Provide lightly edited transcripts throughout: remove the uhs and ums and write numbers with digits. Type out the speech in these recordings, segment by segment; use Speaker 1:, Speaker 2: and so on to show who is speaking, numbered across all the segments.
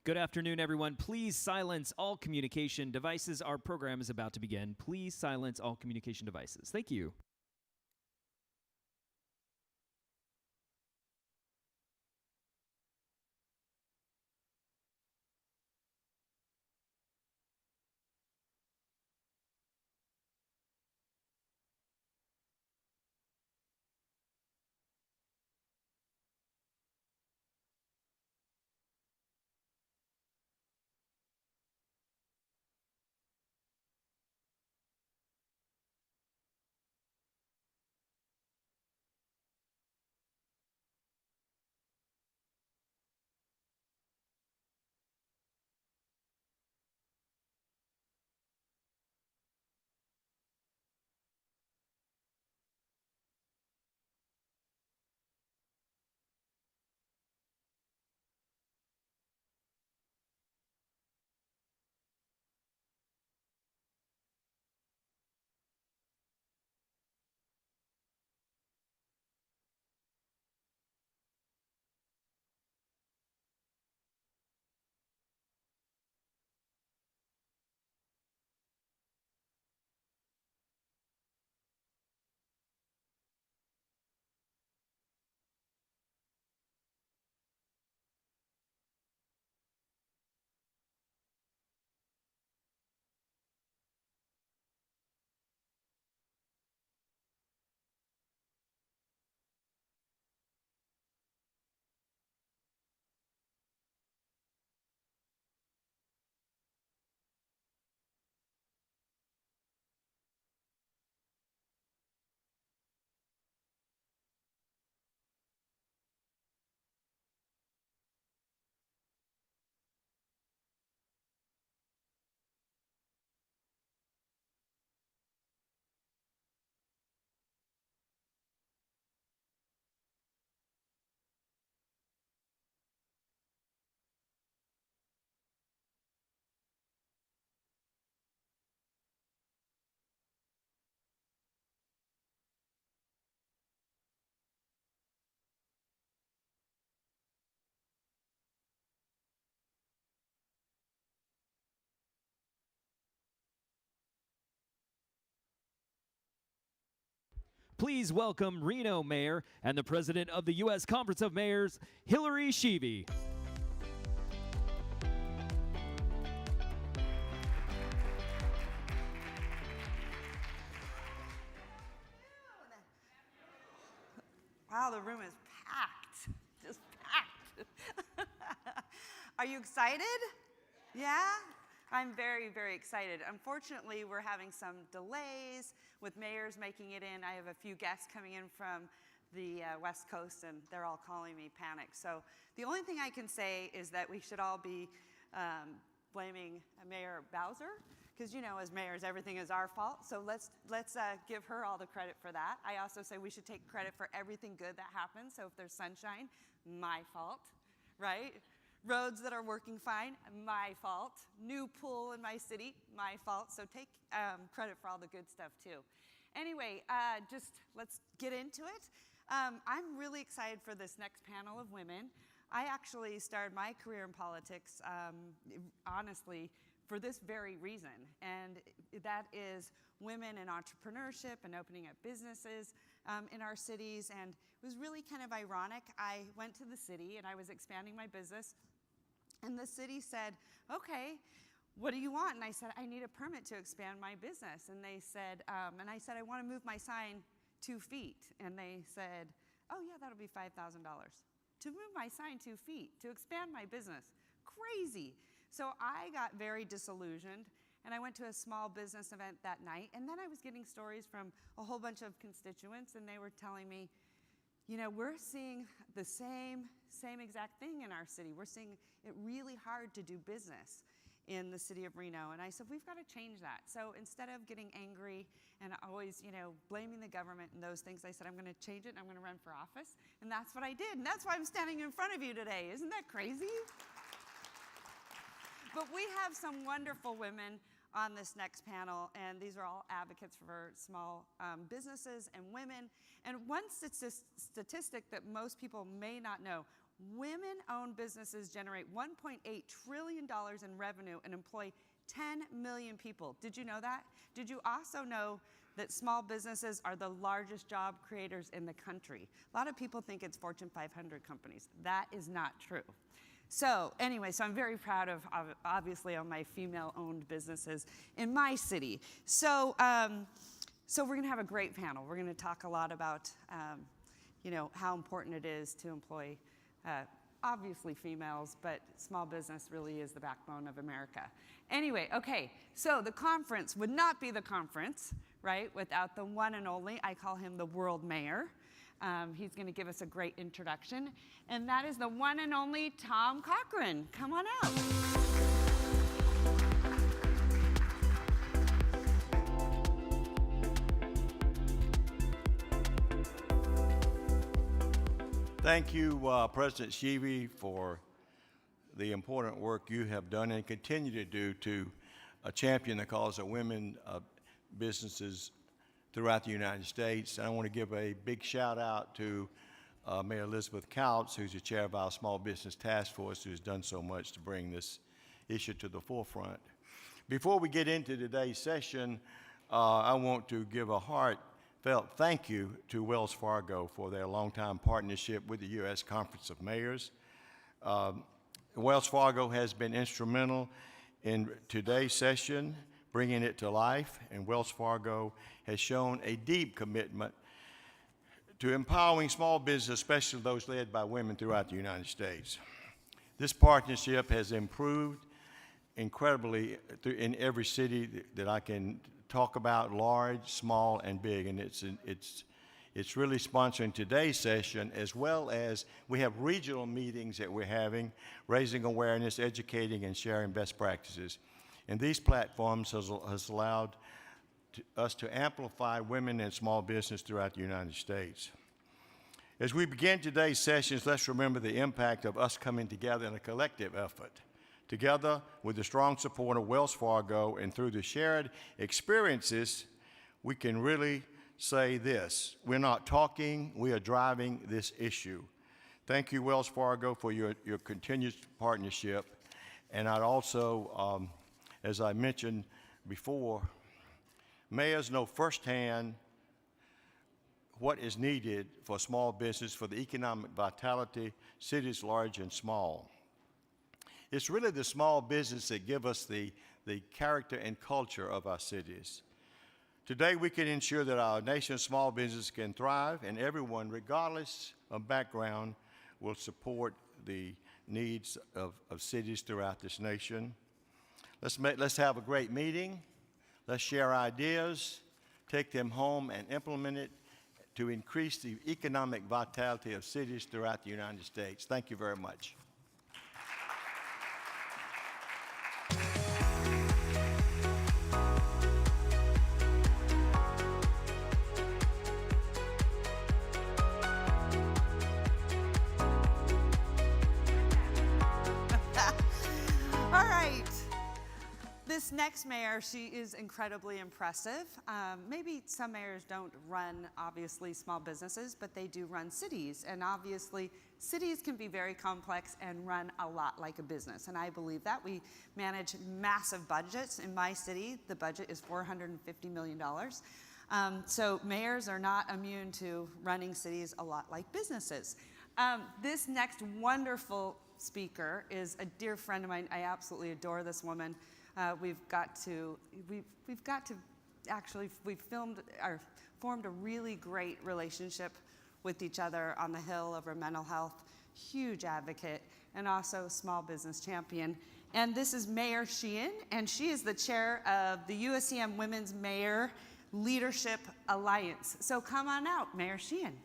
Speaker 1: Good afternoon, everyone. Please silence all communication devices. Our program is about to begin. Please silence all communication devices. Thank you. Please welcome Reno Mayor and the President of the U.S. Conference of Mayors, Hillary Schieve.
Speaker 2: Wow, the room is packed, just packed. Are you excited? Yeah? I'm very, very excited. Unfortunately, we're having some delays with mayors making it in. I have a few guests coming in from the West Coast, and they're all calling me panicked. So the only thing I can say is that we should all be blaming Mayor Bowser, because you know, as mayors, everything is our fault. So let's give her all the credit for that. I also say we should take credit for everything good that happens. So if there's sunshine, my fault, right? Roads that are working fine, my fault. New pool in my city, my fault. So take credit for all the good stuff too. Anyway, just let's get into it. I'm really excited for this next panel of women. I actually started my career in politics, honestly, for this very reason, and that is women in entrepreneurship and opening up businesses in our cities. And it was really kind of ironic. I went to the city and I was expanding my business, and the city said, okay, what do you want? And I said, I need a permit to expand my business. And they said, and I said, I want to move my sign 2 feet. And they said, oh yeah, that'll be $5,000. To move my sign 2 feet, to expand my business. Crazy. So I got very disillusioned, and I went to a small business event that night, and then I was getting stories from a whole bunch of constituents, and they were telling me, you know, we're seeing the same exact thing in our city. We're seeing it really hard to do business in the city of Reno. And I said, we've got to change that. So instead of getting angry and always, you know, blaming the government and those things, I said, I'm going to change it and I'm going to run for office. And that's what I did. And that's why I'm standing in front of you today. Isn't that crazy? But we have some wonderful women on this next panel, and these are all advocates for small businesses and women. And one statistic that most people may not know, Women-owned businesses generate $1.8 trillion in revenue and employ 10 million people. Did you know that? Did you also know that small businesses are the largest job creators in the country? A lot of people think it's Fortune 500 companies. That is not true. So anyway, so I'm very proud of obviously of my female-owned businesses in my city. So we're gonna have a great panel. We're gonna talk a lot about how important it is to employ obviously females, but small business really is the backbone of America. Anyway, okay, so the conference would not be the conference, right, without the one and only, I call him the world mayor. He's gonna give us a great introduction, and that is the one and only Tom Cochran. Come on out.
Speaker 3: Thank you, President Sheevy, for the important work you have done and continue to do to champion the cause of women businesses throughout the United States. And I want to give a big shout out to Mayor Elizabeth Couts, who's the chair of our Small Business Task Force, who's done so much to bring this issue to the forefront. Before we get into today's session, I want to give a heartfelt thank you to Wells Fargo for their longtime partnership with the U.S. Conference of Mayors. Wells Fargo has been instrumental in today's session, bringing it to life, and Wells Fargo has shown a deep commitment to empowering small business, especially those led by women throughout the United States. This partnership has improved incredibly in every city that I can talk about, large, small, and big, and it's really sponsoring today's session, as well as we have regional meetings that we're having, raising awareness, educating, and sharing best practices. And these platforms has allowed us to amplify women and small business throughout the United States. As we begin today's sessions, let's remember the impact of us coming together in a collective effort. Together with the strong support of Wells Fargo and through the shared experiences, we can really say this: we're not talking, we are driving this issue. Thank you, Wells Fargo, for your continued partnership. And I'd also, as I mentioned before, mayors know firsthand what is needed for small business, for the economic vitality, cities large and small. It's really the small business that give us the character and culture of our cities. Today, we can ensure that our nation's small business can thrive, and everyone, regardless of background, will support the needs of cities throughout this nation. Let's have a great meeting. Let's share ideas, take them home, and implement it to increase the economic vitality of cities throughout the United States. Thank you very much.
Speaker 2: This next mayor, she is incredibly impressive. Maybe some mayors don't run, obviously, small businesses, but they do run cities. And obviously, cities can be very complex and run a lot like a business. And I believe that. We manage massive budgets. In my city, the budget is $450 million. So mayors are not immune to running cities a lot like businesses. This next wonderful speaker is a dear friend of mine. I absolutely adore this woman. We've formed a really great relationship with each other on the Hill over mental health. Huge advocate and also small business champion. And this is Mayor Sheehan, and she is the chair of the USCM Women's Mayor Leadership Alliance. So come on out, Mayor Sheehan.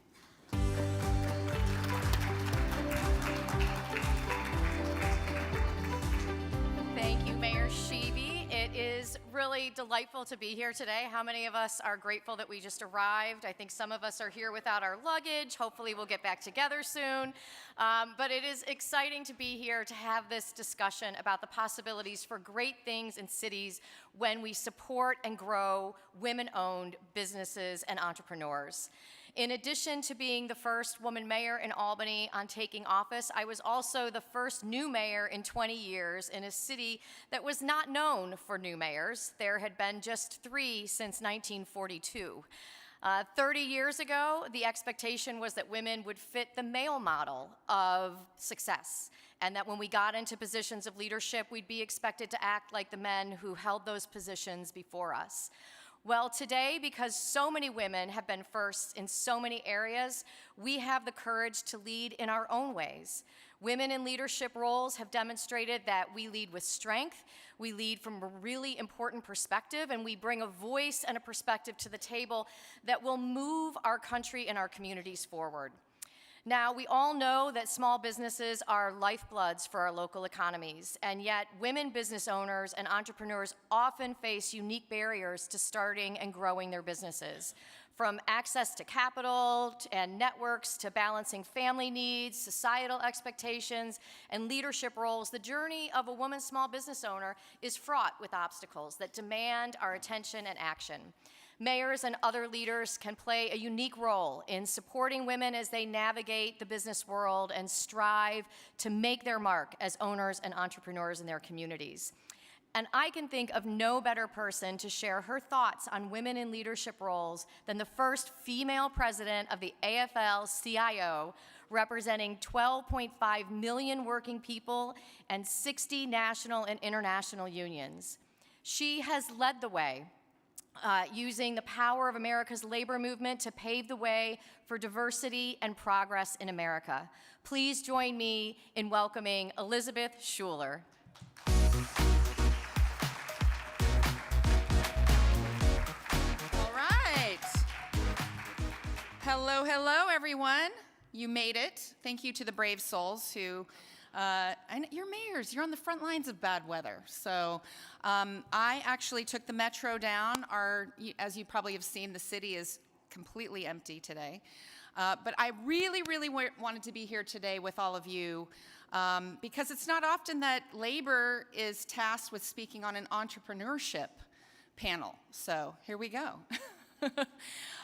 Speaker 4: Thank you, Mayor Sheevy. It is really delightful to be here today. How many of us are grateful that we just arrived? I think some of us are here without our luggage. Hopefully we'll get back together soon. But it is exciting to be here to have this discussion about the possibilities for great things in cities when we support and grow women-owned businesses and entrepreneurs. In addition to being the first woman mayor in Albany on taking office, I was also the first new mayor in 20 years in a city that was not known for new mayors. There had been just 3 since 1942. 30 years ago, the expectation was that women would fit the male model of success, and that when we got into positions of leadership, we'd be expected to act like the men who held those positions before us. Well, today, because so many women have been first in so many areas, we have the courage to lead in our own ways. Women in leadership roles have demonstrated that we lead with strength, we lead from a really important perspective, and we bring a voice and a perspective to the table that will move our country and our communities forward. Now, we all know that small businesses are lifebloods for our local economies, and yet women business owners and entrepreneurs often face unique barriers to starting and growing their businesses. From access to capital and networks to balancing family needs, societal expectations, and leadership roles, the journey of a woman small business owner is fraught with obstacles that demand our attention and action. Mayors and other leaders can play a unique role in supporting women as they navigate the business world and strive to make their mark as owners and entrepreneurs in their communities. And I can think of no better person to share her thoughts on women in leadership roles than the first female president of the AFL-CIO, representing 12.5 million working people and 60 national and international unions. She has led the way, using the power of America's labor movement to pave the way for diversity and progress in America. Please join me in welcoming Elizabeth Shuler.
Speaker 5: All right. Hello, hello, everyone. You made it. Thank you to the brave souls who, and you're mayors, you're on the front lines of bad weather. So I actually took the metro down. As you probably have seen, the city is completely empty today. But I really wanted to be here today with all of you because it's not often that labor is tasked with speaking on an entrepreneurship panel. So here we go.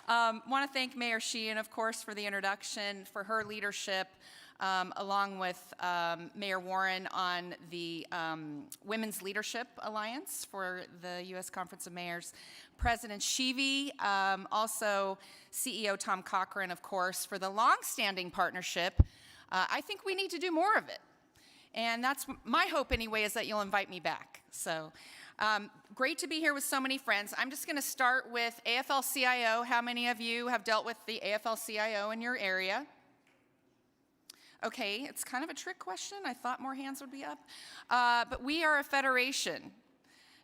Speaker 5: Want to thank Mayor Sheehan, of course, for the introduction, for her leadership, along with Mayor Warren on the Women's Leadership Alliance for the U.S. Conference of Mayors, President Sheevy, also CEO Tom Cochran, of course, for the long-standing partnership. I think we need to do more of it. And that's my hope anyway, is that you'll invite me back. So great to be here with so many friends. I'm just going to start with AFL-CIO. How many of you have dealt with the AFL-CIO in your area? Okay, it's kind of a trick question. I thought more hands would be up. But we are a federation,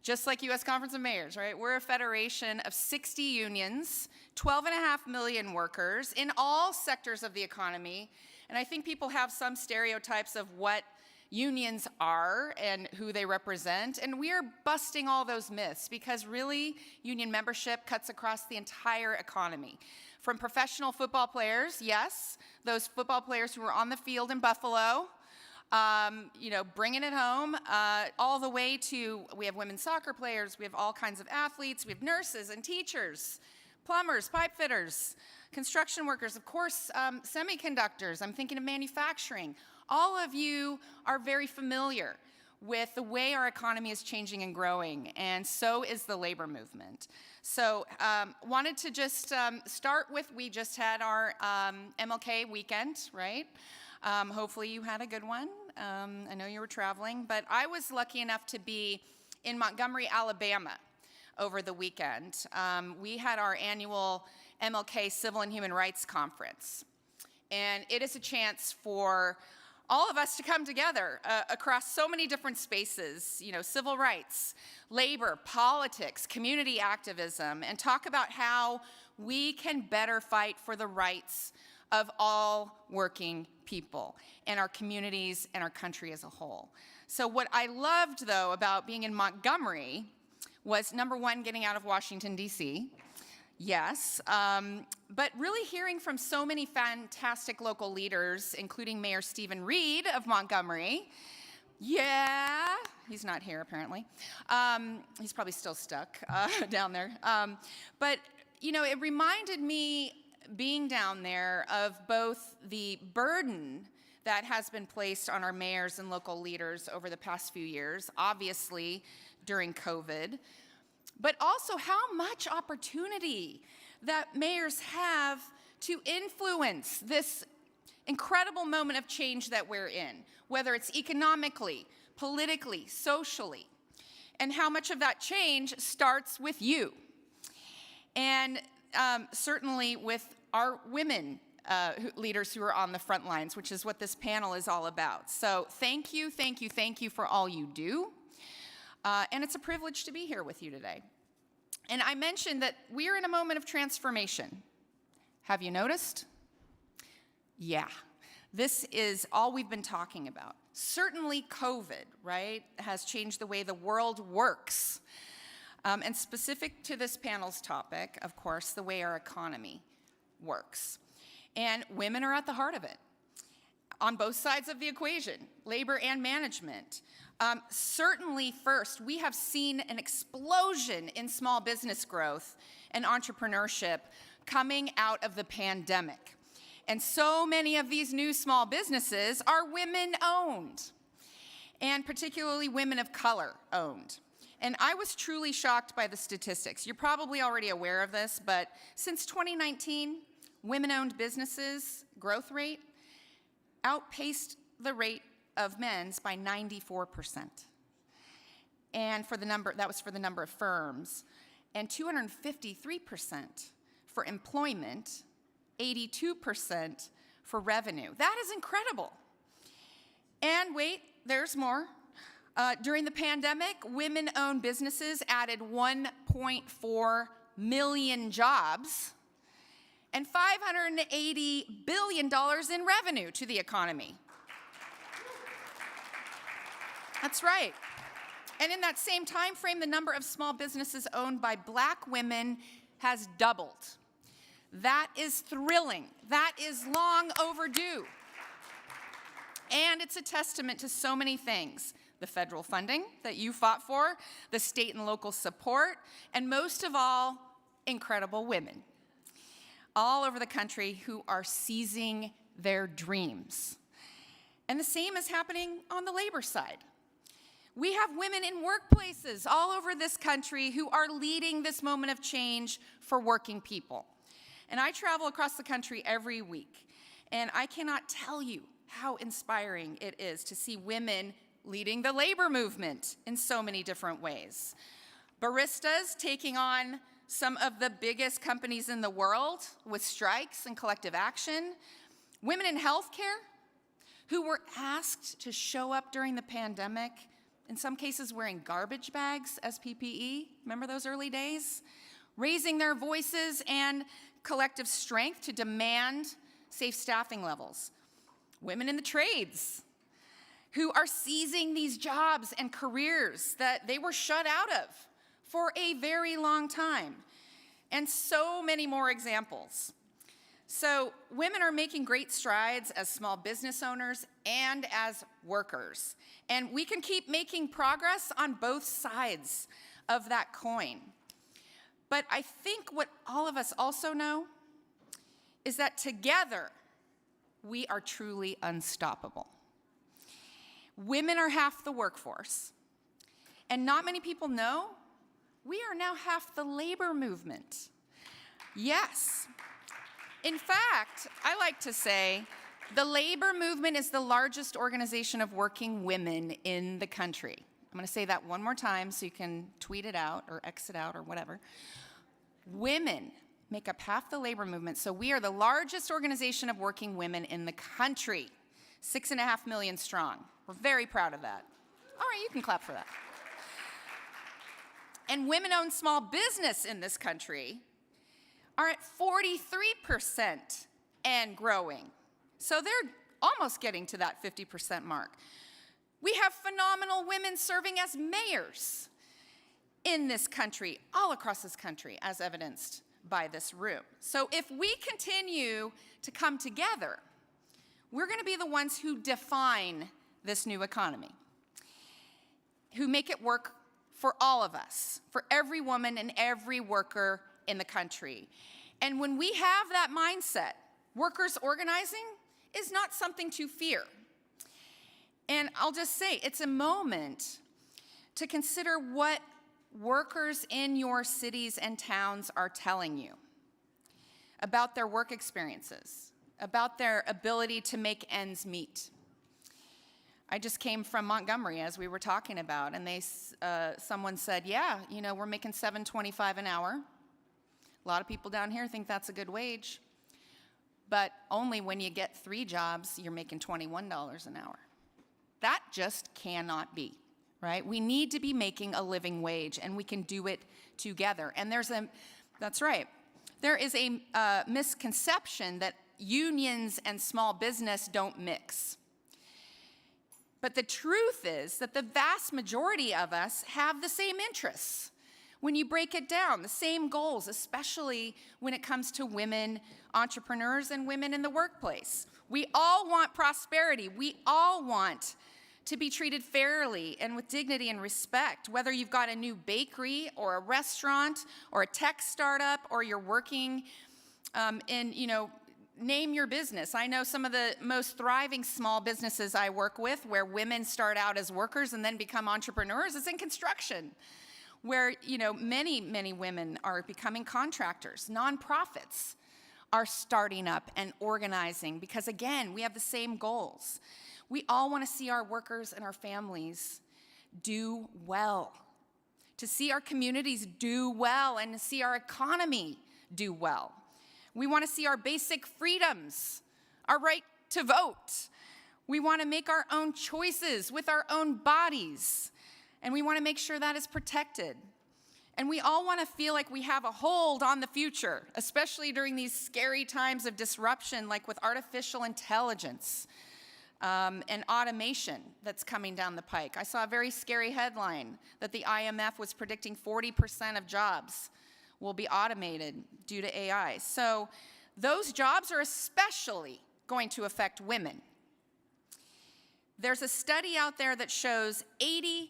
Speaker 5: just like U.S. Conference of Mayors, right? We're a federation of 60 unions, 12.5 million workers in all sectors of the economy. And I think people have some stereotypes of what unions are and who they represent. And we are busting all those myths because really union membership cuts across the entire economy. From professional football players, yes, those football players who are on the field in Buffalo, bringing it home, all the way to, we have women's soccer players, we have all kinds of athletes, we have nurses and teachers, plumbers, pipe fitters, construction workers, of course, semiconductors, I'm thinking of manufacturing. All of you are very familiar with the way our economy is changing and growing, and so is the labor movement. So wanted to just start with, we just had our MLK weekend, right? Hopefully you had a good one. I know you were traveling, but I was lucky enough to be in Montgomery, Alabama over the weekend. We had our annual MLK Civil and Human Rights Conference, and it is a chance for all of us to come together across so many different spaces, civil rights, labor, politics, community activism, and talk about how we can better fight for the rights of all working people and our communities and our country as a whole. So what I loved, though, about being in Montgomery was, number one, getting out of Washington, D.C., yes, but really hearing from so many fantastic local leaders, including Mayor Stephen Reed of Montgomery. Yeah, he's not here apparently. He's probably still stuck down there. But, it reminded me being down there of both the burden that has been placed on our mayors and local leaders over the past few years, obviously during COVID, but also how much opportunity that mayors have to influence this incredible moment of change that we're in, whether it's economically, politically, socially, and how much of that change starts with you. And certainly with our women leaders who are on the front lines, which is what this panel is all about. So thank you, thank you, thank you for all you do. And it's a privilege to be here with you today. And I mentioned that we're in a moment of transformation. Have you noticed? Yeah, this is all we've been talking about. Certainly COVID, right, has changed the way the world works. And specific to this panel's topic, of course, the way our economy works. And women are at the heart of it, on both sides of the equation, labor and management. Certainly first, we have seen an explosion in small business growth and entrepreneurship coming out of the pandemic. And so many of these new small businesses are women-owned, and particularly women of color owned. And I was truly shocked by the statistics. You're probably already aware of this, but since 2019, women-owned businesses' growth rate outpaced the rate of men's by 94%. And for the number, that was for the number of firms, and 253% for employment, 82% for revenue. That is incredible. And wait, there's more. During the pandemic, women-owned businesses added 1.4 million jobs and $580 billion in revenue to the economy. That's right. And in that same time frame, the number of small businesses owned by Black women has doubled. That is thrilling. That is long overdue. And it's a testament to so many things. The federal funding that you fought for, the state and local support, and most of all, incredible women all over the country who are seizing their dreams. And the same is happening on the labor side. We have women in workplaces all over this country who are leading this moment of change for working people. And I travel across the country every week, and I cannot tell you how inspiring it is to see women leading the labor movement in so many different ways. Baristas taking on some of the biggest companies in the world with strikes and collective action. Women in healthcare who were asked to show up during the pandemic, in some cases wearing garbage bags as PPE. Remember those early days? Raising their voices and collective strength to demand safe staffing levels. Women in the trades who are seizing these jobs and careers that they were shut out of for a very long time. And so many more examples. So women are making great strides as small business owners and as workers. And we can keep making progress on both sides of that coin. But I think what all of us also know is that together, we are truly unstoppable. Women are half the workforce. And not many people know, we are now half the labor movement. Yes. In fact, I like to say, the labor movement is the largest organization of working women in the country. I'm going to say that one more time so you can tweet it out or X it out or whatever. Women make up half the labor movement, so we are the largest organization of working women in the country, 6.5 million strong. We're very proud of that. All right, you can clap for that. And women-owned small business in this country are at 43% and growing. So they're almost getting to that 50% mark. We have phenomenal women serving as mayors in this country, all across this country, as evidenced by this room. So if we continue to come together, we're going to be the ones who define this new economy, who make it work for all of us, for every woman and every worker in the country. And when we have that mindset, workers organizing is not something to fear. And I'll just say, it's a moment to consider what workers in your cities and towns are telling you about their work experiences, about their ability to make ends meet. I just came from Montgomery, as we were talking about, and someone said, yeah, we're making $7.25 an hour. A lot of people down here think that's a good wage, but only when you get 3 jobs, you're making $21 an hour. That just cannot be, right? We need to be making a living wage, and we can do it together. And that's right, there is a misconception that unions and small business don't mix. But the truth is that the vast majority of us have the same interests. When you break it down, the same goals, especially when it comes to women entrepreneurs and women in the workplace. We all want prosperity. We all want to be treated fairly and with dignity and respect, whether you've got a new bakery or a restaurant or a tech startup or you're working name your business. I know some of the most thriving small businesses I work with where women start out as workers and then become entrepreneurs is in construction, where many, many women are becoming contractors. Nonprofits are starting up and organizing because, again, we have the same goals. We all want to see our workers and our families do well, to see our communities do well, and to see our economy do well. We want to see our basic freedoms, our right to vote. We want to make our own choices with our own bodies, and we want to make sure that is protected. And we all want to feel like we have a hold on the future, especially during these scary times of disruption, like with artificial intelligence and automation that's coming down the pike. I saw a very scary headline that the IMF was predicting 40% of jobs will be automated due to AI. So those jobs are especially going to affect women. There's a study out there that shows 80%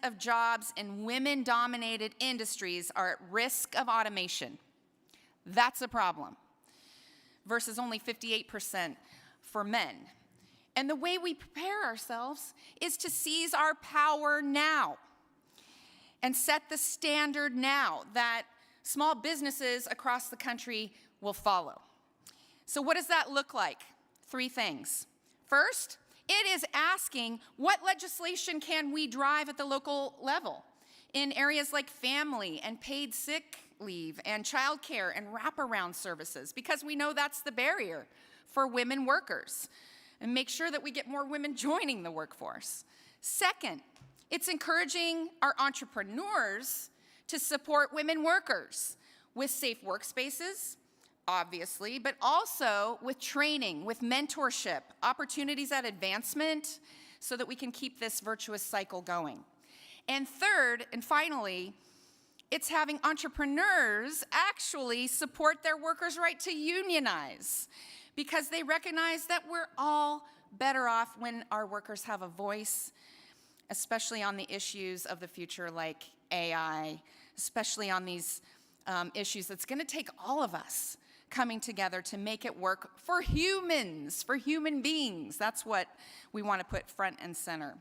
Speaker 5: of jobs in women-dominated industries are at risk of automation. That's a problem, versus only 58% for men. And the way we prepare ourselves is to seize our power now and set the standard now that small businesses across the country will follow. So what does that look like? 3 things. First, it is asking what legislation can we drive at the local level in areas like family and paid sick leave and childcare and wraparound services, because we know that's the barrier for women workers, and make sure that we get more women joining the workforce. Second, it's encouraging our entrepreneurs to support women workers with safe workspaces, obviously, but also with training, with mentorship, opportunities at advancement, so that we can keep this virtuous cycle going. And third, and finally, it's having entrepreneurs actually support their workers' right to unionize, because they recognize that we're all better off when our workers have a voice, especially on the issues of the future like AI, especially on these issues that's going to take all of us coming together to make it work for humans, for human beings. That's what we want to put front and center.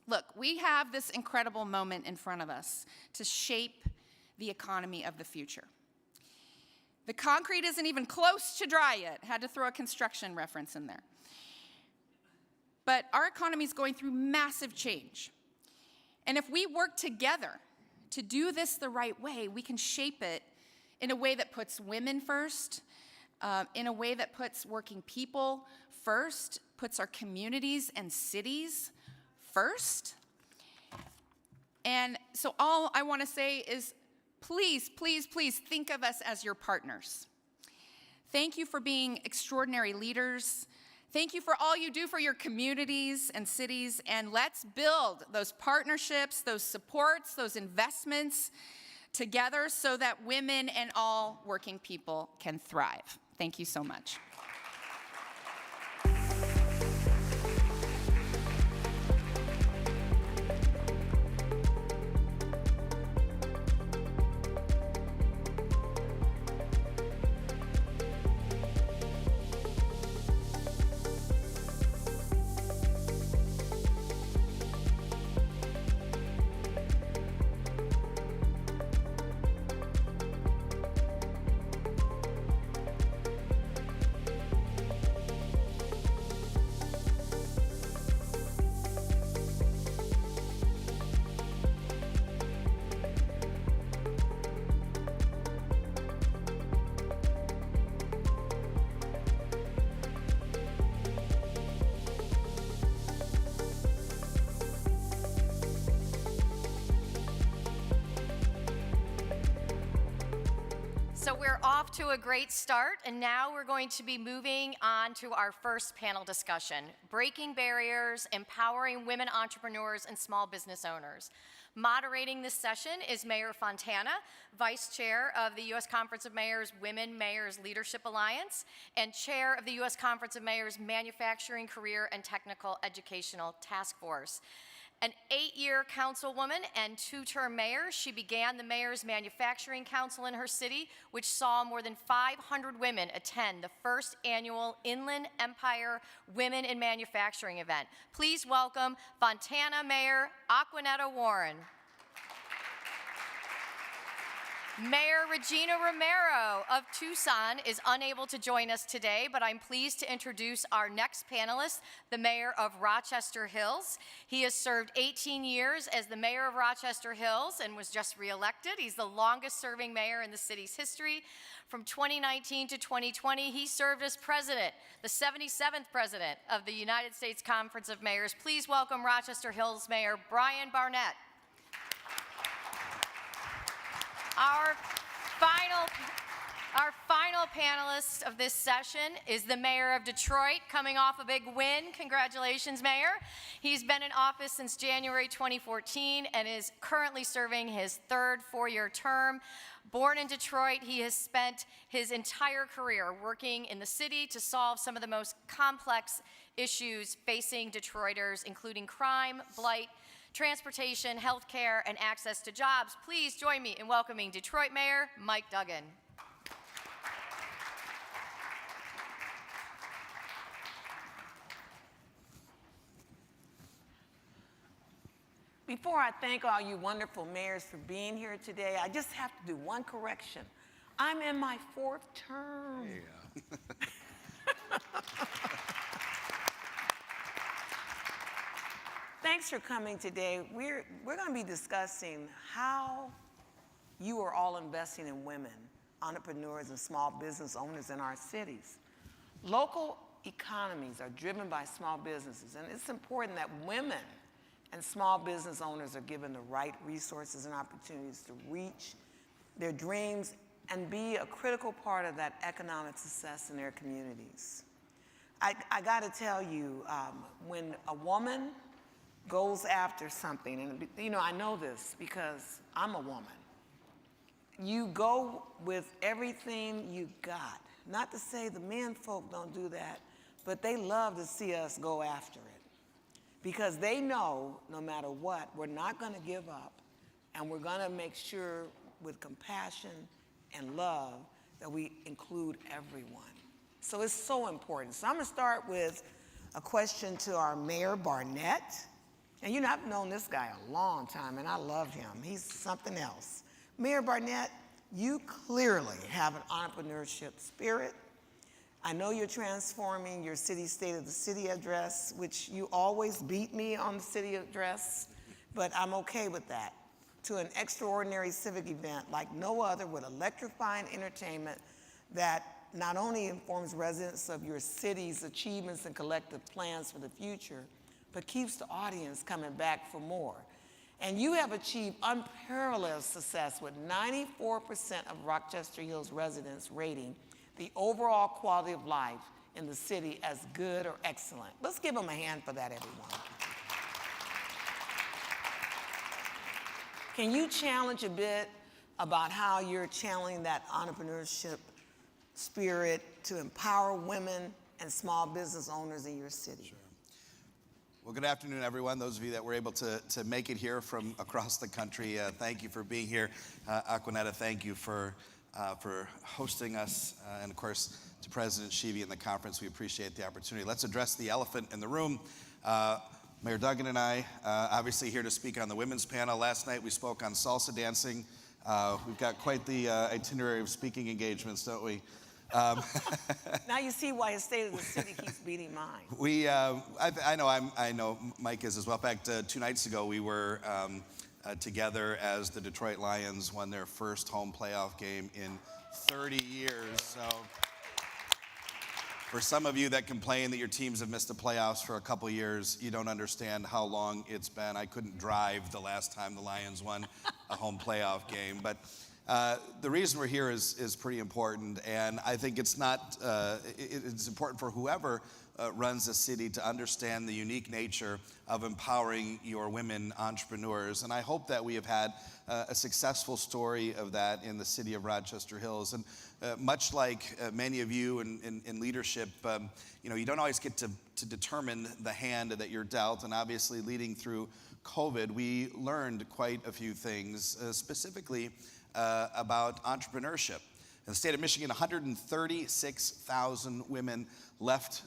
Speaker 5: Look, we have this incredible moment in front of us to shape the economy of the future. The concrete isn't even close to dry yet. Had to throw a construction reference in there. But our economy is going through massive change. And if we work together to do this the right way, we can shape it in a way that puts women first, in a way that puts working people first, puts our communities and cities first. And so all I want to say is, please, please, please think of us as your partners. Thank you for being extraordinary leaders. Thank you for all you do for your communities and cities, and let's build those partnerships, those supports, those investments together so that women and all working people can thrive. Thank you so much.
Speaker 4: So we're off to a great start, and now we're going to be moving on to our first panel discussion, Breaking Barriers, Empowering Women Entrepreneurs and Small Business Owners. Moderating this session is Mayor Fontana, Vice Chair of the U.S. Conference of Mayors Women Mayors Leadership Alliance, and Chair of the U.S. Conference of Mayors Manufacturing, Career, and Technical Educational Task Force. An 8-year councilwoman and 2-term mayor, she began the Mayor's Manufacturing Council in her city, which saw more than 500 women attend the first annual Inland Empire Women in Manufacturing event. Please welcome Fontana Mayor Aquanetta Warren. Mayor Regina Romero of Tucson is unable to join us today, but I'm pleased to introduce our next panelist, the Mayor of Rochester Hills. He has served 18 years as the Mayor of Rochester Hills and was just reelected. He's the longest-serving mayor in the city's history. From 2019 to 2020, he served as president, the 77th president of the United States Conference of Mayors. Please welcome Rochester Hills Mayor Brian Barnett. Our final panelist of this session is the Mayor of Detroit, coming off a big win. Congratulations, Mayor. He's been in office since January 2014 and is currently serving his third 4-year term. Born in Detroit, he has spent his entire career working in the city to solve some of the most complex issues facing Detroiters, including crime, blight, transportation, healthcare, and access to jobs. Please join me in welcoming Detroit Mayor Mike Duggan.
Speaker 6: Before I thank all you wonderful mayors for being here today, I just have to do one correction. I'm in my 4th term. Yeah. Thanks for coming today. We're going to be discussing how you are all investing in women, entrepreneurs, and small business owners in our cities. Local economies are driven by small businesses, and it's important that women and small business owners are given the right resources and opportunities to reach their dreams and be a critical part of that economic success in their communities. I got to tell you, when a woman goes after something, and you know, I know this because I'm a woman. You go with everything you got. Not to say the men folk don't do that, but they love to see us go after it. Because they know no matter what, we're not going to give up, and we're going to make sure with compassion and love that we include everyone. So it's so important. So I'm going to start with a question to our Mayor Barnett. And you know, I've known this guy a long time, and I love him. He's something else. Mayor Barnett, you clearly have an entrepreneurship spirit. I know you're transforming your city state of the city address, which you always beat me on the city address, but I'm okay with that, to an extraordinary civic event like no other, with electrifying entertainment that not only informs residents of your city's achievements and collective plans for the future, but keeps the audience coming back for more. And you have achieved unparalleled success with 94% of Rochester Hills residents rating the overall quality of life in the city as good or excellent. Let's give them a hand for that, everyone. Can you challenge a bit about how you're channeling that entrepreneurship spirit to empower women and small business owners in your city?
Speaker 7: Sure. Well, good afternoon, everyone. Those of you that were able to make it here from across the country, thank you for being here. Aquanetta, thank you for hosting us. And of course, to President Sheevy and the conference, we appreciate the opportunity. Let's address the elephant in the room. Mayor Duggan and I, obviously here to speak on the women's panel. Last night we spoke on salsa dancing. We've got quite the itinerary of speaking engagements, don't we?
Speaker 6: Now you see why his state of the city keeps beating mine.
Speaker 7: I know Mike is as well. In fact, 2 nights ago we were together as the Detroit Lions won their first home playoff game in 30 years. So for some of you that complain that your teams have missed the playoffs for a couple years, you don't understand how long it's been. I couldn't drive the last time the Lions won a home playoff game. But The reason we're here is pretty important, and I think it's not, it's important for whoever runs the city to understand the unique nature of empowering your women entrepreneurs. And I hope that we have had a successful story of that in the city of Rochester Hills. And much like many of you in leadership, you don't always get to determine the hand that you're dealt. And obviously, leading through COVID, we learned quite a few things, specifically about entrepreneurship. In the state of Michigan, 136,000 women left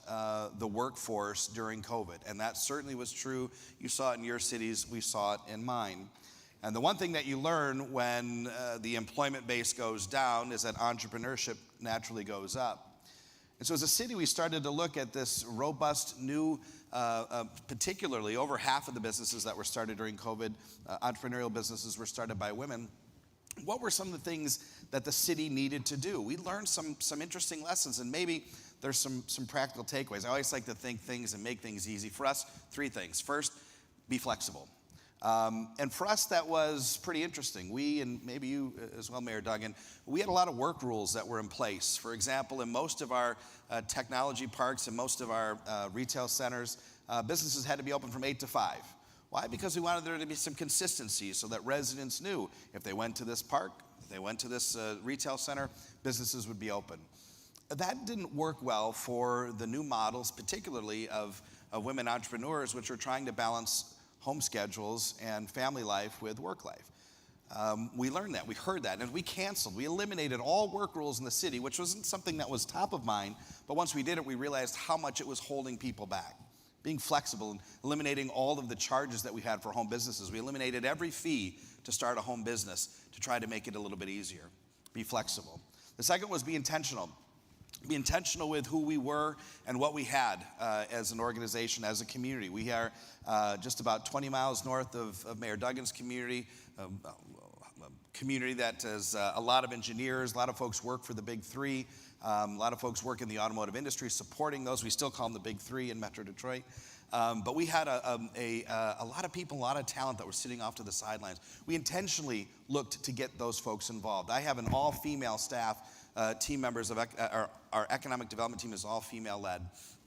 Speaker 7: the workforce during COVID, and that certainly was true. You saw it in your cities, we saw it in mine. And the one thing that you learn when the employment base goes down is that entrepreneurship naturally goes up. And so as a city, we started to look at this robust new, particularly over half of the businesses that were started during COVID, entrepreneurial businesses were started by women. What were some of the things that the city needed to do? We learned some interesting lessons, and maybe there's some practical takeaways. I always like to think things and make things easy. For us, 3 things. First, be flexible. And for us, that was pretty interesting. We, and maybe you as well, Mayor Duggan, we had a lot of work rules that were in place. For example, in most of our technology parks and most of our retail centers, businesses had to be open from 8 to 5. Why? Because we wanted there to be some consistency so that residents knew if they went to this park, if they went to this retail center, businesses would be open. That didn't work well for the new models, particularly of women entrepreneurs, which are trying to balance home schedules and family life with work life. We learned that, we heard that, and we canceled. We eliminated all work rules in the city, which wasn't something that was top of mind, but once we did it, we realized how much it was holding people back. Being flexible and eliminating all of the charges that we had for home businesses. We eliminated every fee to start a home business to try to make it a little bit easier. Be flexible. The second was be intentional. Be intentional with who we were and what we had as an organization, as a community. We are just about 20 miles north of Mayor Duggan's community, a community that has a lot of engineers, a lot of folks work for the Big Three. A lot of folks work in the automotive industry supporting those. We still call them the Big Three in Metro Detroit. But we had a lot of people, a lot of talent that were sitting off to the sidelines. We intentionally looked to get those folks involved. I have an all-female staff, team members of our economic development team is all female-led.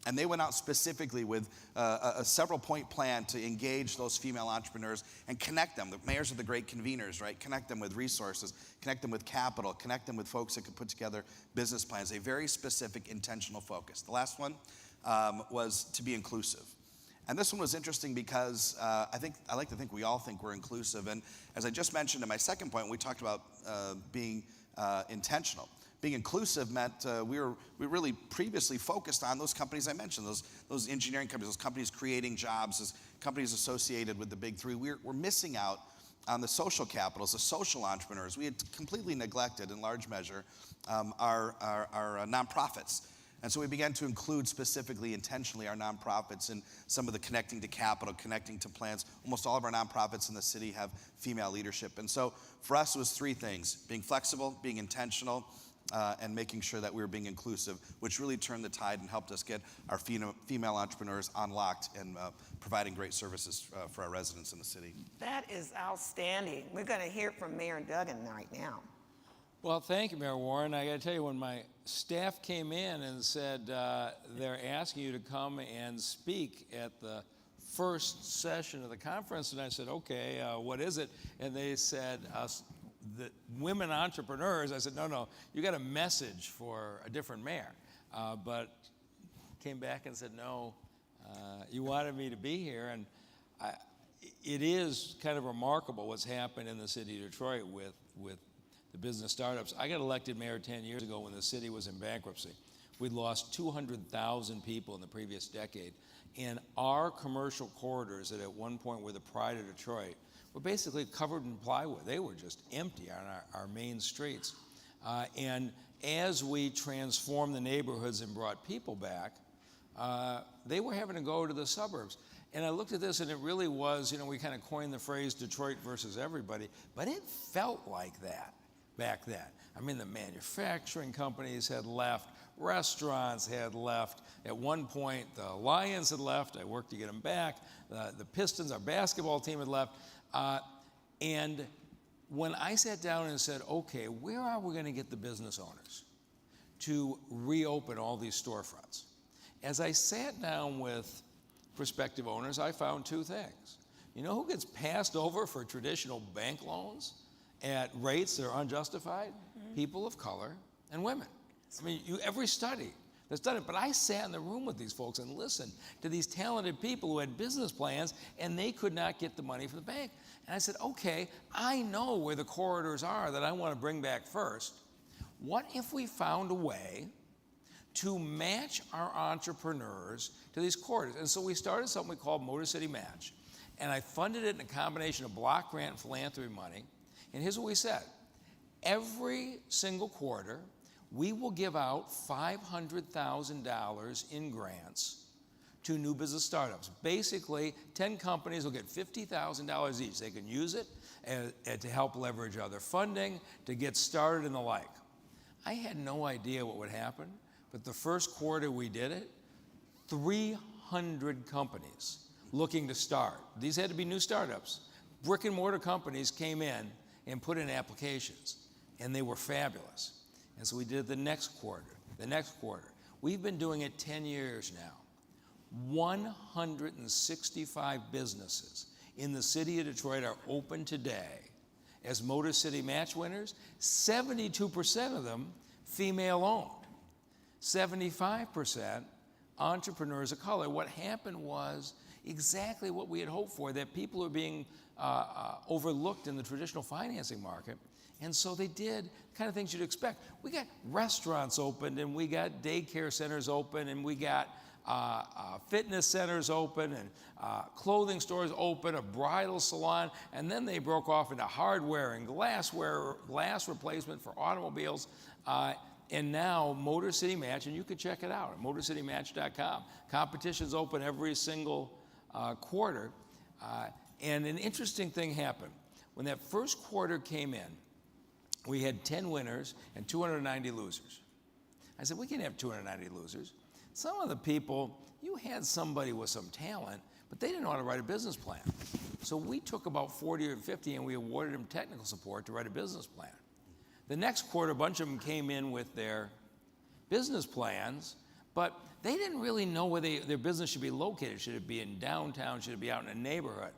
Speaker 7: And they went out specifically with a several-point plan to engage those female entrepreneurs and connect them. The mayors are the great conveners, right? Connect them with resources, connect them with capital, connect them with folks that could put together business plans, a very specific, intentional focus. The last one was to be inclusive. And this one was interesting because I like to think we all think we're inclusive. And as I just mentioned in my second point, we talked about being intentional. Being inclusive meant we really previously focused on those companies I mentioned, those engineering companies, those companies creating jobs, those companies associated with the Big Three. We're missing out on the social capitals, the social entrepreneurs. We had completely neglected, in large measure, our nonprofits. And so we began to include specifically, intentionally, our nonprofits in some of the connecting to capital, connecting to plans. Almost all of our nonprofits in the city have female leadership. And so for us, it was 3 things: being flexible, being intentional, and making sure that we were being inclusive, which really turned the tide and helped us get our female entrepreneurs unlocked and providing great services for our residents in the city.
Speaker 6: That is outstanding. We're going to hear from Mayor Duggan right now.
Speaker 8: Well, thank you, Mayor Warren. I got to tell you, when my staff came in and said they're asking you to come and speak at the first session of the conference, and I said, okay, what is it? And they said, the women entrepreneurs. I said, no, you got a message for a different mayor. But came back and said, no, you wanted me to be here. And it is kind of remarkable what's happened in the city of Detroit with the business startups. I got elected mayor 10 years ago when the city was in bankruptcy. We'd lost 200,000 people in the previous decade. And our commercial corridors that at one point were the pride of Detroit were basically covered in plywood. They were just empty on our main streets. And as we transformed the neighborhoods and brought people back, they were having to go to the suburbs. And I looked at this, and it really was, we kind of coined the phrase Detroit versus everybody, but it felt like that back then. I mean, the manufacturing companies had left, restaurants had left. At one point, the Lions had left. I worked to get them back. The Pistons, our basketball team, had left. And when I sat down and said, okay, where are we going to get the business owners to reopen all these storefronts? As I sat down with prospective owners, I found two things. You know who gets passed over for traditional bank loans at rates that are unjustified? People of color and women. I mean, every study that's done it. But I sat in the room with these folks and listened to these talented people who had business plans, and they could not get the money from the bank. And I said, okay, I know where the corridors are that I want to bring back first. What if we found a way to match our entrepreneurs to these corridors? And so we started something we called Motor City Match. And I funded it in a combination of block grant and philanthropy money. And here's what we said. Every single quarter, we will give out $500,000 in grants to new business startups. Basically, 10 companies will get $50,000 each. They can use it to help leverage other funding, to get started and the like. I had no idea what would happen, but the first quarter we did it, 300 companies looking to start. These had to be new startups. Brick and mortar companies came in and put in applications, and they were fabulous. And so we did the next quarter, the next quarter. We've been doing it 10 years now. 165 businesses in the city of Detroit are open today as Motor City Match winners. 72% of them female-owned. 75% entrepreneurs of color. What happened was exactly what we had hoped for, that people are being overlooked in the traditional financing market. And so they did the kind of things you'd expect. We got restaurants open, and we got daycare centers open, and we got fitness centers open, and clothing stores open, a bridal salon, and then they broke off into hardware and glass replacement for automobiles, and now Motor City Match, and you can check it out at motorcitymatch.com. Competitions open every single quarter, and an interesting thing happened. When that first quarter came in, we had 10 winners and 290 losers. I said, we can have 290 losers. Some of the people, you had somebody with some talent, but they didn't know how to write a business plan. So we took about 40 or 50 and we awarded them technical support to write a business plan. The next quarter, a bunch of them came in with their business plans, but they didn't really know where their business should be located. Should it be in downtown? Should it be out in a neighborhood?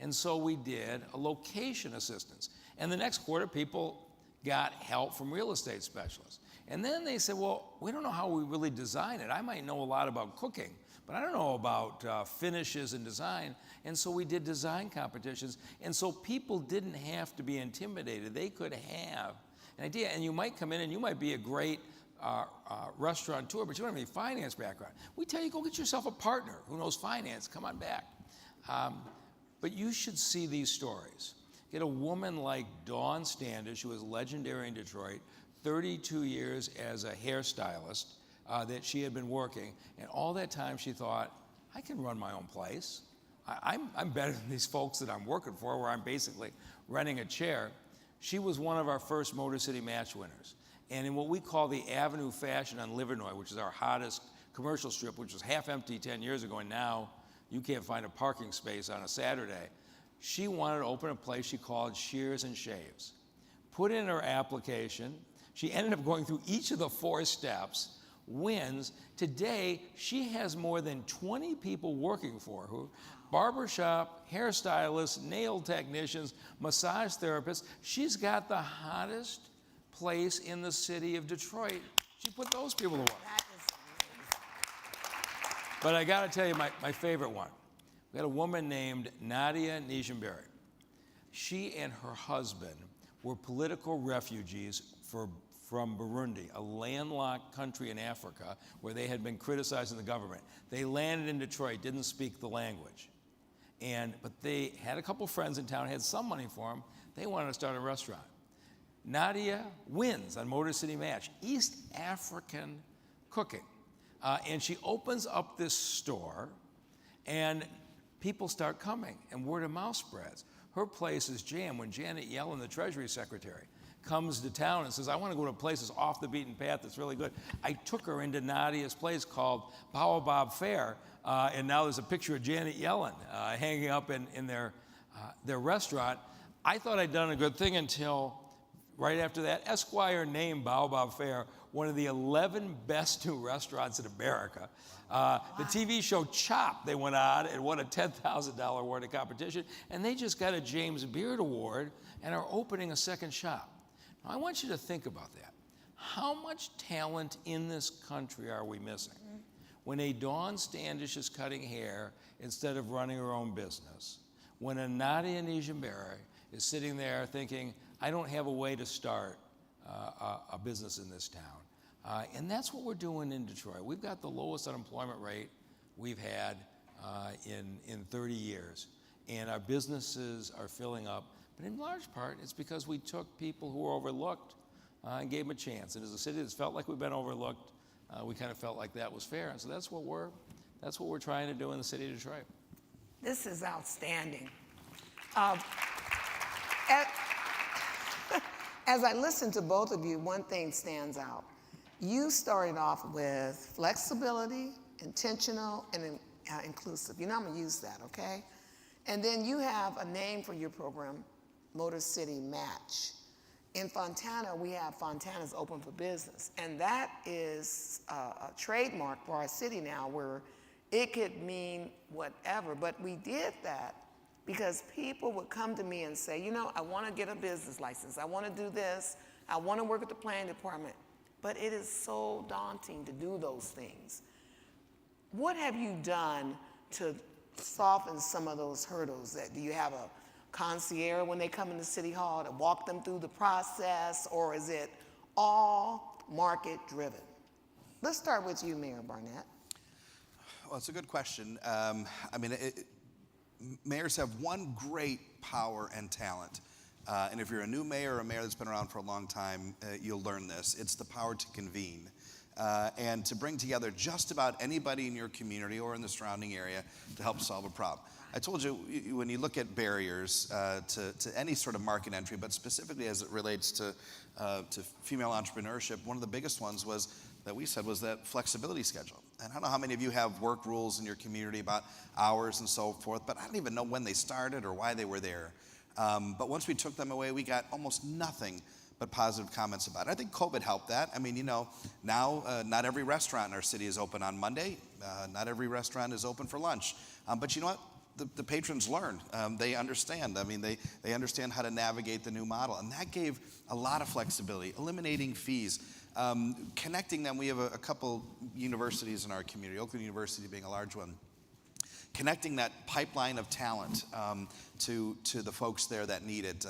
Speaker 8: And so we did a location assistance. And the next quarter, people got help from real estate specialists. And then they said, well, we don't know how we really design it. I might know a lot about cooking, but I don't know about finishes and design. And so we did design competitions. And so people didn't have to be intimidated. They could have an idea. And you might come in and you might be a great restaurateur, but you don't have any finance background. We tell you, go get yourself a partner who knows finance. Come on back. But you should see these stories. Get a woman like Dawn Standish, who was legendary in Detroit, 32 years as a hairstylist that she had been working. And all that time she thought, I can run my own place. I'm better than these folks that I'm working for, where I'm basically renting a chair. She was one of our first Motor City Match winners. And in what we call the Avenue Fashion on Livernois, which is our hottest commercial strip, which was half empty 10 years ago, and now you can't find a parking space on a Saturday. She wanted to open a place she called Shears and Shaves. Put in her application. She ended up going through each of the 4 steps, wins. Today, she has more than 20 people working for her. Barbershop, hairstylists, nail technicians, massage therapists. She's got the hottest place in the city of Detroit. She put those people to work.
Speaker 6: That is amazing.
Speaker 8: But I got to tell you my favorite one. We had a woman named Nadia Nijimberi. She and her husband were political refugees from Burundi, a landlocked country in Africa where they had been criticizing the government. They landed in Detroit, didn't speak the language. But they had a couple friends in town, had some money for them. They wanted to start a restaurant. Nadia wins on Motor City Match, East African cooking. And she opens up this store, and people start coming, and word of mouth spreads. Her place is jammed. When Janet Yellen, the Treasury Secretary, comes to town and says, I want to go to a place that's off the beaten path that's really good, I took her into Nadia's place called Baobab Fare, and now there's a picture of Janet Yellen hanging up in their restaurant. I thought I'd done a good thing until right after that, Esquire named Baobab Fair one of the 11 best new restaurants in America. The TV show Chopped, they went on and won a $10,000 award at competition, and they just got a James Beard Award and are opening a second shop. Now, I want you to think about that. How much talent in this country are we missing? When a Dawn Standish is cutting hair instead of running her own business, when a Nadia Nijimbere is sitting there thinking, I don't have a way to start a business in this town. And that's what we're doing in Detroit. We've got the lowest unemployment rate we've had in 30 years. And our businesses are filling up. But in large part, it's because we took people who were overlooked and gave them a chance. And as a city that's felt like we've been overlooked, we kind of felt like that was fair. And so that's what we're trying to do in the city of Detroit.
Speaker 6: This is outstanding. As I listen to both of you, one thing stands out. You started off with flexibility, intentional, and inclusive. You know, I'm gonna use that, okay? And then you have a name for your program, Motor City Match. In Fontana, we have Fontana's Open for Business, and that is a trademark for our city now where it could mean whatever, but we did that because people would come to me and say, you know, I want to get a business license. I want to do this. I want to work at the planning department. But it is so daunting to do those things. What have you done to soften some of those hurdles? Do you have a concierge when they come into City Hall to walk them through the process, or is it all market driven? Let's start with you, Mayor Barnett.
Speaker 7: Well, it's a good question. Mayors have one great power and talent. And if you're a new mayor or a mayor that's been around for a long time, you'll learn this. It's the power to convene and to bring together just about anybody in your community or in the surrounding area to help solve a problem. I told you, when you look at barriers to any sort of market entry, but specifically as it relates to female entrepreneurship, one of the biggest ones that we said was that flexibility schedule. And I don't know how many of you have work rules in your community about hours and so forth, but I don't even know when they started or why they were there. But once we took them away, we got almost nothing but positive comments about it. I think COVID helped that. I mean, you know, now not every restaurant in our city is open on Monday. Not every restaurant is open for lunch. But you know what? The patrons learn. They understand. I mean, they understand how to navigate the new model. And that gave a lot of flexibility, eliminating fees, connecting them. We have a couple universities in our community, Oakland University being a large one. Connecting that pipeline of talent to the folks there that need it,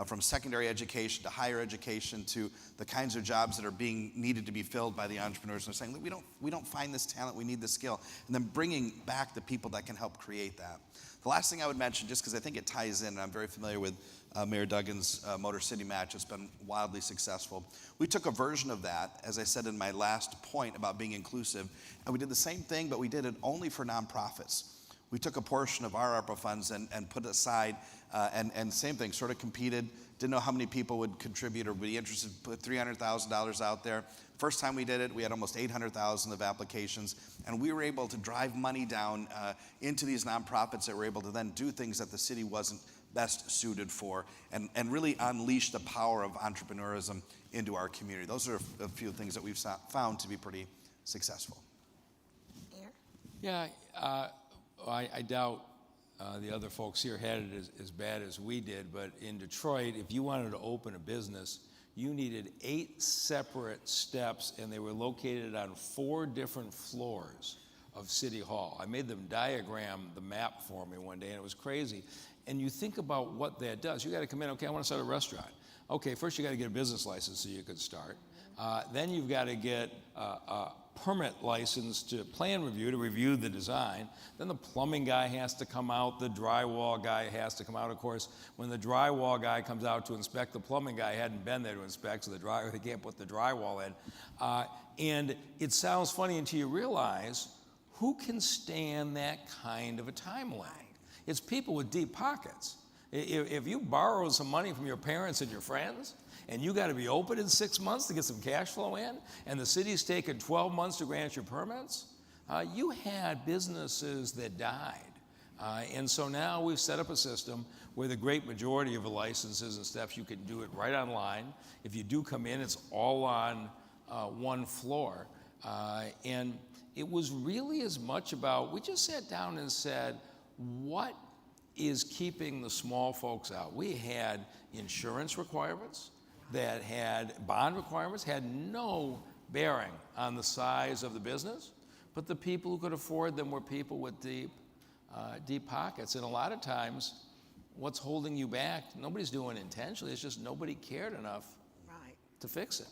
Speaker 7: from secondary education to higher education to the kinds of jobs that are being needed to be filled by the entrepreneurs. And they're saying, we don't find this talent, we need this skill. And then bringing back the people that can help create that. The last thing I would mention, just because I think it ties in, and I'm very familiar with Mayor Duggan's Motor City Match. It's been wildly successful. We took a version of that, as I said in my last point about being inclusive, and we did the same thing, but we did it only for nonprofits. We took a portion of our ARPA funds and put it aside, and same thing, sort of competed, didn't know how many people would contribute or be interested, put $300,000 out there. First time we did it, we had almost 800,000 of applications, and we were able to drive money down into these nonprofits that were able to then do things that the city wasn't best suited for, and really unleash the power of entrepreneurism into our community. Those are a few things that we've found to be pretty successful.
Speaker 8: Yeah, I doubt the other folks here had it as bad as we did, but in Detroit, if you wanted to open a business, you needed 8 separate steps, and they were located on 4 different floors of City Hall. I made them diagram the map for me one day, and it was crazy. And you think about what that does. You got to come in, okay, I want to start a restaurant. Okay, first you got to get a business license so you could start. Then you've got to get a permit license to plan review, to review the design. Then the plumbing guy has to come out, the drywall guy has to come out. Of course, when the drywall guy comes out to inspect, the plumbing guy hadn't been there to inspect, so they can't put the drywall in. And it sounds funny until you realize, who can stand that kind of a timeline? It's people with deep pockets. If you borrow some money from your parents and your friends, and you got to be open in 6 months to get some cash flow in, and the city's taken 12 months to grant your permits, you had businesses that died And so now we've set up a system where the great majority of the licenses and stuff, you can do it right online. If you do come in, it's all on one floor. And it was really as much about, we just sat down and said, what is keeping the small folks out? We had insurance requirements that had bond requirements, had no bearing on the size of the business, but the people who could afford them were people with deep pockets. And a lot of times, what's holding you back, nobody's doing it intentionally, it's just nobody cared enough to fix it.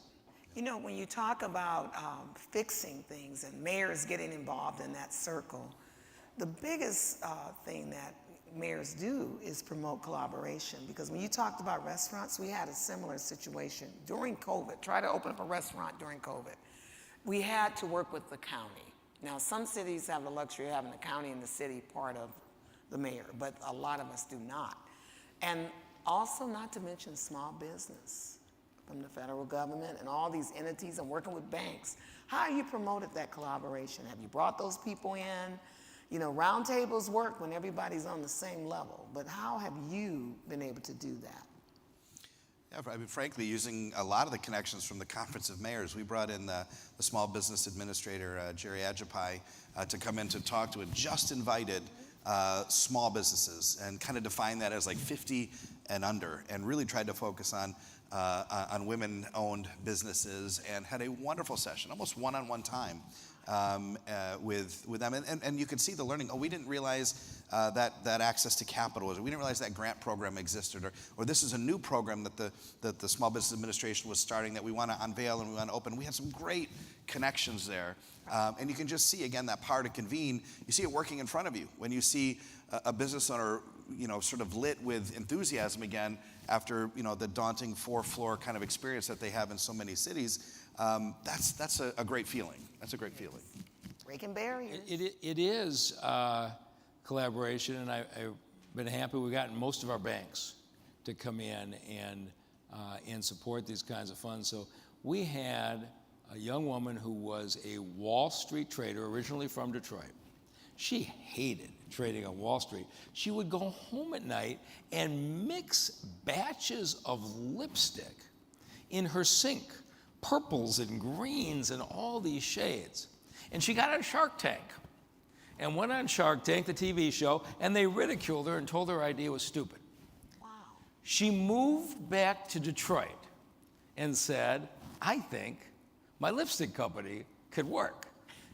Speaker 6: You know, when you talk about fixing things and mayors getting involved in that circle, the biggest thing that mayors do is promote collaboration. Because when you talked about restaurants, we had a similar situation during COVID. Try to open up a restaurant during COVID. We had to work with the county. Now, some cities have the luxury of having the county and the city part of the mayor, but a lot of us do not. And also, not to mention small business from the federal government and all these entities and working with banks. How have you promoted that collaboration? Have you brought those people in? You know, roundtables work when everybody's on the same level, but how have you been able to do that?
Speaker 7: Yeah, I mean, frankly, using a lot of the connections from the Conference of Mayors, we brought in the Small Business Administrator, Jerry Ajapai, to come in to talk to it. Just invited small businesses and kind of define that as like 50 and under, and really tried to focus on women-owned businesses, and had a wonderful session, almost one-on-one time with them. And you could see the learning. Oh, we didn't realize that access to capital was, we didn't realize that grant program existed, or this is a new program that the Small Business Administration was starting that we want to unveil and we want to open. We had some great connections there. And you can just see, again, that power to convene. You see it working in front of you. When you see a business owner, you know, sort of lit with enthusiasm again after, you know, the daunting 4-floor kind of experience that they have in so many cities, that's a great feeling. That's a great feeling.
Speaker 6: Breaking barriers.
Speaker 8: It is collaboration, and I've been happy we've gotten most of our banks to come in and support these kinds of funds. So we had a young woman who was a Wall Street trader, originally from Detroit. She hated trading on Wall Street. She would go home at night and mix batches of lipstick in her sink, purples and greens and all these shades. And she got on Shark Tank and went on Shark Tank, the TV show, and they ridiculed her and told her idea was stupid.
Speaker 6: Wow.
Speaker 8: She moved back to Detroit and said, I think my lipstick company could work.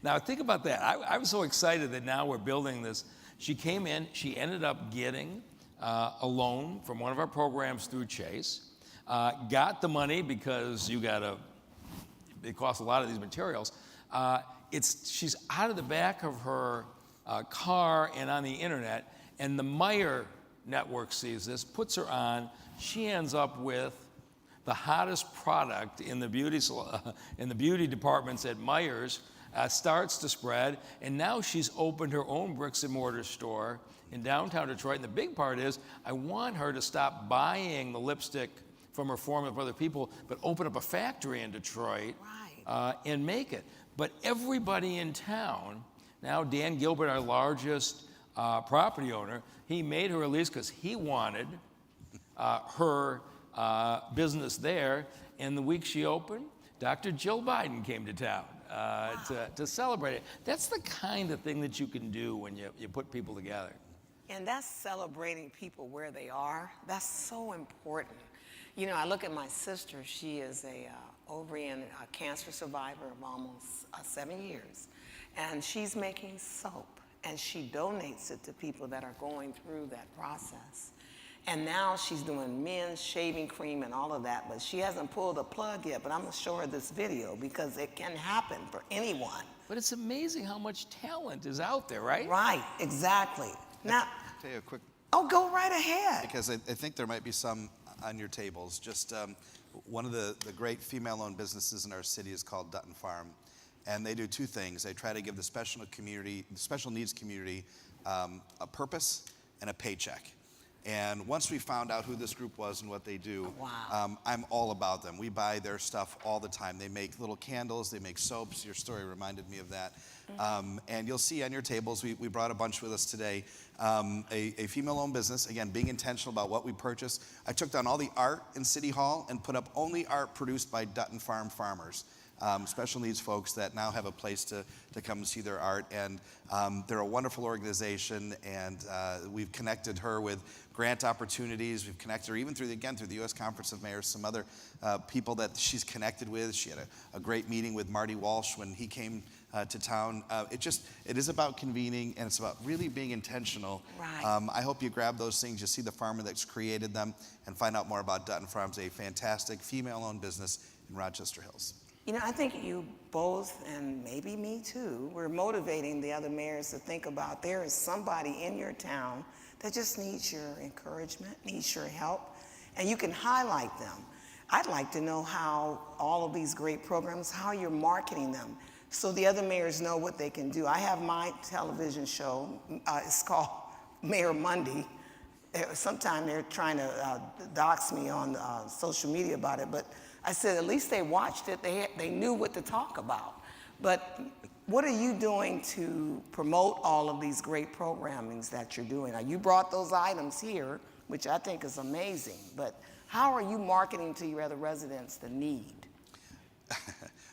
Speaker 8: Now, think about that. I was so excited that now we're building this. She came in, she ended up getting a loan from one of our programs through Chase, got the money because it costs a lot of these materials. She's out of the back of her car and on the internet, and the Meijer network sees this, puts her on. She ends up with the hottest product in the beauty departments at Meijers. Starts to spread, and now she's opened her own bricks and mortar store in downtown Detroit. And the big part is, I want her to stop buying the lipstick from her former other people, but open up a factory in Detroit and make it. But everybody in town, now Dan Gilbert, our largest property owner, he made her a lease because he wanted her business there. And the week she opened, Dr. Jill Biden came to town. To celebrate it. That's the kind of thing that you can do when you put people together.
Speaker 6: And that's celebrating people where they are. That's so important. You know, I look at my sister. She is a ovarian cancer survivor of almost 7 years. And she's making soap. And she donates it to people that are going through that process. And now she's doing men's shaving cream and all of that, but she hasn't pulled a plug yet. But I'm gonna show her this video because it can happen for anyone.
Speaker 8: But it's amazing how much talent is out there, right?
Speaker 6: Right, exactly. Now,
Speaker 7: I'll tell you a quick,
Speaker 6: oh, go right ahead.
Speaker 7: because I think there might be some on your tables. Just one of the great female-owned businesses in our city is called Dutton Farm, and they do two things. They try to give the special needs community a purpose and a paycheck. And once we found out who this group was and what they do,
Speaker 6: Wow.
Speaker 7: I'm all about them. We buy their stuff all the time. They make little candles, they make soaps. Your story reminded me of that. And you'll see on your tables, we brought a bunch with us today, a female-owned business, again, being intentional about what we purchase. I took down all the art in City Hall and put up only art produced by Dutton Farm farmers. Special needs folks that now have a place to come and see their art. And they're a wonderful organization, and we've connected her with grant opportunities. We've connected her even through the U.S. Conference of Mayors, some other people that she's connected with. She had a great meeting with Marty Walsh when he came to town. It is about convening, and it's about really being intentional.
Speaker 6: Right.
Speaker 7: I hope you grab those things, you see the farmer that's created them, and find out more about Dutton Farms, a fantastic female-owned business in Rochester Hills.
Speaker 6: You know, I think you both, and maybe me too, we're motivating the other mayors to think about there is somebody in your town that just needs your encouragement, needs your help, and you can highlight them. I'd like to know how all of these great programs, how you're marketing them, so the other mayors know what they can do. I have my television show. It's called Mayor Monday. Sometimes they're trying to dox me on social media about it, but I said at least they watched it. They knew what to talk about. But what are you doing to promote all of these great programmings that you're doing? Now, you brought those items here, which I think is amazing, but how are you marketing to your other residents the need?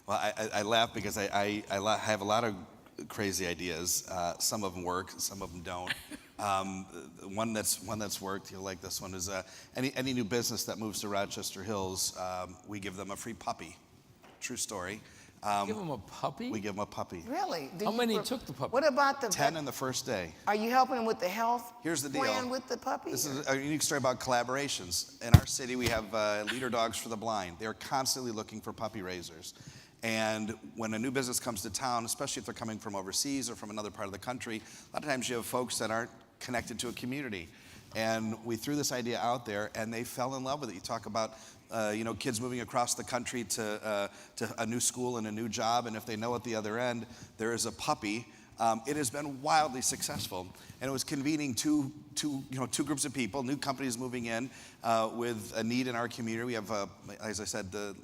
Speaker 7: Well, I laugh because I have a lot of crazy ideas. Some of them work, some of them don't. One that's worked, you'll like this one, is any new business that moves to Rochester Hills, we give them a free puppy. True story.
Speaker 8: Give them a puppy?
Speaker 7: We give them a puppy.
Speaker 6: Really?
Speaker 8: How many took the puppy?
Speaker 6: What about the
Speaker 7: 10 in the first day.
Speaker 6: Are you helping them with the health
Speaker 7: Here's the deal.
Speaker 6: plan with the puppy?
Speaker 7: This is a unique story about collaborations. In our city, we have Leader Dogs for the Blind. They're constantly looking for puppy raisers. And when a new business comes to town, especially if they're coming from overseas or from another part of the country, a lot of times you have folks that aren't connected to a community. And we threw this idea out there, and they fell in love with it. You talk about kids moving across the country to a new school and a new job, and if they know at the other end there is a puppy, it has been wildly successful. And it was convening two groups of people, new companies moving in with a need in our community. We have, as I said, the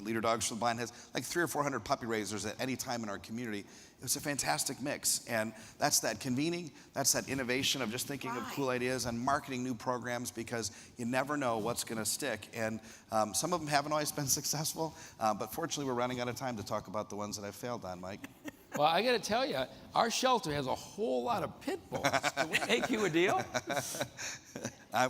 Speaker 7: Leader Dogs for the Blind has like 300 or 400 puppy raisers at any time in our community. It was a fantastic mix, and that's that convening, that's that innovation of just thinking of cool ideas and marketing new programs, because you never know what's going to stick. And some of them haven't always been successful, but fortunately we're running out of time to talk about the ones that I've failed on, Mike.
Speaker 8: Well, I got to tell you, our shelter has a whole lot of pit bulls. Can we make you a deal?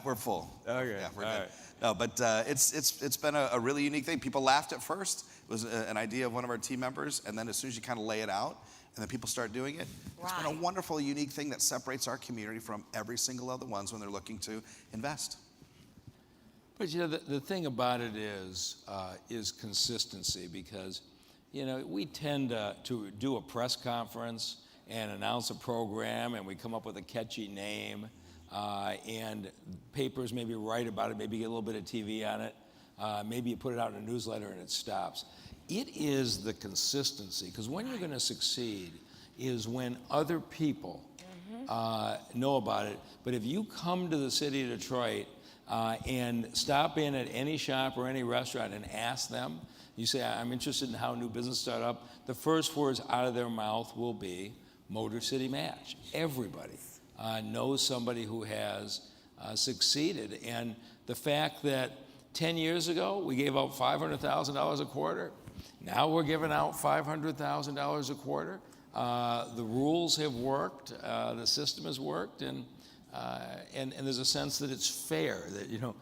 Speaker 7: We're full.
Speaker 8: Okay,
Speaker 7: Yeah, we're
Speaker 8: all
Speaker 7: good.
Speaker 8: right.
Speaker 7: No, but it's been a really unique thing. People laughed at first. It was an idea of one of our team members, and then as soon as you kind of lay it out, and then people start doing it, it's been a wonderful, unique thing that separates our community from every single other ones when they're looking to invest.
Speaker 8: But the thing about it is consistency, because we tend to do a press conference and announce a program, and we come up with a catchy name, and papers maybe write about it, maybe get a little bit of TV on it, maybe you put it out in a newsletter and it stops. It is the consistency, because when you're going to succeed is when other people know about it. But if you come to the city of Detroit and stop in at any shop or any restaurant and ask them, you say, I'm interested in how new business start up, the first words out of their mouth will be Motor City Match. Everybody knows somebody who has succeeded. And the fact that 10 years ago we gave out $500,000 a quarter, now we're giving out $500,000 a quarter. The rules have worked, the system has worked, and there's a sense that it's fair, that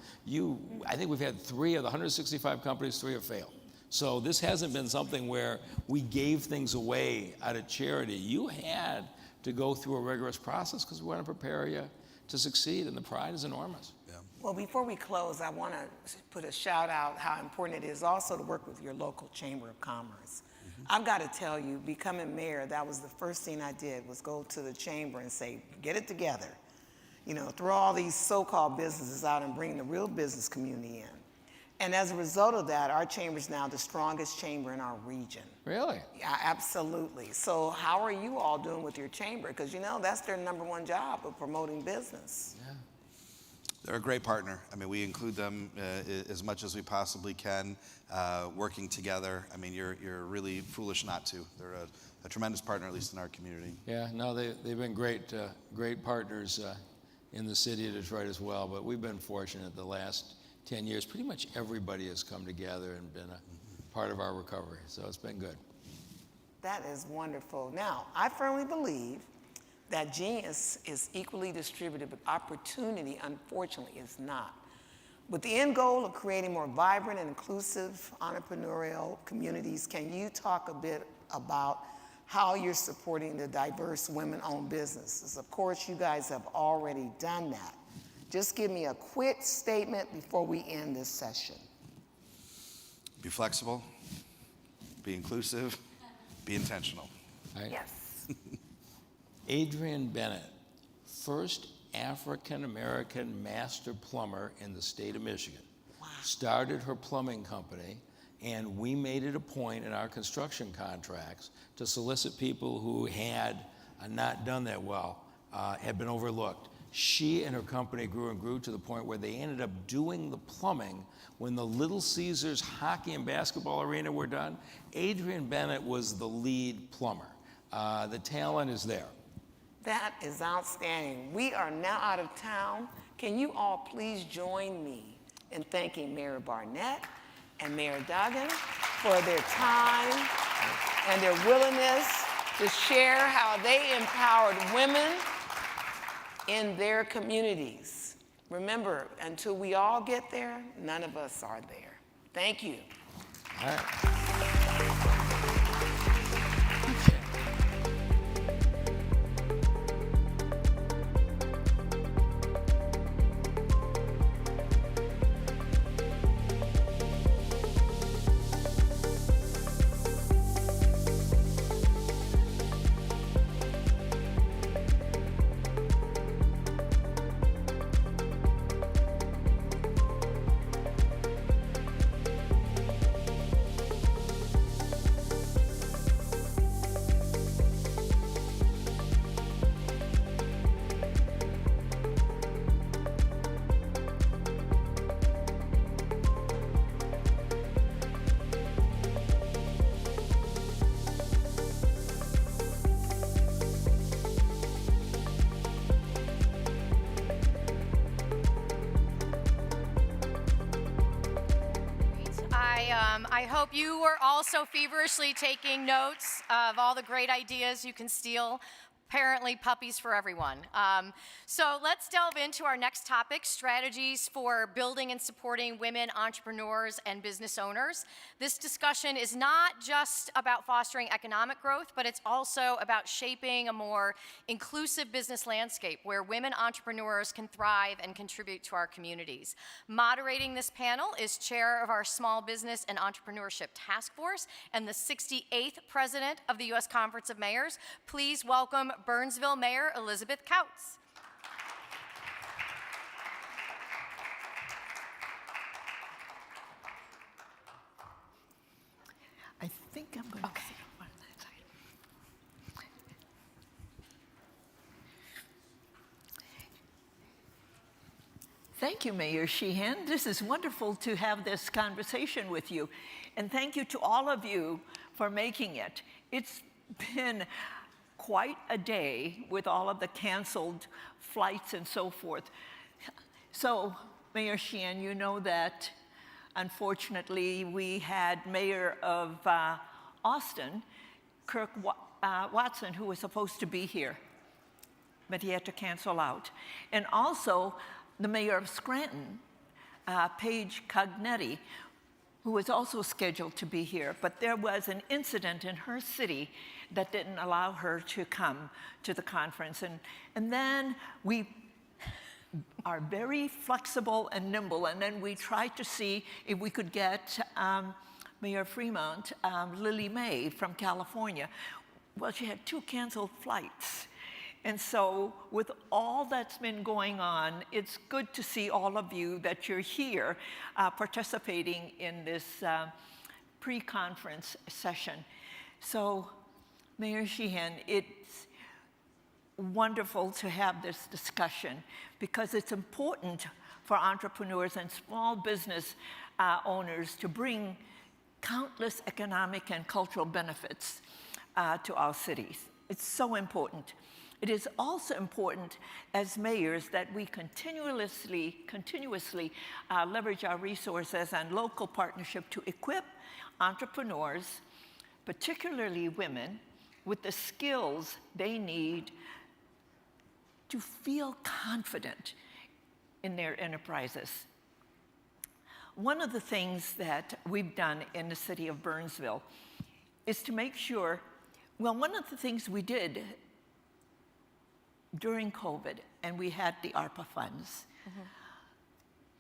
Speaker 8: I think we've had 3 of the 165 companies, 3 have failed. So this hasn't been something where we gave things away out of charity. You had to go through a rigorous process because we want to prepare you to succeed, and the pride is enormous.
Speaker 7: Yeah.
Speaker 6: Well, before we close, I want to put a shout out how important it is also to work with your local Chamber of Commerce. I've got to tell you, becoming mayor, that was the first thing I did, was go to the chamber and say, get it together. Throw all these so-called businesses out and bring the real business community in. And as a result of that, our chamber is now the strongest chamber in our region.
Speaker 8: Really?
Speaker 6: Yeah, absolutely. So how are you all doing with your chamber? Because that's their #1 job of promoting business.
Speaker 8: Yeah.
Speaker 7: They're a great partner. I mean, we include them as much as we possibly can, working together. I mean, you're really foolish not to. They're a tremendous partner, at least in our community.
Speaker 8: Yeah, no, they've been great partners in the city of Detroit as well. But we've been fortunate the last 10 years. Pretty much everybody has come together and been a part of our recovery. So it's been good.
Speaker 6: That is wonderful. Now, I firmly believe that genius is equally distributed, but opportunity, unfortunately, is not. With the end goal of creating more vibrant and inclusive entrepreneurial communities, can you talk a bit about how you're supporting the diverse women-owned businesses? Of course, you guys have already done that. Just give me a quick statement before we end this session.
Speaker 7: Be flexible, be inclusive, be intentional.
Speaker 8: Right?
Speaker 6: Yes.
Speaker 8: Adrienne Bennett, first African-American master plumber in the state of Michigan, started her plumbing company, and we made it a point in our construction contracts to solicit people who had not done that well, had been overlooked. She and her company grew and grew to the point where they ended up doing the plumbing when the Little Caesars hockey and basketball arena were done. Adrienne Bennett was the lead plumber. The talent is there.
Speaker 6: That is outstanding. We are now out of town. Can you all please join me in thanking Mayor Barnett and Mayor Duggan for their time and their willingness to share how they empowered women in their communities. Remember, until we all get there, none of us are there. Thank you.
Speaker 8: All right.
Speaker 4: I hope you were also feverishly taking notes of all the great ideas you can steal. Apparently, puppies for everyone. So let's delve into our next topic, strategies for building and supporting women entrepreneurs and business owners. This discussion is not just about fostering economic growth, but it's also about shaping a more inclusive business landscape where women entrepreneurs can thrive and contribute to our communities. Moderating this panel is chair of our Small Business and Entrepreneurship Task Force and the 68th president of the U.S. Conference of Mayors. Please welcome Burnsville Mayor Elizabeth Kautz.
Speaker 9: I think I'm going to sit on one of that side. Thank you, Mayor Sheehan. This is wonderful to have this conversation with you. And thank you to all of you for making it. It's been quite a day with all of the canceled flights and so forth. So, Mayor Sheehan, you know that unfortunately we had Mayor of Austin, Kirk Watson, who was supposed to be here, but he had to cancel out. And also the Mayor of Scranton, Paige Cognetti, who was also scheduled to be here, but there was an incident in her city that didn't allow her to come to the conference. And then we are very flexible and nimble, and then we tried to see if we could get Mayor Fremont, Lily May from California. Well, she had 2 canceled flights. And so with all that's been going on, it's good to see all of you that you're here participating in this pre-conference session. So, Mayor Sheehan, wonderful to have this discussion because it's important for entrepreneurs and small business owners to bring countless economic and cultural benefits to our cities. It's so important. It is also important as mayors that we continuously leverage our resources and local partnership to equip entrepreneurs, particularly women, with the skills they need to feel confident in their enterprises. One of the things that we've done in the city of Burnsville is to make sure, well, one of the things we did during COVID, and we had the ARPA funds,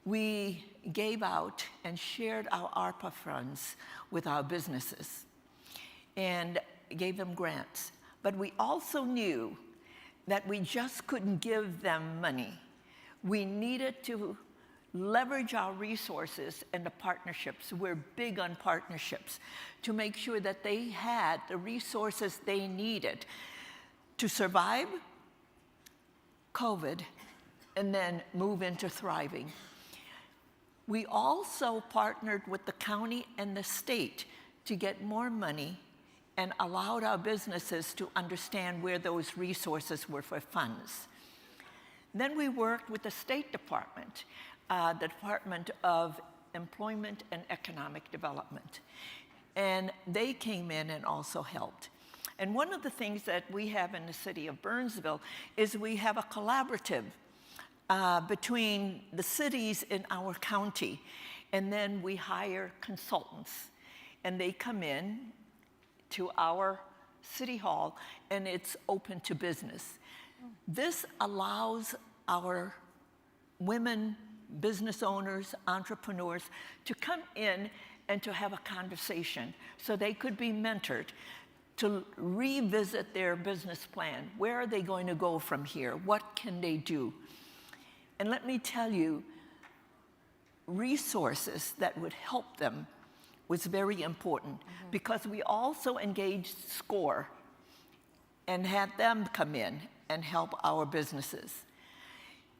Speaker 9: we gave out and shared our ARPA funds with our businesses and gave them grants. But we also knew that we just couldn't give them money. We needed to leverage our resources and the partnerships. We're big on partnerships to make sure that they had the resources they needed to survive COVID and then move into thriving. We also partnered with the county and the state to get more money and allowed our businesses to understand where those resources were for funds. Then we worked with the State Department, the Department of Employment and Economic Development. And they came in and also helped. And one of the things that we have in the city of Burnsville is we have a collaborative between the cities in our county, and then we hire consultants, and they come in to our city hall, and it's open to business. This allows our women business owners, entrepreneurs, to come in and to have a conversation so they could be mentored to revisit their business plan. Where are they going to go from here? What can they do? And let me tell you, resources that would help them was very important because we also engaged SCORE and had them come in and help our businesses.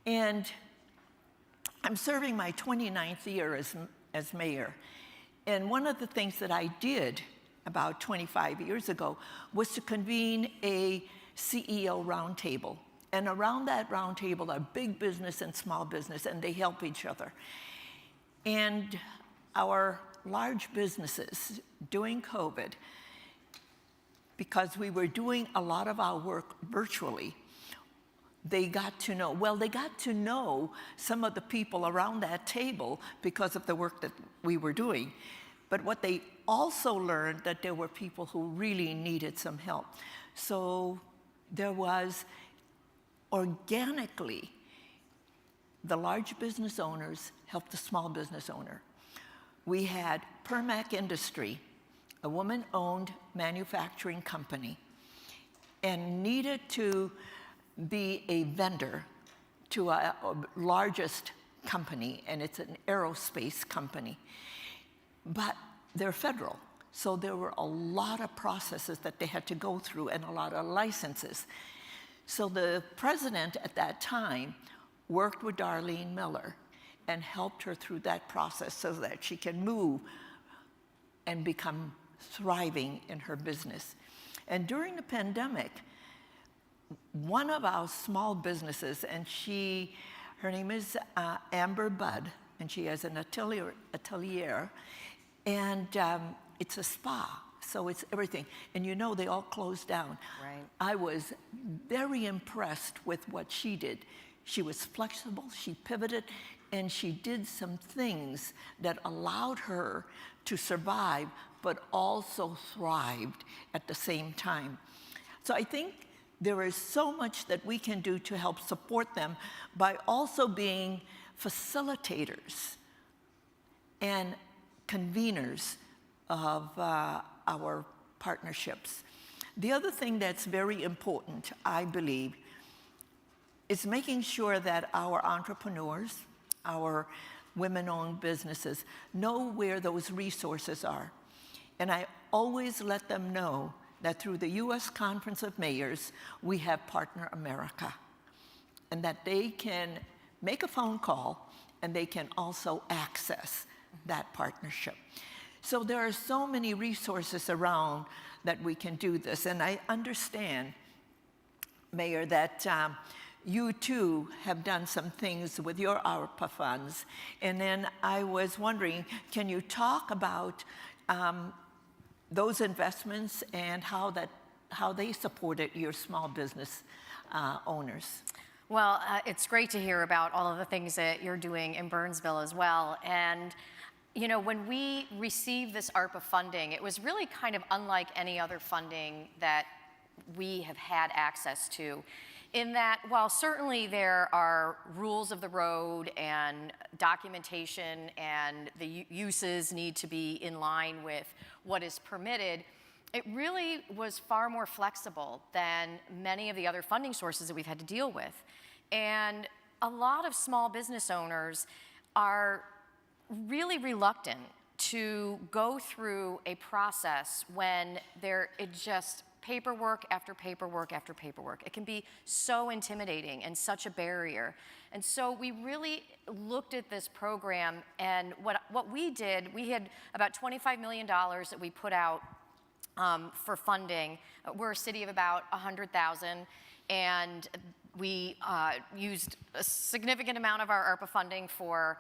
Speaker 9: And I'm serving my 29th year as mayor. And one of the things that I did about 25 years ago was to convene a CEO roundtable. And around that roundtable are big business and small business, and they help each other. And our large businesses during COVID, because we were doing a lot of our work virtually, they got to know some of the people around that table because of the work that we were doing. But what they also learned that there were people who really needed some help. So there was organically, the large business owners helped the small business owner. We had Permac Industry, a woman-owned manufacturing company, and needed to be a vendor to a largest company, and it's an aerospace company. But they're federal, so there were a lot of processes that they had to go through and a lot of licenses. So the president at that time worked with Darlene Miller and helped her through that process so that she can move and become thriving in her business. And during the pandemic, one of our small businesses, and her name is Amber Budd, and she has an atelier, and it's a spa, so it's everything. And you know, they all closed down.
Speaker 2: Right.
Speaker 9: I was very impressed with what she did. She was flexible, she pivoted, and she did some things that allowed her to survive, but also thrived at the same time. So I think there is so much that we can do to help support them by also being facilitators and conveners of our partnerships. The other thing that's very important, I believe, is making sure that our entrepreneurs, our women-owned businesses, know where those resources are. And I always let them know that through the U.S. Conference of Mayors, we have Partner America, and that they can make a phone call and they can also access that partnership. So there are so many resources around that we can do this. And I understand, Mayor, that you too have done some things with your ARPA funds. And then I was wondering, can you talk about those investments and how they supported your small business owners?
Speaker 4: Well, it's great to hear about all of the things that you're doing in Burnsville as well. And you know, when we received this ARPA funding, it was really kind of unlike any other funding that we have had access to, in that while certainly there are rules of the road and documentation and the uses need to be in line with what is permitted, it really was far more flexible than many of the other funding sources that we've had to deal with. And a lot of small business owners are really reluctant to go through a process when it's just paperwork after paperwork after paperwork. It can be so intimidating and such a barrier. And so we really looked at this program, and what we did, we had about $25 million that we put out for funding. We're a city of about 100,000, and we used a significant amount of our ARPA funding for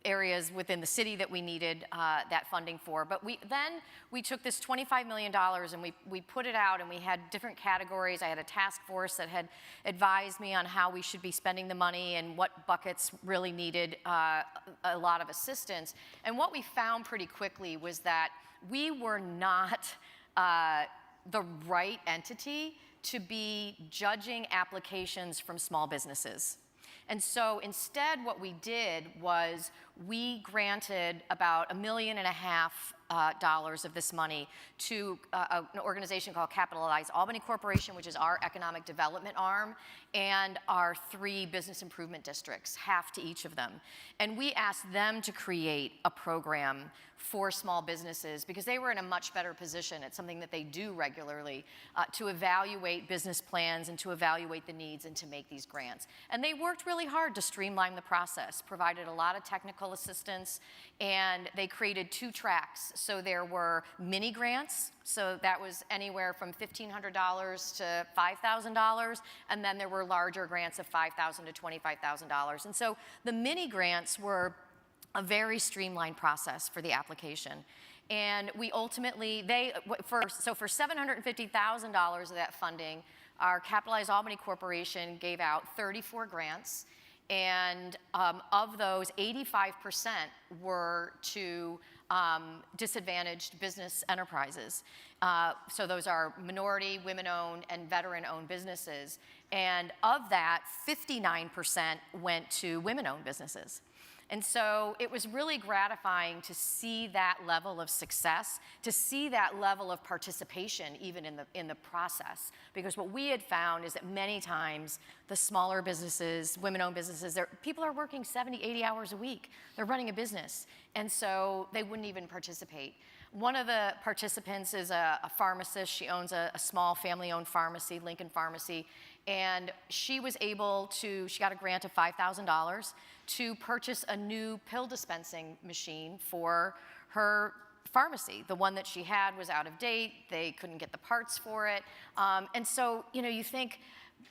Speaker 4: areas within the city that we needed that funding for. But we took this $25 million and we put it out, and we had different categories. I had a task force that had advised me on how we should be spending the money and what buckets really needed a lot of assistance. And what we found pretty quickly was that we were not the right entity to be judging applications from small businesses. And so instead what we did was we granted about $1.5 million of this money to an organization called Capitalize Albany Corporation, which is our economic development arm, and our 3 business improvement districts, half to each of them. And we asked them to create a program for small businesses because they were in a much better position. It's something that they do regularly to evaluate business plans and to evaluate the needs and to make these grants. And they worked really hard to streamline the process, provided a lot of technical assistance, and they created 2 tracks. So there were mini grants, so that was anywhere from $1,500 to $5,000, and then there were larger grants of $5,000 to $25,000. And so the mini grants were a very streamlined process for the application. And we ultimately, for $750,000 of that funding, our Capitalize Albany Corporation gave out 34 grants, and of those, 85% were to disadvantaged business enterprises. So those are minority, women-owned, and veteran-owned businesses. And of that, 59% went to women-owned businesses. And so it was really gratifying to see that level of success, to see that level of participation even in the process. Because what we had found is that many times the smaller businesses, women-owned businesses, people are working 70, 80 hours a week. They're running a business. And so they wouldn't even participate. One of the participants is a pharmacist. She owns a small family-owned pharmacy, Lincoln Pharmacy. And she was able to, she got a grant of $5,000 to purchase a new pill dispensing machine for her pharmacy. The one that she had was out of date. They couldn't get the parts for it. And so, you know, you think,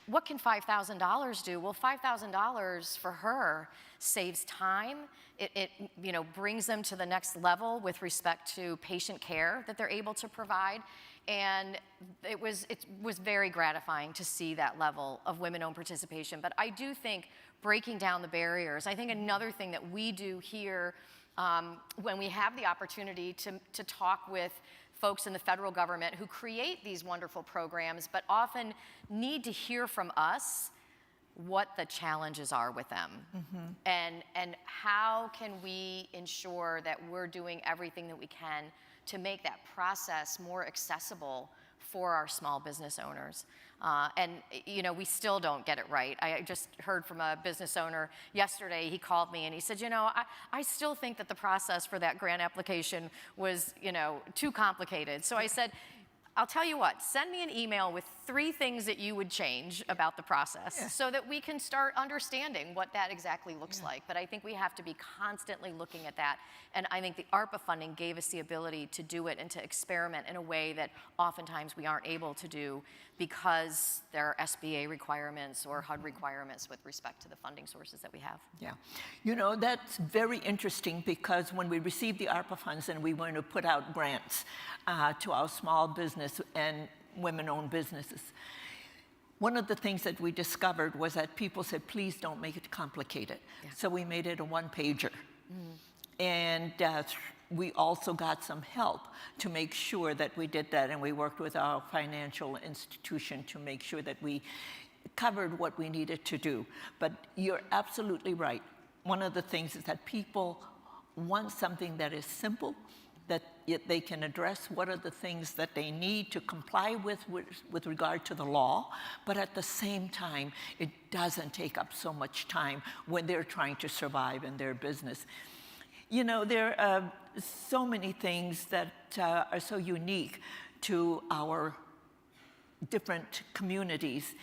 Speaker 4: what can $5,000 do? Well, $5,000 for her saves time. It you know, brings them to the next level with respect to patient care that they're able to provide. And it was very gratifying to see that level of women-owned participation. But I do think breaking down the barriers, I think another thing that we do here when we have the opportunity to talk with folks in the federal government who create these wonderful programs, but often need to hear from us what the challenges are with them. Mm-hmm. And how can we ensure that we're doing everything that we can to make that process more accessible for our small business owners. And you know, we still don't get it right. I just heard from a business owner yesterday. He called me and he said, you know, I still think that the process for that grant application was, you know, too complicated. So I said, I'll tell you what, send me an email with 3 things that you would change about the process so that we can start understanding what that exactly looks like. But I think we have to be constantly looking at that. And I think the ARPA funding gave us the ability to do it and to experiment in a way that oftentimes we aren't able to do because there are SBA requirements or HUD requirements with respect to the funding sources that we have.
Speaker 9: Yeah. You know, that's very interesting because when we received the ARPA funds and we wanted to put out grants to our small business and women-owned businesses, one of the things that we discovered was that people said, please don't make it complicated.
Speaker 4: Yeah.
Speaker 9: So we made it a one-pager. And we also got some help to make sure that we did that, and we worked with our financial institution to make sure that we covered what we needed to do. But you're absolutely right. One of the things is that people want something that is simple, that yet they can address what are the things that they need to comply with regard to the law, but at the same time, it doesn't take up so much time when they're trying to survive in their business. You know, there are so many things that are so unique to our different communities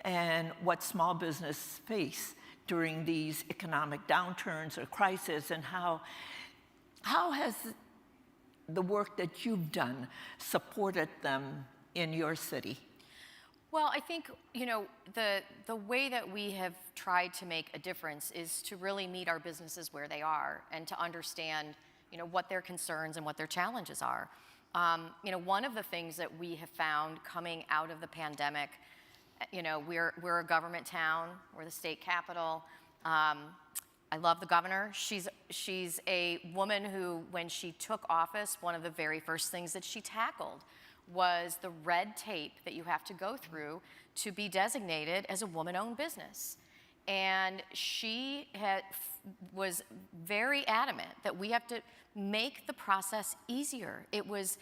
Speaker 9: and what small business face during these economic downturns or crises, and how has the work that you've done supported them in your city?
Speaker 4: Well, I think, you know, the way that we have tried to make a difference is to really meet our businesses where they are and to understand, you know, what their concerns and what their challenges are. You know, one of the things that we have found coming out of the pandemic, you know, we're a government town, we're the state capital. I love the governor. She's a woman who, when she took office, one of the very first things that she tackled was the red tape that you have to go through to be designated as a woman-owned business. And she was very adamant that we have to make the process easier. It was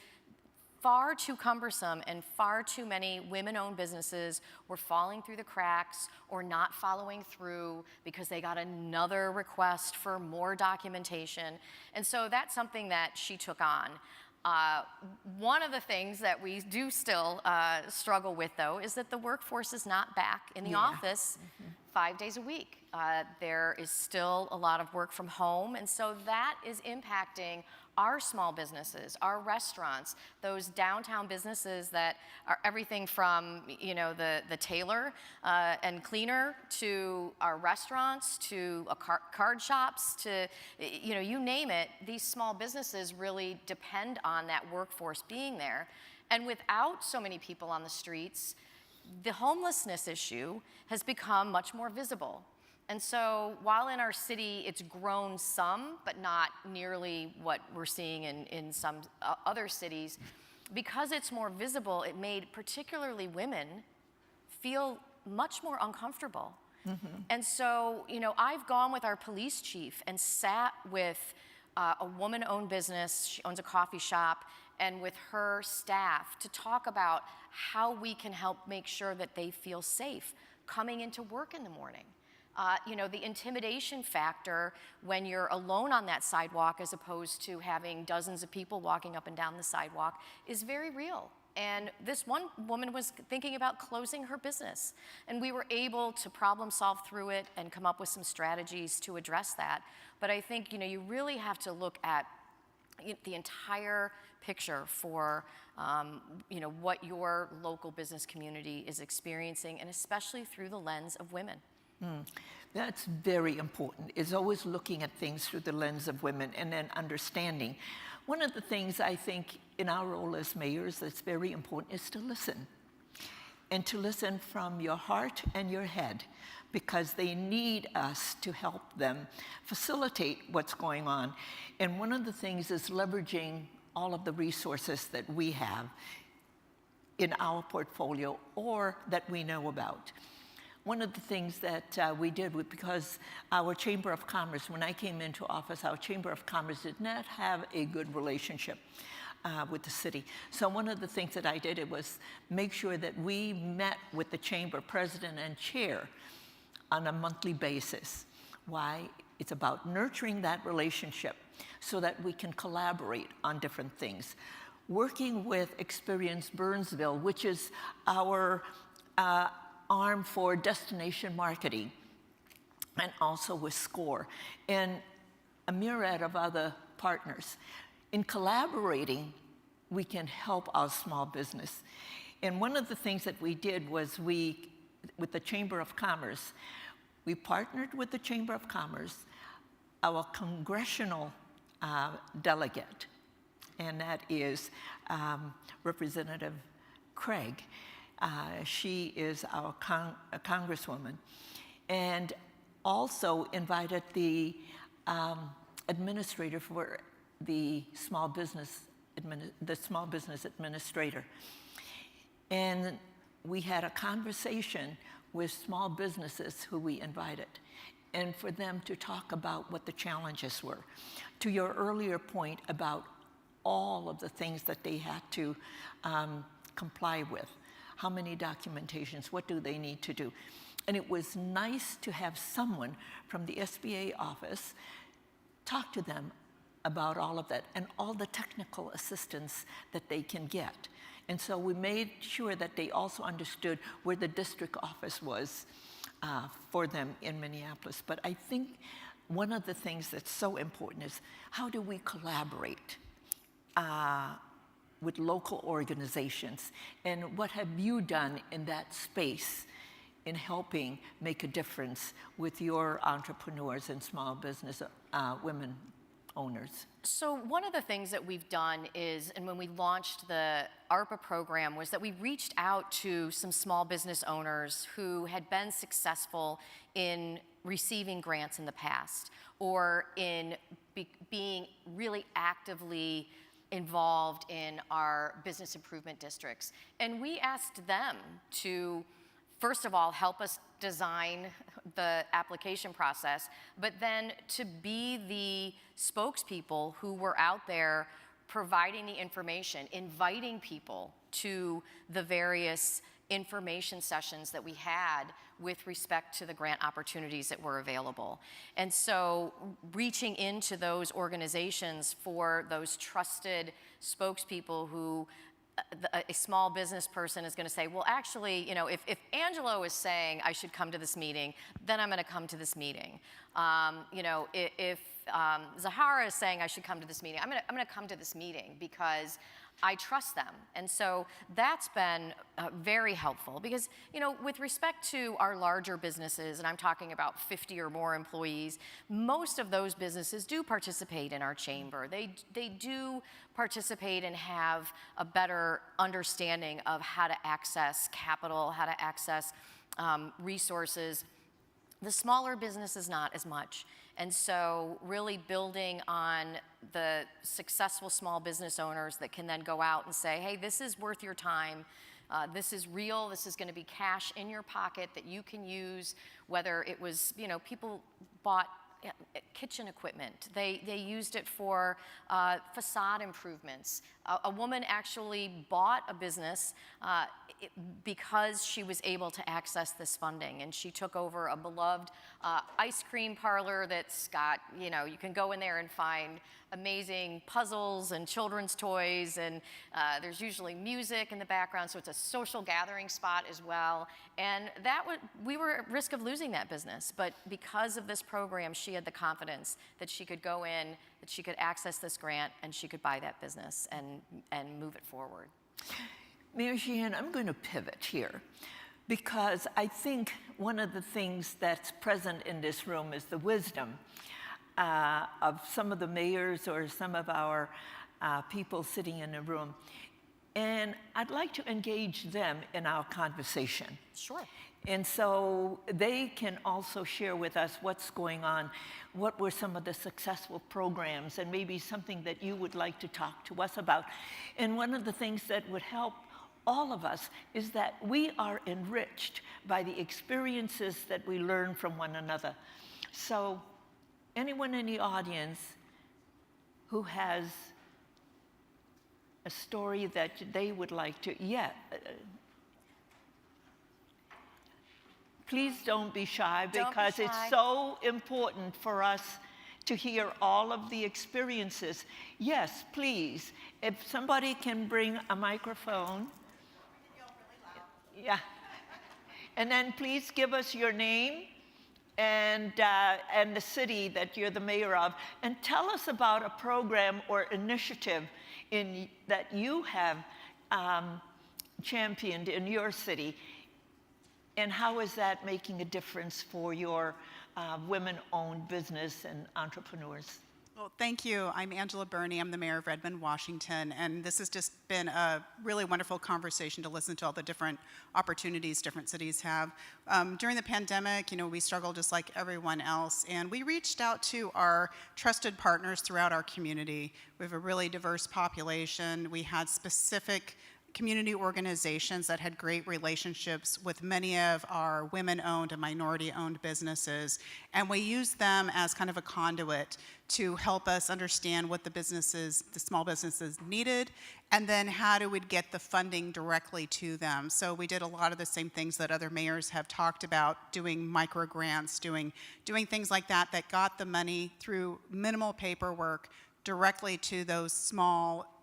Speaker 4: far too cumbersome, and far too many women-owned businesses were falling through the cracks or not following through because they got another request for more documentation. And so that's something that she took on. One of the things that we do still struggle with, though, is that the workforce is not back in the office 5 days a week. There is still a lot of work from home, and so that is impacting our small businesses, our restaurants, those downtown businesses that are everything from, you know, the tailor and cleaner to our restaurants to card shops to, you know, you name it. These small businesses really depend on that workforce being there. And without so many people on the streets, the homelessness issue has become much more visible. And so while in our city it's grown some, but not nearly what we're seeing in some other cities, because it's more visible, it made particularly women feel much more uncomfortable. And so, you know, I've gone with our police chief and sat with a woman-owned business, she owns a coffee shop, and with her staff to talk about how we can help make sure that they feel safe coming into work in the morning. You know, the intimidation factor when you're alone on that sidewalk as opposed to having dozens of people walking up and down the sidewalk is very real. And this one woman was thinking about closing her business. And we were able to problem solve through it and come up with some strategies to address that. But I think, you know, you really have to look at the entire picture for you know, what your local business community is experiencing, and especially through the lens of women.
Speaker 9: That's very important, is always looking at things through the lens of women and then understanding. One of the things I think in our role as mayors that's very important is to listen. And to listen from your heart and your head, because they need us to help them facilitate what's going on. And one of the things is leveraging all of the resources that we have in our portfolio or that we know about. One of the things that we did, because our Chamber of Commerce, when I came into office, our Chamber of Commerce did not have a good relationship with the city. So one of the things that I did was make sure that we met with the Chamber President and Chair on a monthly basis. Why? It's about nurturing that relationship so that we can collaborate on different things. working with Experience Burnsville, which is our arm for destination marketing, and also with SCORE, and a myriad of other partners. In collaborating, we can help our small business. And one of the things that we did was with the Chamber of Commerce, we partnered with the Chamber of Commerce, our congressional delegate, and that is Representative Craig. She is our congresswoman, and also invited the administrator for the small business administrator. And we had a conversation with small businesses who we invited, and for them to talk about what the challenges were. To your earlier point about all of the things that they had to comply with, how many documentations, what do they need to do? And it was nice to have someone from the SBA office talk to them about all of that and all the technical assistance that they can get. And so we made sure that they also understood where the district office was for them in Minneapolis. But I think one of the things that's so important is how do we collaborate with local organizations? And what have you done in that space in helping make a difference with your entrepreneurs and small business women owners?
Speaker 4: So one of the things that we've done is, and when we launched the ARPA program, was that we reached out to some small business owners who had been successful in receiving grants in the past, or in being really actively involved in our business improvement districts. And we asked them to, first of all, help us design the application process, but then to be the spokespeople who were out there providing the information, inviting people to the various information sessions that we had with respect to the grant opportunities that were available. And so reaching into those organizations for those trusted spokespeople who a small business person is going to say, well, actually, you know, if Angelo is saying I should come to this meeting, then I'm going to come to this meeting. You know, if Zahara is saying I should come to this meeting, I'm going to come to this meeting because I trust them. And so that's been very helpful because, you know, with respect to our larger businesses, and I'm talking about 50 or more employees, most of those businesses do participate in our chamber. They do participate and have a better understanding of how to access capital, how to access resources. The smaller businesses, not as much. And so really building on the successful small business owners that can then go out and say, hey, this is worth your time. This is real. This is going to be cash in your pocket that you can use, whether it was, you know, people bought kitchen equipment. They used it for facade improvements. A woman actually bought a business because she was able to access this funding, and she took over a beloved ice cream parlor that's got, you know, you can go in there and find amazing puzzles and children's toys, and there's usually music in the background, so it's a social gathering spot as well. And we were at risk of losing that business, but because of this program, she had the confidence that she could go in, that she could access this grant, and she could buy that business and move it forward.
Speaker 9: Mayor Sheehan, I'm going to pivot here because I think one of the things that's present in this room is the wisdom of some of the mayors or some of our people sitting in the room. And I'd like to engage them in our conversation.
Speaker 4: Sure.
Speaker 9: And so they can also share with us what's going on, what were some of the successful programs, and maybe something that you would like to talk to us about. And one of the things that would help all of us is that we are enriched by the experiences that we learn from one another. So anyone in the audience who has a story that they would like to, please don't be shy because it's so important for us to hear all of the experiences. Yes, please, if somebody can bring a microphone. Yeah. And then please give us your name and the city that you're the mayor of, and tell us about a program or initiative that you have championed in your city, and how is that making a difference for your women-owned business and entrepreneurs?
Speaker 10: Well, thank you. I'm Angela Burney. I'm the mayor of Redmond, Washington, and this has just been a really wonderful conversation to listen to all the different opportunities different cities have. During the pandemic, we struggled just like everyone else, and we reached out to our trusted partners throughout our community. We have a really diverse population. We had specific community organizations that had great relationships with many of our women-owned and minority-owned businesses, and we used them as kind of a conduit to help us understand what the small businesses needed, and then how do we get the funding directly to them. So we did a lot of the same things that other mayors have talked about, doing micro grants, doing things like that got the money through minimal paperwork directly to those small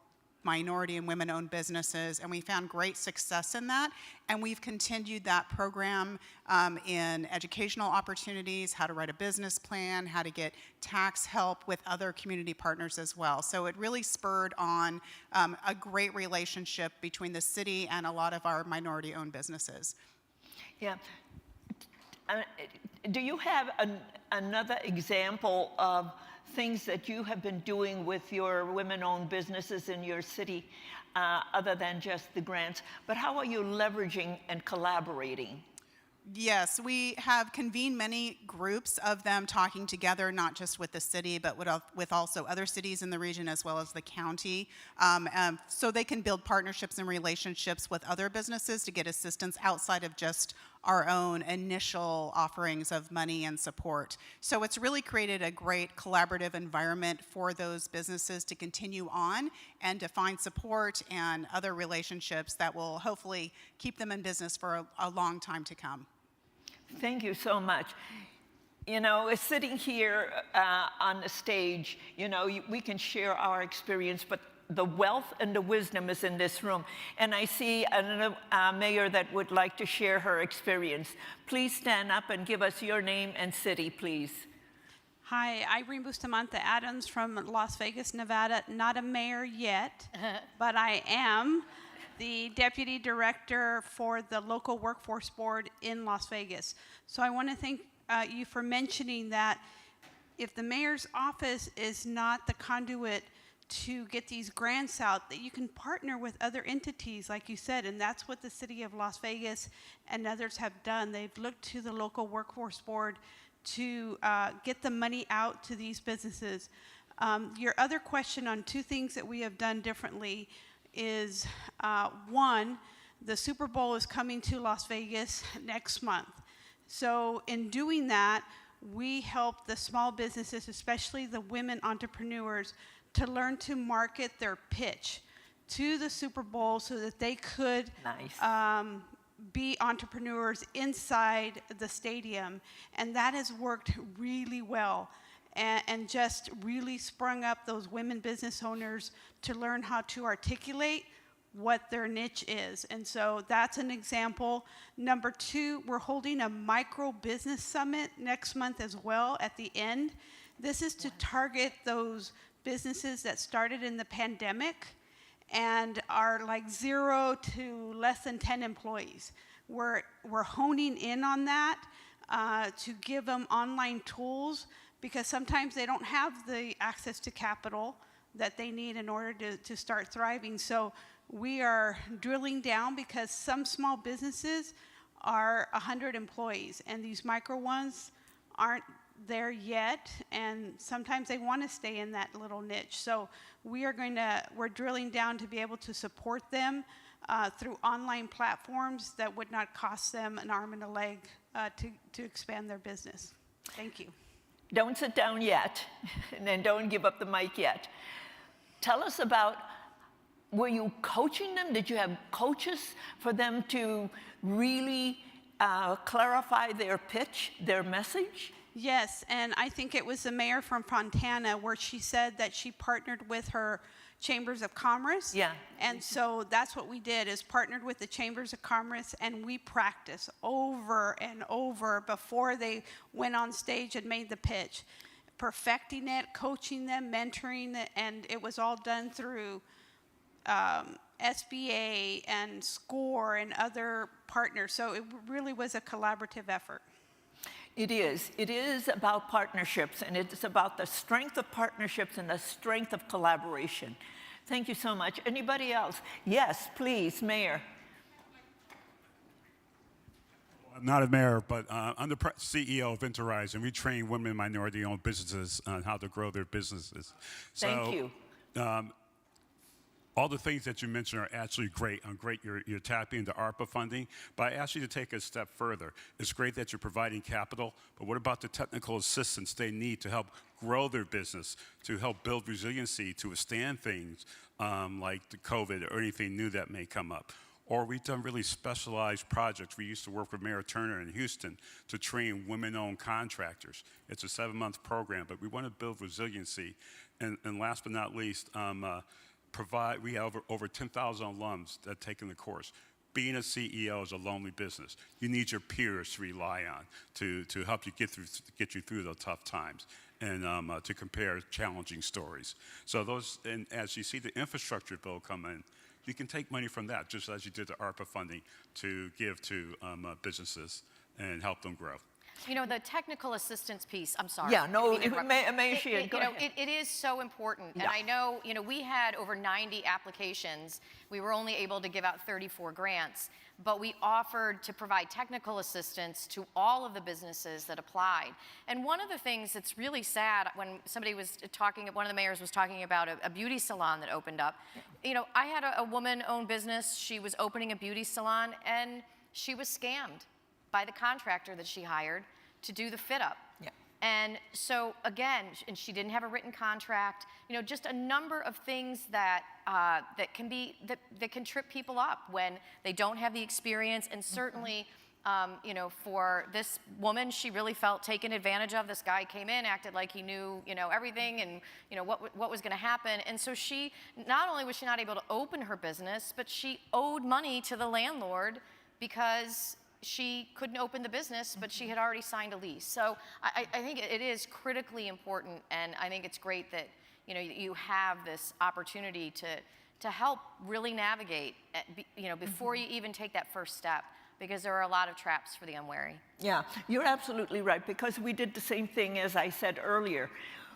Speaker 10: minority and women-owned businesses, and we found great success in that, and we've continued that program in educational opportunities, how to write a business plan, how to get tax help with other community partners as well. So it really spurred on a great relationship between the city and a lot of our minority-owned businesses.
Speaker 9: Yeah. Do you have another example of things that you have been doing with your women-owned businesses in your city, other than just the grants? But how are you leveraging and collaborating?
Speaker 10: Yes, we have convened many groups of them talking together, not just with the city, but with also other cities in the region as well as the county, so they can build partnerships and relationships with other businesses to get assistance outside of just our own initial offerings of money and support. So it's really created a great collaborative environment for those businesses to continue on and to find support and other relationships that will hopefully keep them in business for a long time to come.
Speaker 9: Thank you so much. Sitting here on the stage, we can share our experience, but the wealth and the wisdom is in this room. And I see another mayor that would like to share her experience. Please stand up and give us your name and city, please.
Speaker 11: Hi, Irene Bustamante Adams from Las Vegas, Nevada. Not a mayor yet, but I am the deputy director for the local workforce board in Las Vegas. So I want to thank you for mentioning that if the mayor's office is not the conduit to get these grants out, that you can partner with other entities, like you said, and that's what the city of Las Vegas and others have done. They've looked to the local workforce board to get the money out to these businesses. Your other question on two things that we have done differently is, one, the Super Bowl is coming to Las Vegas next month. So in doing that, we help the small businesses, especially the women entrepreneurs, to learn to market their pitch to the Super Bowl so that they could be entrepreneurs inside the stadium. And that has worked really well and just really sprung up those women business owners to learn how to articulate what their niche is. And so that's an example. Number two, we're holding a micro business summit next month as well at the end. This is to target those businesses that started in the pandemic and are like 0 to less than 10 employees. We're honing in on that to give them online tools, because sometimes they don't have the access to capital that they need in order to start thriving. So we are drilling down, because some small businesses are 100 employees and these micro ones aren't there yet, and sometimes they want to stay in that little niche. So we're drilling down to be able to support them through online platforms that would not cost them an arm and a leg to expand their business. Thank you.
Speaker 9: Don't sit down yet, and then don't give up the mic yet. Tell us about, were you coaching them? Did you have coaches for them to really clarify their pitch, their message?
Speaker 11: Yes, and I think it was the mayor from Fontana where she said that she partnered with her chambers of commerce.
Speaker 9: Yeah.
Speaker 11: And so that's what we did, is partnered with the chambers of commerce, and we practiced over and over before they went on stage and made the pitch, perfecting it, coaching them, mentoring it, and it was all done through SBA and SCORE and other partners. So it really was a collaborative effort.
Speaker 9: It is. It is about partnerships, and it's about the strength of partnerships and the strength of collaboration. Thank you so much. Anybody else? Yes, please, Mayor.
Speaker 12: I'm not a mayor, but I'm the CEO of Interrise, and we train women and minority-owned businesses on how to grow their businesses.
Speaker 9: Thank you.
Speaker 12: All the things that you mentioned are actually great. You're tapping into ARPA funding, but I ask you to take a step further. It's great that you're providing capital, but what about the technical assistance they need to help grow their business, to help build resiliency, to withstand things like the COVID or anything new that may come up? Or we've done really specialized projects. We used to work with Mayor Turner in Houston to train women-owned contractors. It's a 7-month program, but we want to build resiliency. And last but not least, we have over 10,000 alums that have taken the course. Being a CEO is a lonely business. You need your peers to rely on to help you get you through those tough times and to compare challenging stories. So and as you see the infrastructure bill come in, you can take money from that, just as you did the ARPA funding, to give to businesses and help them grow.
Speaker 4: You know, the technical assistance piece, I'm sorry.
Speaker 9: Yeah, no,
Speaker 4: I didn't mean to interrupt.
Speaker 9: go ahead.
Speaker 4: It is so important.
Speaker 9: Yeah.
Speaker 4: And I know, we had over 90 applications. We were only able to give out 34 grants, but we offered to provide technical assistance to all of the businesses that applied. And one of the things that's really sad, when somebody was talking, one of the mayors was talking about a beauty salon that opened up. I had a woman-owned business. She was opening a beauty salon, and she was scammed by the contractor that she hired to do the fit up.
Speaker 9: Yeah.
Speaker 4: And so again, and she didn't have a written contract, just a number of things that that can trip people up when they don't have the experience. And certainly, for this woman, she really felt taken advantage of. This guy came in, acted like he knew, everything and, what was going to happen. And so she, not only was she not able to open her business, but she owed money to the landlord because she couldn't open the business, but she had already signed a lease. So I think it is critically important, and I think it's great that you have this opportunity to help really navigate, before you even take that first step, because there are a lot of traps for the unwary.
Speaker 9: Yeah, you're absolutely right, because we did the same thing as I said earlier.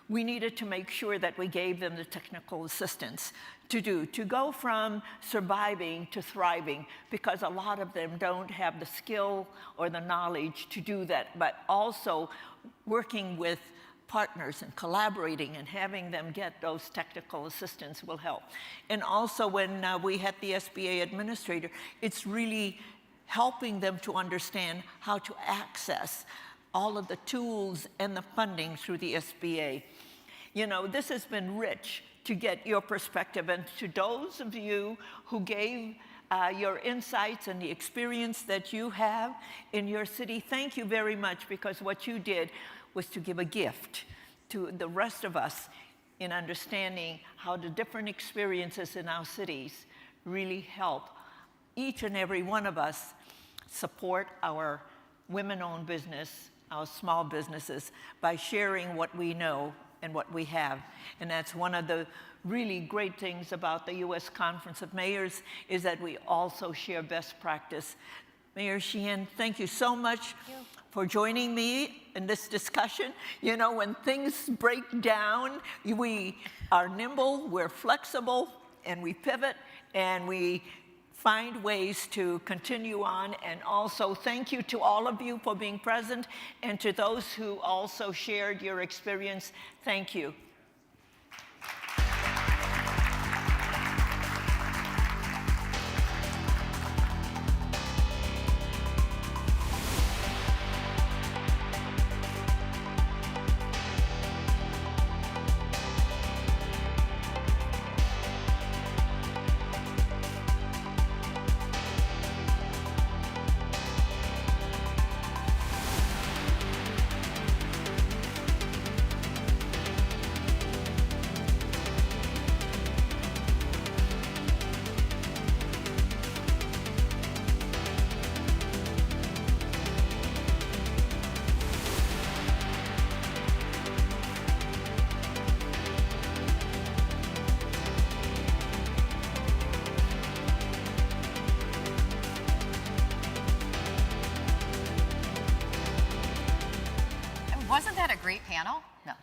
Speaker 9: We needed to make sure that we gave them the technical assistance to go from surviving to thriving, because a lot of them don't have the skill or the knowledge to do that, but also working with partners and collaborating and having them get those technical assistance will help. And also when we had the SBA administrator, it's really helping them to understand how to access all of the tools and the funding through the SBA. This has been rich to get your perspective, and to those of you who gave your insights and the experience that you have in your city, thank you very much, because what you did was to give a gift to the rest of us in understanding how the different experiences in our cities really help each and every one of us support our women-owned business, our small businesses, by sharing what we know and what we have. And that's one of the really great things about the U.S. Conference of Mayors, is that we also share best practice. Mayor Sheehan, thank you so much for joining me in this discussion. When things break down, we are nimble, we're flexible, and we pivot, and we find ways to continue on. And also thank you to all of you for being present, and to those who also shared your experience, thank you.
Speaker 4: great panel. No.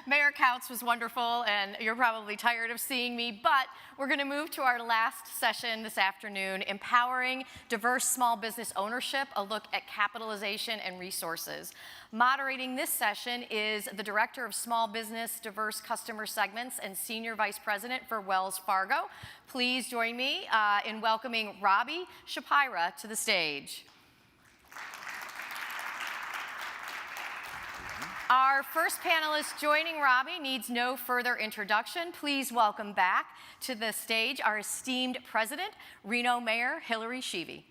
Speaker 4: Mayor Couts was wonderful, and you're probably tired of seeing me, but we're going to move to our last session this afternoon, Empowering Diverse Small Business Ownership, a look at capitalization and resources. Moderating this session is the Director of Small Business Diverse Customer Segments and Senior Vice President for Wells Fargo. Please join me in welcoming Robbie Shapira to the stage. Our first panelist joining Robbie needs no further introduction. Please welcome back to the stage our esteemed President, Reno Mayor Hillary Sheevey.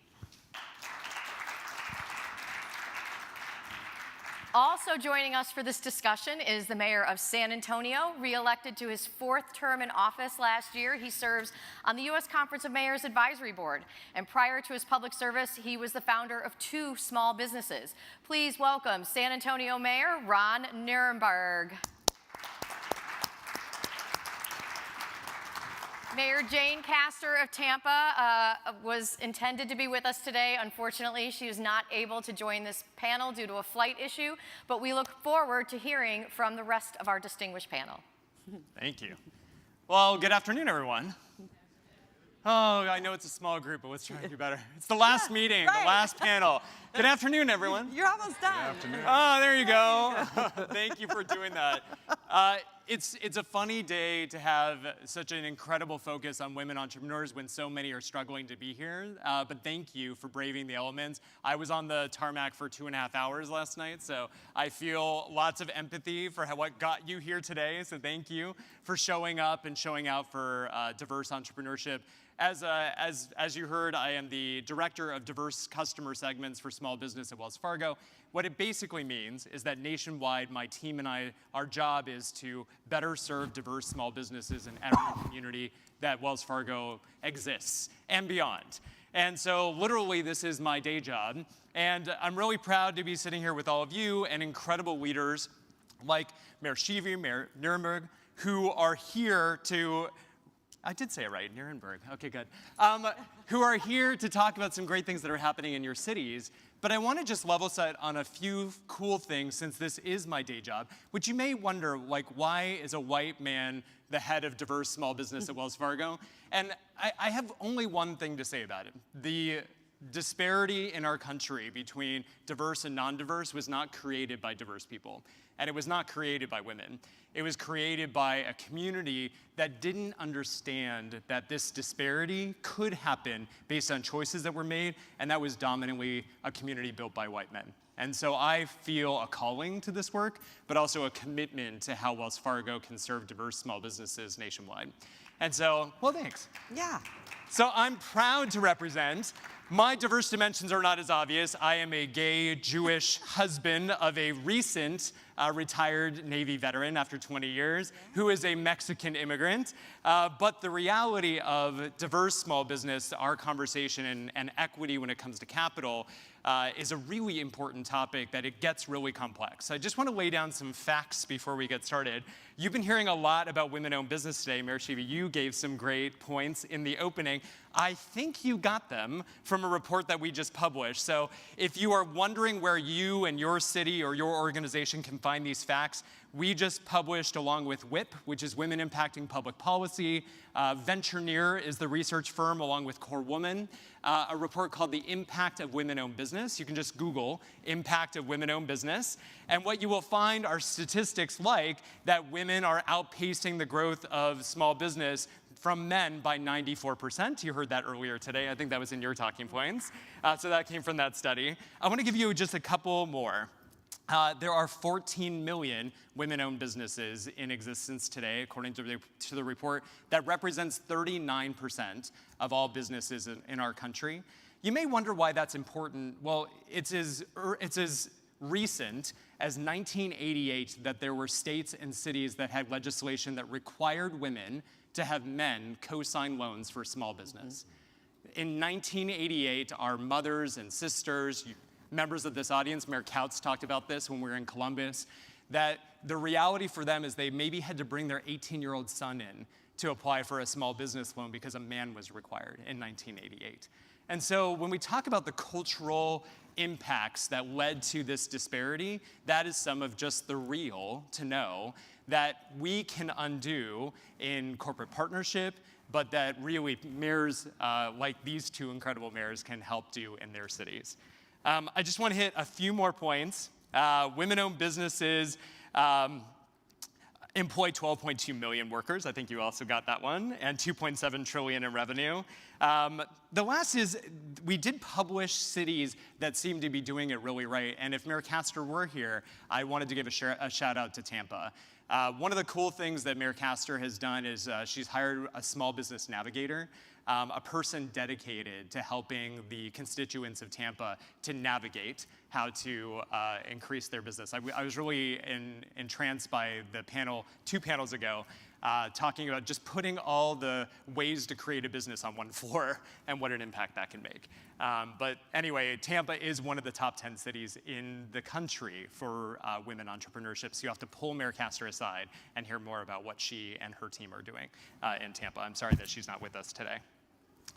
Speaker 4: Also joining us for this discussion is the Mayor of San Antonio, re-elected to his 4th term in office last year. He serves on the U.S. Conference of Mayors Advisory Board, and prior to his public service, he was the founder of 2 small businesses. Please welcome San Antonio Mayor Ron Nirenberg. Mayor Jane Castor of Tampa was intended to be with us today. Unfortunately, she was not able to join this panel due to a flight issue, but we look forward to hearing from the rest of our distinguished panel.
Speaker 13: Thank you. Well, good afternoon, everyone. Oh, I know it's a small group, but let's try to do better. It's the last meeting,
Speaker 2: right.
Speaker 13: the last panel. Good afternoon, everyone.
Speaker 2: You're almost done.
Speaker 13: Good afternoon. Oh, there you go. Thank you for doing that. It's a funny day to have such an incredible focus on women entrepreneurs when so many are struggling to be here. But thank you for braving the elements. I was on the tarmac for 2.5 hours last night, so I feel lots of empathy for what got you here today. So thank you for showing up and showing out for diverse entrepreneurship. As you heard, I am the Director of Diverse Customer Segments for Small Business at Wells Fargo. What it basically means is that nationwide, my team and I, our job is to better serve diverse small businesses in every community that Wells Fargo exists and beyond. And so literally, this is my day job. And I'm really proud to be sitting here with all of you and incredible leaders like Mayor Sheevey, Mayor Nirenberg, who are here to I did say it right, Nirenberg. Okay, good. Who are here to talk about some great things that are happening in your cities. But I want to just level set on a few cool things since this is my day job, which you may wonder, like, why is a white man the head of diverse small business at Wells Fargo? And I have only one thing to say about it. The disparity in our country between diverse and non-diverse was not created by diverse people. And it was not created by women. It was created by a community that didn't understand that this disparity could happen based on choices that were made, and that was dominantly a community built by white men. And so I feel a calling to this work, but also a commitment to how Wells Fargo can serve diverse small businesses nationwide. And so, well, thanks.
Speaker 2: Yeah.
Speaker 13: So I'm proud to represent. My diverse dimensions are not as obvious. I am a gay Jewish husband of a recent retired Navy veteran after 20 years who is a Mexican immigrant. But the reality of diverse small business, our conversation and equity when it comes to capital is a really important topic that it gets really complex. I just want to lay down some facts before we get started. You've been hearing a lot about women-owned business today. Mayor Sheevey, you gave some great points in the opening. I think you got them from a report that we just published. So if you are wondering where you and your city or your organization can find these facts, we just published, along with WIP, which is Women Impacting Public Policy. VentureNear is the research firm, along with Core Woman, a report called The Impact of Women-Owned Business. You can just Google Impact of Women-Owned Business. And what you will find are statistics like that women are outpacing the growth of small business from men by 94%. You heard that earlier today. I think that was in your talking points. So that came from that study. I want to give you just a couple more. There are 14 million women-owned businesses in existence today, according to the report. That represents 39% of all businesses in our country. You may wonder why that's important. Well, it's as recent as 1988 that there were states and cities that had legislation that required women to have men co-sign loans for small business. In 1988, our mothers and sisters, members of this audience, Mayor Couts talked about this when we were in Columbus, that the reality for them is they maybe had to bring their 18-year-old son in to apply for a small business loan because a man was required in 1988. And so when we talk about the cultural impacts that led to this disparity, that is some of just the real to know that we can undo in corporate partnership, but that really mayors like these two incredible mayors can help do in their cities. I just want to hit a few more points. Women-owned businesses employ 12.2 million workers. I think you also got that one, and 2.7 trillion in revenue. The last is we did publish cities that seem to be doing it really right. And if Mayor Castor were here, I wanted to give a shout out to Tampa. One of the cool things that Mayor Castor has done is she's hired a small business navigator, a person dedicated to helping the constituents of Tampa to navigate how to increase their business. I was really entranced by the panel, 2 panels ago, talking about just putting all the ways to create a business on one floor and what an impact that can make. But anyway, Tampa is one of the top 10 cities in the country for women entrepreneurship. So you have to pull Mayor Castor aside and hear more about what she and her team are doing in Tampa. I'm sorry that she's not with us today.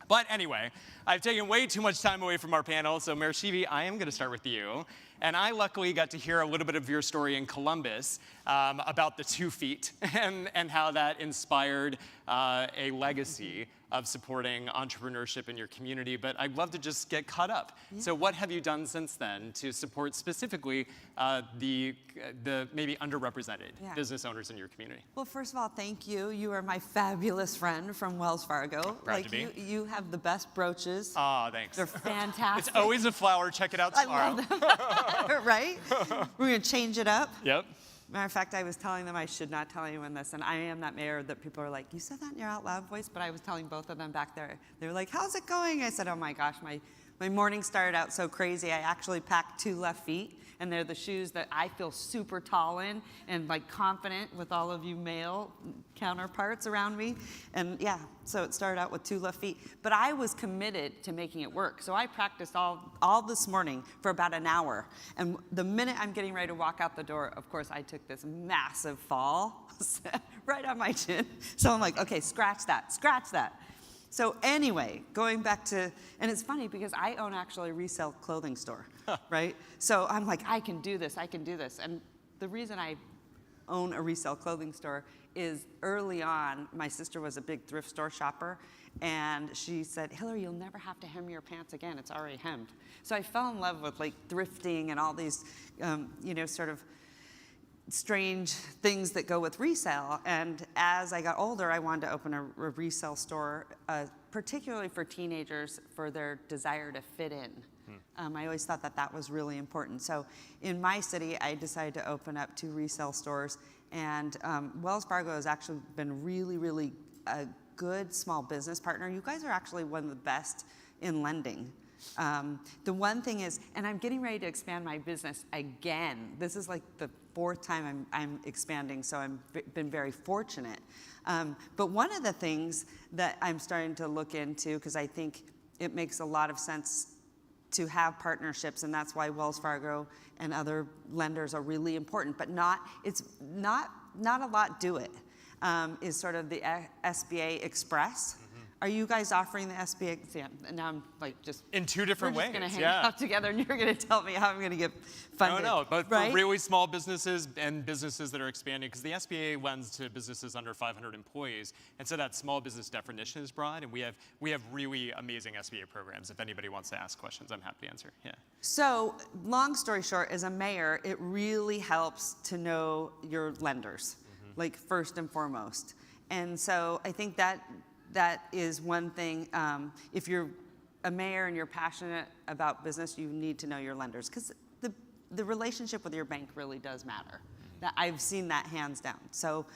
Speaker 13: But anyway, I've taken way too much time away from our panel, so Mayor Sheevy, I am going to start with you. And I luckily got to hear a little bit of your story in Columbus about the 2 feet and how that inspired a legacy of supporting entrepreneurship in your community. But I'd love to just get caught up. Yeah. So what have you done since then to support specifically the maybe underrepresented business owners in your community?
Speaker 2: Well, first of all, thank you. You are my fabulous friend from Wells Fargo.
Speaker 13: Proud to be.
Speaker 2: You have the best brooches.
Speaker 13: Oh, thanks.
Speaker 2: They're fantastic.
Speaker 13: It's always a flower. Check it out tomorrow.
Speaker 2: I love them. Right? We're going to change it up.
Speaker 13: Yep.
Speaker 2: Matter of fact, I was telling them I should not tell anyone this, and I am that mayor that people are like, you said that in your out loud voice, but I was telling both of them back there. They were like, how's it going? I said, oh my gosh, my morning started out so crazy. I actually packed 2 left feet, and they're the shoes that I feel super tall in and like confident with all of you male counterparts around me. And yeah, so it started out with 2 left feet. But I was committed to making it work. So I practiced all this morning for about an hour. And the minute I'm getting ready to walk out the door, of course, I took this massive fall right on my chin. So I'm like, okay, scratch that, scratch that. So anyway, going back to, and it's funny because I own actually a resale clothing store, right? So I'm like, I can do this, I can do this. And the reason I own a resale clothing store is early on, my sister was a big thrift store shopper, and she said, Hillary, you'll never have to hem your pants again, it's already hemmed. So I fell in love with like thrifting and all these, sort of strange things that go with resale. And as I got older, I wanted to open a resale store, particularly for teenagers, for their desire to fit in. I always thought that was really important. So in my city, I decided to open up 2 resale stores. And Wells Fargo has actually been really, really a good small business partner. You guys are actually one of the best in lending. The one thing is, and I'm getting ready to expand my business again. This is like the 4th time I'm expanding, so I've been very fortunate. But one of the things that I'm starting to look into, because I think it makes a lot of sense to have partnerships, and that's why Wells Fargo and other lenders are really important, but not a lot do it, is sort of the SBA Express. Are you guys offering the SBA exam? And now I'm like just
Speaker 13: in 2 different ways.
Speaker 2: We're just going to hang out together, and you're going to tell me how I'm going to get funded.
Speaker 13: No, but
Speaker 2: right?
Speaker 13: for really small businesses and businesses that are expanding, because the SBA lends to businesses under 500 employees, and so that small business definition is broad, and we have really amazing SBA programs. If anybody wants to ask questions, I'm happy to answer. Yeah.
Speaker 2: So, long story short, as a mayor, it really helps to know your lenders, like first and foremost. And so I think that is one thing. If you're a mayor and you're passionate about business, you need to know your lenders, because the relationship with your bank really does matter. I've seen that hands down. So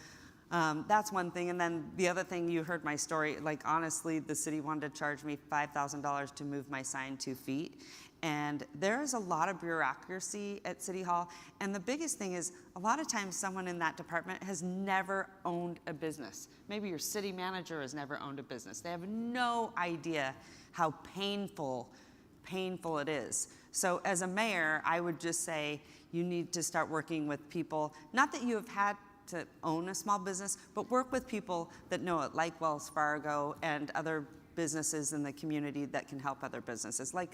Speaker 2: that's one thing. And then the other thing, you heard my story, like honestly, the city wanted to charge me $5,000 to move my sign 2 feet. And there is a lot of bureaucracy at City Hall. And the biggest thing is, a lot of times someone in that department has never owned a business. Maybe your city manager has never owned a business. They have no idea how painful it is. So as a mayor, I would just say you need to start working with people, not that you have had to own a small business, but work with people that know it, like Wells Fargo and other businesses in the community that can help other businesses, like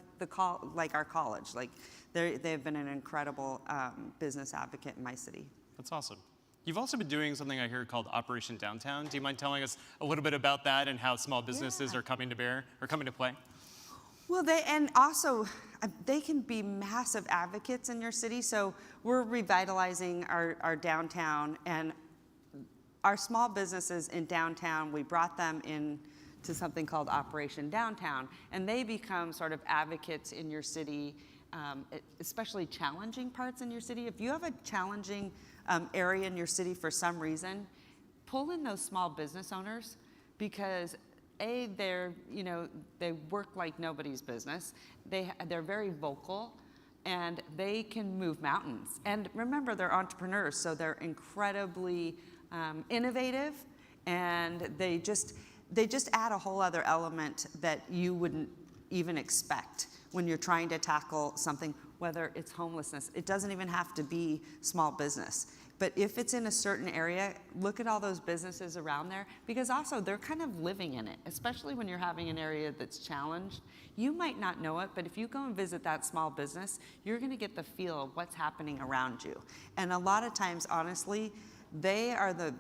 Speaker 2: our college. Like they've been an incredible business advocate in my city.
Speaker 13: That's awesome. You've also been doing something I hear called Operation Downtown. Do you mind telling us a little bit about that and how small businesses are coming to bear or coming to play?
Speaker 2: Well, they can be massive advocates in your city. So we're revitalizing our downtown, and our small businesses in downtown, we brought them in to something called Operation Downtown, and they become sort of advocates in your city, especially challenging parts in your city. If you have a challenging area in your city for some reason, pull in those small business owners, because they work like nobody's business. They're very vocal, and they can move mountains. And remember, they're entrepreneurs, so they're incredibly innovative, and they just add a whole other element that you wouldn't even expect when you're trying to tackle something, whether it's homelessness. It doesn't even have to be small business. But if it's in a certain area, look at all those businesses around there, because also they're kind of living in it, especially when you're having an area that's challenged. You might not know it, but if you go and visit that small business, you're going to get the feel of what's happening around you. And a lot of times, honestly, they are the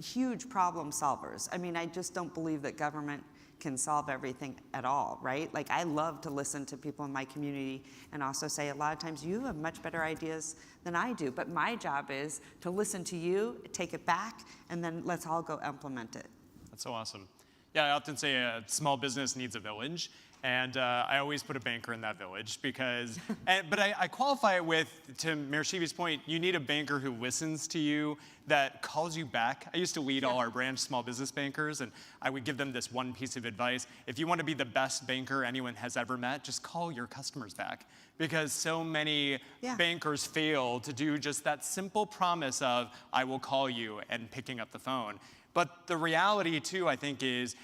Speaker 2: huge problem solvers. I mean, I just don't believe that government can solve everything at all, right? Like, I love to listen to people in my community and also say a lot of times you have much better ideas than I do, but my job is to listen to you, take it back, and then let's all go implement it.
Speaker 13: That's so awesome. Yeah, I often say a small business needs a village, and I always put a banker in that village because, but I qualify it with, to Mayor Sheevy's point, you need a banker who listens to you, that calls you back. I used to lead all our branch small business bankers, and I would give them this one piece of advice. If you want to be the best banker anyone has ever met, just call your customers back. Because so many bankers fail to do just that simple promise of, I will call you, and picking up the phone. But the reality too, I think, is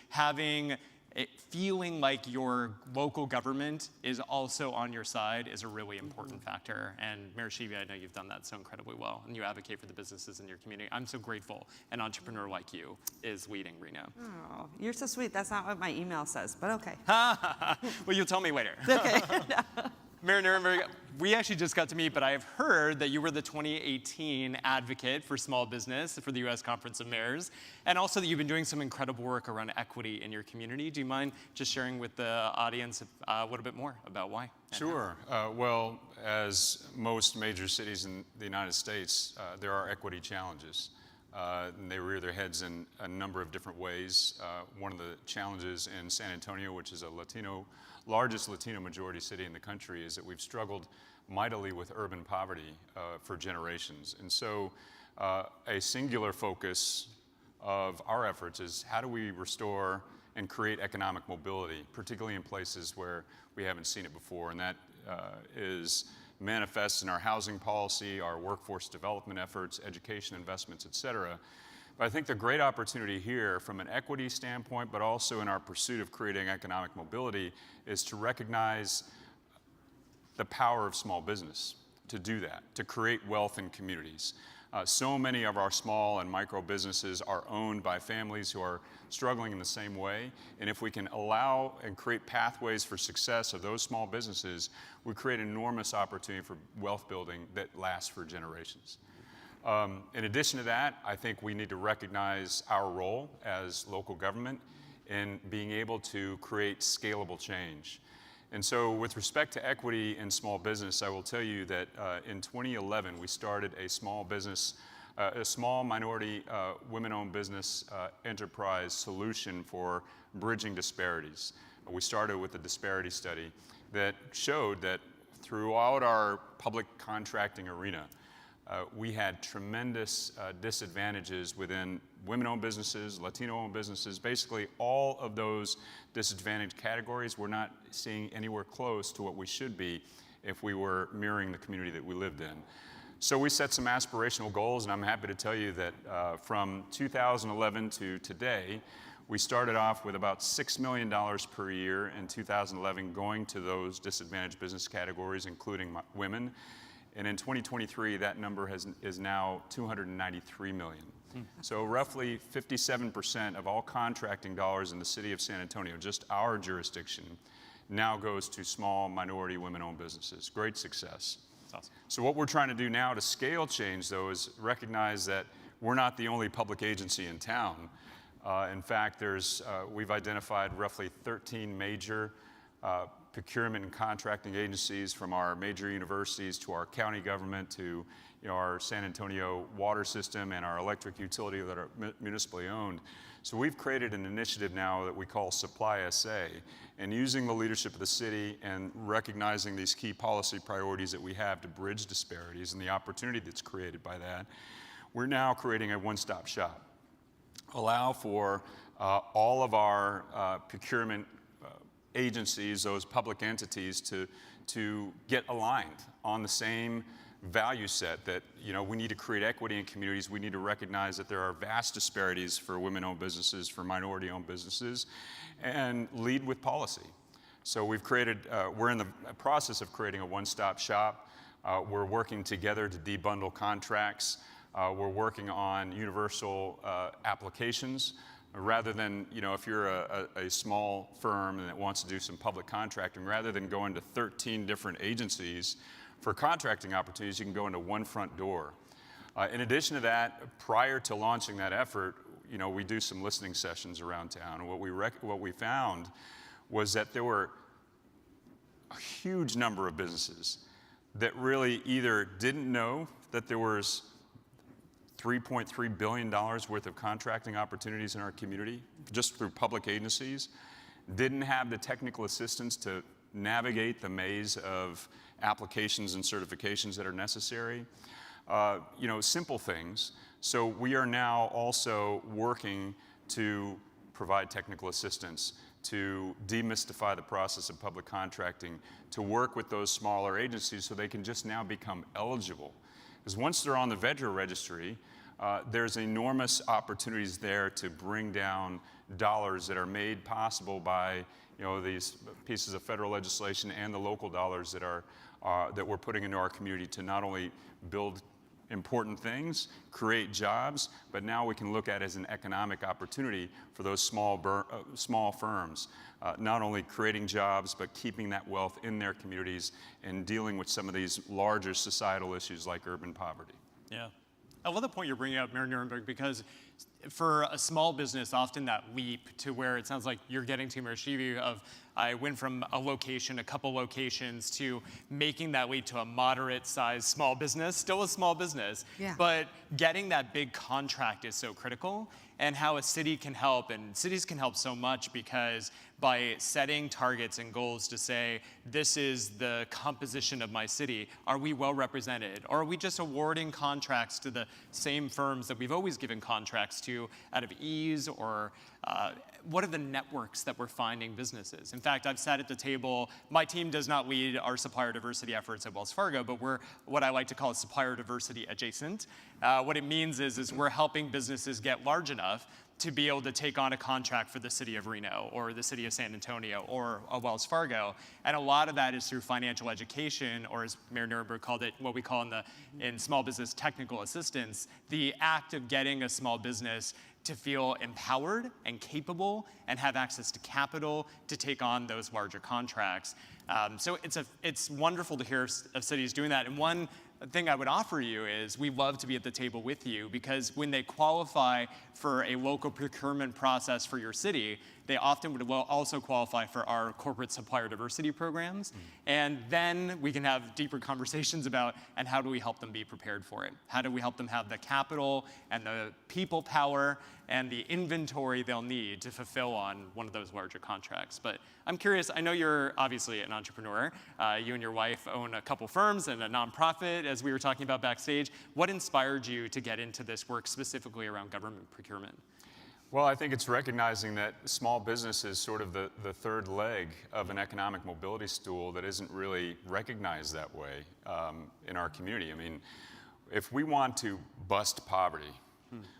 Speaker 13: feeling like your local government is also on your side is a really important factor. And Mayor Sheevy, I know you've done that so incredibly well, and you advocate for the businesses in your community. I'm so grateful an entrepreneur like you is leading Reno.
Speaker 2: Oh, you're so sweet. That's not what my email says, but okay.
Speaker 13: Well, you'll tell me later.
Speaker 2: Okay.
Speaker 13: Mayor Nirenberg, we actually just got to meet, but I have heard that you were the 2018 advocate for small business for the U.S. Conference of Mayors, and also that you've been doing some incredible work around equity in your community. Do you mind just sharing with the audience a little bit more about why?
Speaker 14: Sure. Well, as most major cities in the United States, there are equity challenges. And they rear their heads in a number of different ways. One of the challenges in San Antonio, which is a largest Latino majority city in the country, is that we've struggled mightily with urban poverty for generations. And so a singular focus of our efforts is how do we restore and create economic mobility, particularly in places where we haven't seen it before. And that is manifests in our housing policy, our workforce development efforts, education investments, et cetera. But I think the great opportunity here from an equity standpoint, but also in our pursuit of creating economic mobility, is to recognize the power of small business to do that, to create wealth in communities. So many of our small and micro businesses are owned by families who are struggling in the same way. And if we can allow and create pathways for success of those small businesses, we create an enormous opportunity for wealth building that lasts for generations. In addition to that, I think we need to recognize our role as local government in being able to create scalable change. And so with respect to equity in small business, I will tell you that in 2011, we started a small minority women-owned business enterprise solution for bridging disparities. We started with a disparity study that showed that throughout our public contracting arena, we had tremendous disadvantages within women-owned businesses, Latino-owned businesses. Basically, all of those disadvantaged categories we're not seeing anywhere close to what we should be if we were mirroring the community that we lived in. So we set some aspirational goals, and I'm happy to tell you that from 2011 to today, we started off with about $6 million per year in 2011 going to those disadvantaged business categories, including women. And in 2023, that number is now $293 million. So roughly 57% of all contracting dollars in the city of San Antonio, just our jurisdiction, now goes to small minority women-owned businesses. Great success.
Speaker 13: Awesome.
Speaker 14: So what we're trying to do now to scale change, though, is recognize that we're not the only public agency in town. In fact, we've identified roughly 13 major procurement and contracting agencies, from our major universities to our county government to our San Antonio water system and our electric utility that are municipally owned. So we've created an initiative now that we call Supply SA, and using the leadership of the city and recognizing these key policy priorities that we have to bridge disparities and the opportunity that's created by that, we're now creating a one-stop shop. Allow for all of our procurement agencies, those public entities, to get aligned on the same value set that we need to create equity in communities. We need to recognize that there are vast disparities for women-owned businesses, for minority-owned businesses, and lead with policy. So we're in the process of creating a one-stop shop. We're working together to debundle contracts. We're working on universal applications. Rather than, if you're a small firm and that wants to do some public contracting, rather than going to 13 different agencies for contracting opportunities, you can go into one front door. In addition to that, prior to launching that effort, we do some listening sessions around town. And what we found was that there were a huge number of businesses that really either didn't know that there was $3.3 billion worth of contracting opportunities in our community just through public agencies, didn't have the technical assistance to navigate the maze of applications and certifications that are necessary. Simple things. So we are now also working to provide technical assistance, to demystify the process of public contracting, to work with those smaller agencies so they can just now become eligible. Because once they're on the VEDRA registry, there's enormous opportunities there to bring down dollars that are made possible by these pieces of federal legislation and the local dollars that we're putting into our community to not only build important things, create jobs, but now we can look at it as an economic opportunity for those small firms, not only creating jobs, but keeping that wealth in their communities and dealing with some of these larger societal issues like urban poverty.
Speaker 13: Yeah. I love the point you're bringing up, Mayor Nirenberg, because for a small business, often that leap to where it sounds like you're getting to, Mayor Sheevy, of I went from a couple locations, to making that leap to a moderate-sized small business, still a small business, but getting that big contract is so critical, and how a city can help, and cities can help so much because by setting targets and goals to say, this is the composition of my city, are we well represented? Or are we just awarding contracts to the same firms that we've always given contracts to out of ease? Or what are the networks that we're finding businesses? In fact, I've sat at the table, my team does not lead our supplier diversity efforts at Wells Fargo, but we're what I like to call supplier diversity adjacent. What it means is we're helping businesses get large enough to be able to take on a contract for the city of Reno or the city of San Antonio or a Wells Fargo. And a lot of that is through financial education, or as Mayor Nirenberg called it, what we call in small business technical assistance, the act of getting a small business to feel empowered and capable and have access to capital to take on those larger contracts. So it's wonderful to hear of cities doing that. And one thing I would offer you is we love to be at the table with you, because when they qualify for a local procurement process for your city, they often would also qualify for our corporate supplier diversity programs. And then we can have deeper conversations about, and how do we help them be prepared for it? How do we help them have the capital and the people power and the inventory they'll need to fulfill on one of those larger contracts? But I'm curious, I know you're obviously an entrepreneur. You and your wife own a couple firms and a nonprofit, as we were talking about backstage. What inspired you to get into this work specifically around government procurement?
Speaker 14: Well, I think it's recognizing that small business is sort of the third leg of an economic mobility stool that isn't really recognized that way in our community. I mean, if we want to bust poverty,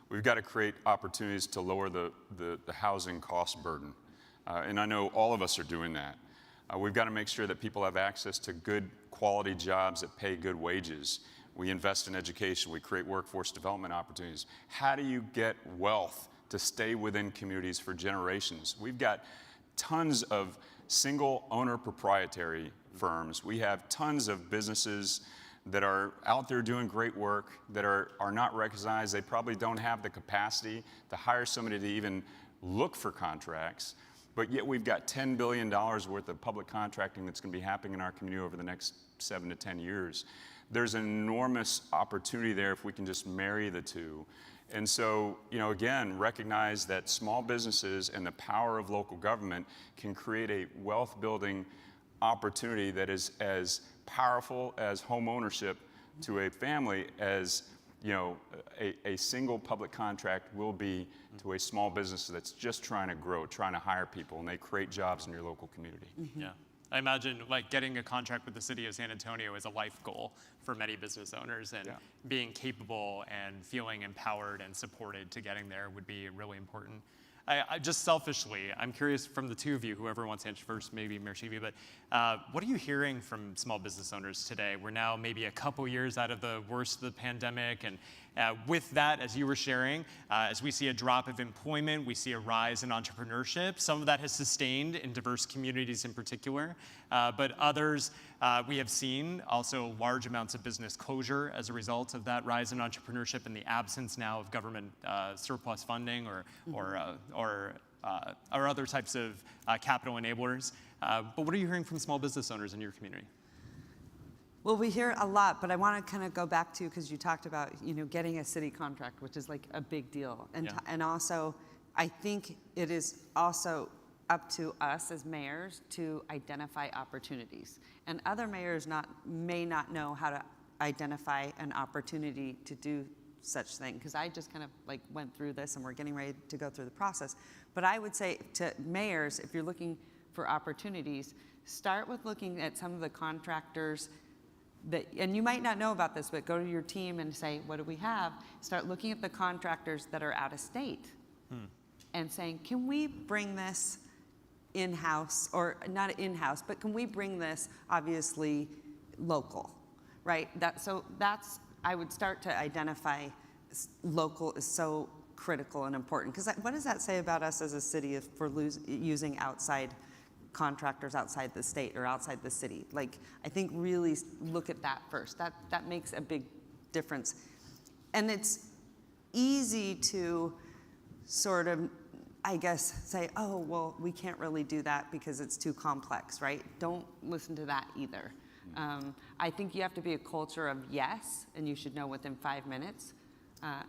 Speaker 14: we've got to create opportunities to lower the housing cost burden. And I know all of us are doing that. We've got to make sure that people have access to good quality jobs that pay good wages. We invest in education. We create workforce development opportunities. How do you get wealth to stay within communities for generations? We've got tons of single owner proprietary firms. We have tons of businesses that are out there doing great work that are not recognized. They probably don't have the capacity to hire somebody to even look for contracts. But yet we've got $10 billion worth of public contracting that's going to be happening in our community over the next 7 to 10 years. There's an enormous opportunity there if we can just marry the two. And so, again, recognize that small businesses and the power of local government can create a wealth-building opportunity that is as powerful as home ownership to a family as a single public contract will be to a small business that's just trying to grow, trying to hire people, and they create jobs in your local community.
Speaker 13: Yeah. I imagine getting a contract with the city of San Antonio is a life goal for many business owners, and being capable and feeling empowered and supported to getting there would be really important. I just selfishly, I'm curious from the two of you, whoever wants to answer first, maybe Mayor Sheevy, but what are you hearing from small business owners today? We're now maybe a couple years out of the worst of the pandemic, and with that, as you were sharing, as we see a drop of employment, we see a rise in entrepreneurship. Some of that has sustained in diverse communities in particular, but others we have seen also large amounts of business closure as a result of that rise in entrepreneurship and the absence now of government surplus funding or other types of capital enablers. But what are you hearing from small business owners in your community?
Speaker 2: Well, we hear a lot, but I want to kind of go back to, because you talked about, getting a city contract, which is like a big deal. And also, I think it is also up to us as mayors to identify opportunities. And other mayors may not know how to identify an opportunity to do such thing, because I just kind of went through this and we're getting ready to go through the process. But I would say to mayors, if you're looking for opportunities, start with looking at some of the contractors and you might not know about this, but go to your team and say, what do we have? Start looking at the contractors that are out of state and saying, can we bring this in-house, or not in-house, but can we bring this obviously local, right? I would start to identify local is so critical and important, because what does that say about us as a city if we're using outside contractors outside the state or outside the city? I think really look at that first. That makes a big difference. And it's easy to sort of, I guess, say, oh, well, we can't really do that because it's too complex, right? Don't listen to that either. I think you have to be a culture of yes, and you should know within 5 minutes,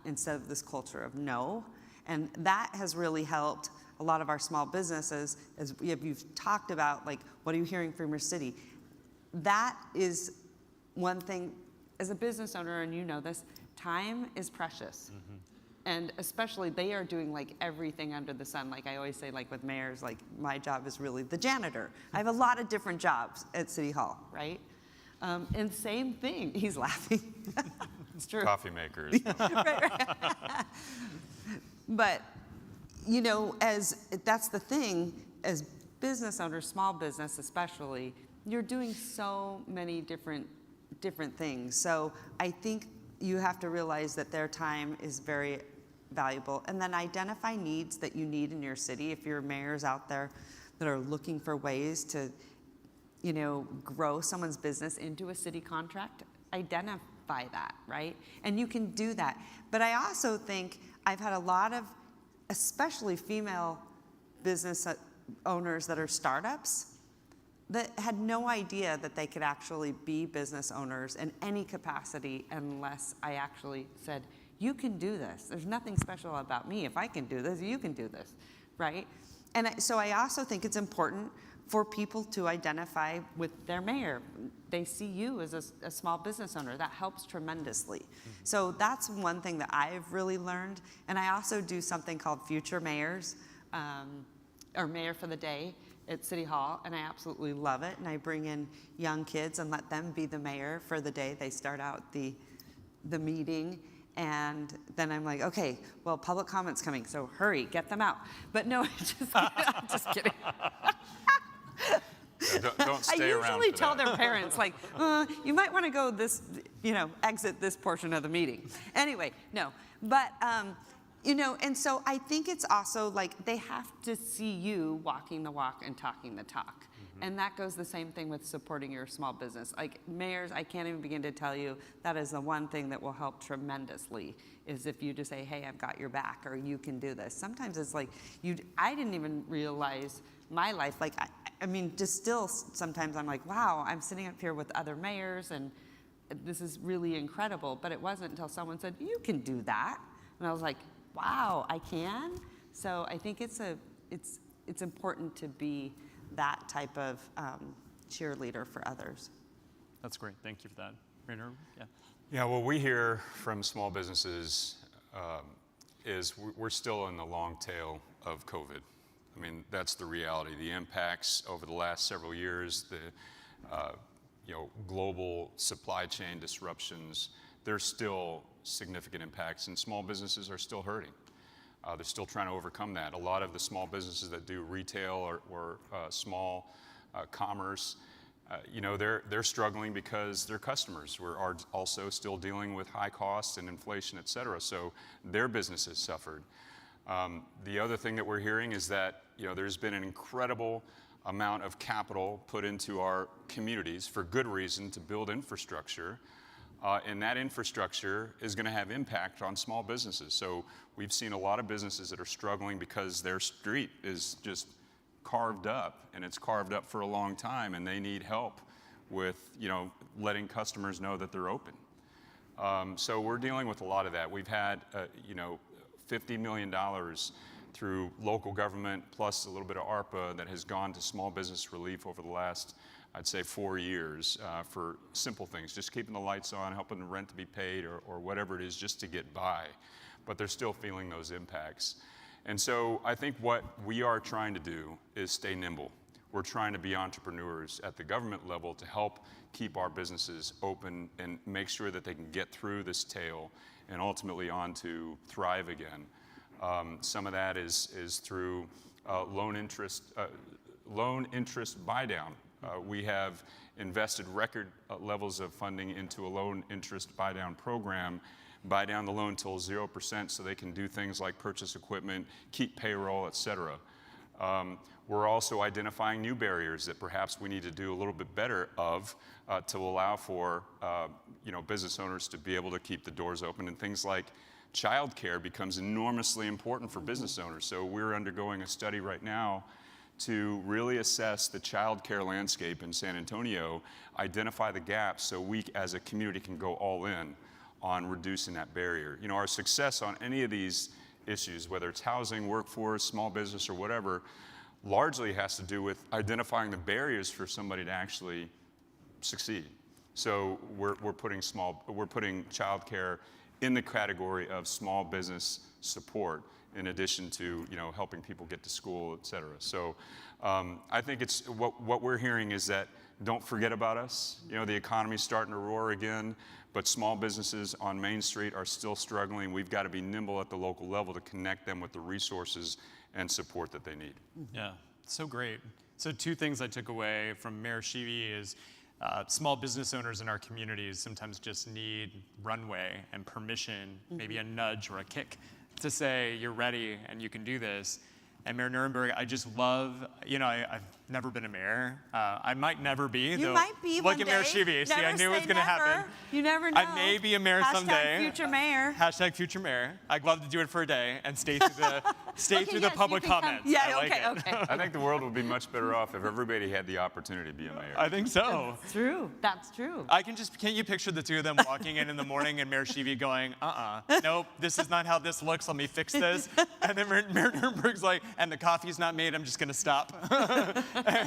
Speaker 2: instead of this culture of no. And that has really helped a lot of our small businesses, as you've talked about, what are you hearing from your city? That is one thing, as a business owner, and you know this, time is precious. And especially they are doing everything under the sun. I always say, with mayors, my job is really the janitor. I have a lot of different jobs at City Hall, right? And same thing, he's laughing. It's true.
Speaker 14: Coffee makers.
Speaker 2: right. But, that's the thing, as business owners, small business especially, you're doing so many different things. So I think you have to realize that their time is very valuable, and then identify needs that you need in your city. If your mayors out there that are looking for ways to, grow someone's business into a city contract, identify that, right? And you can do that. But I also think I've had a lot of, especially female business owners that are startups, that had no idea that they could actually be business owners in any capacity unless I actually said, you can do this. There's nothing special about me. If I can do this, you can do this, right? And so I also think it's important for people to identify with their mayor. They see you as a small business owner. That helps tremendously. So that's one thing that I've really learned. And I also do something called Future Mayors, or Mayor for the Day at City Hall, and I absolutely love it. And I bring in young kids and let them be the mayor for the day. They start out the meeting, and then I'm like, okay, well, public comment's coming, so hurry, get them out. But no, I'm just kidding.
Speaker 14: Don't stay
Speaker 2: I
Speaker 14: around
Speaker 2: usually
Speaker 14: for
Speaker 2: tell
Speaker 14: that.
Speaker 2: their parents, like, you might want to go this, exit this portion of the meeting. Anyway, no. But, and so I think it's also like they have to see you walking the walk and talking the talk. And that goes the same thing with supporting your small business. Like mayors, I can't even begin to tell you that is the one thing that will help tremendously is if you just say, hey, I've got your back, or you can do this. Sometimes it's like, I didn't even realize my life, like, I mean, just still sometimes I'm like, wow, I'm sitting up here with other mayors and this is really incredible. But it wasn't until someone said, you can do that. And I was like, wow, I can? So I think it's important to be that type of cheerleader for others.
Speaker 13: That's great. Thank you for that. Rainer? Yeah.
Speaker 14: Yeah, what we hear from small businesses is we're still in the long tail of COVID. I mean, that's the reality. The impacts over the last several years, the global supply chain disruptions, there's still significant impacts, and small businesses are still hurting. They're still trying to overcome that. A lot of the small businesses that do retail or small commerce, they're struggling because their customers are also still dealing with high costs and inflation, et cetera. So their businesses suffered. The other thing that we're hearing is that there's been an incredible amount of capital put into our communities for good reason to build infrastructure. And that infrastructure is going to have impact on small businesses. So we've seen a lot of businesses that are struggling because their street is just carved up, and it's carved up for a long time, and they need help with, letting customers know that they're open. So we're dealing with a lot of that. We've had, $50 million through local government plus a little bit of ARPA that has gone to small business relief over the last, I'd say, 4 years for simple things, just keeping the lights on, helping the rent to be paid, or whatever it is, just to get by. But they're still feeling those impacts. And so I think what we are trying to do is stay nimble. We're trying to be entrepreneurs at the government level to help keep our businesses open and make sure that they can get through this tail and ultimately on to thrive again. Some of that is through loan interest buy down. We have invested record levels of funding into a loan interest buy down program, buy down the loan till 0% so they can do things like purchase equipment, keep payroll, et cetera. We're also identifying new barriers that perhaps we need to do a little bit better of to allow for business owners to be able to keep the doors open, and things like childcare becomes enormously important for business owners. So we're undergoing a study right now to really assess the childcare landscape in San Antonio, identify the gaps so we as a community can go all in on reducing that barrier. Our success on any of these issues, whether it's housing, workforce, small business, or whatever, largely has to do with identifying the barriers for somebody to actually succeed. So we're putting childcare in the category of small business support, in addition to helping people get to school, et cetera. So I think it's what we're hearing is that don't forget about us. The economy's starting to roar again, but small businesses on Main Street are still struggling. We've got to be nimble at the local level to connect them with the resources and support that they need.
Speaker 13: Yeah, so great. So 2 things I took away from Mayor Sheevy is small business owners in our communities sometimes just need runway and permission, maybe a nudge or a kick to say, you're ready and you can do this. And Mayor Nirenberg, I just love, I've never been a mayor. I might never be.
Speaker 2: You might be one day.
Speaker 13: Look at Mayor Sheevy. See, I knew it was going to happen.
Speaker 2: You never know.
Speaker 13: I may be a mayor someday.
Speaker 2: Future mayor.
Speaker 13: Hashtag future mayor. I'd love to do it for a day and stay through the public comments.
Speaker 2: Yeah,
Speaker 13: okay.
Speaker 14: I think the world would be much better off if everybody had the opportunity to be a mayor.
Speaker 13: I think so.
Speaker 2: That's true. That's true.
Speaker 13: Can't you picture the 2 of them walking in the morning and Mayor Sheevy going, nope, this is not how this looks, let me fix this. And then Mayor Nirenberg's like, and the coffee's not made, I'm just gonna stop.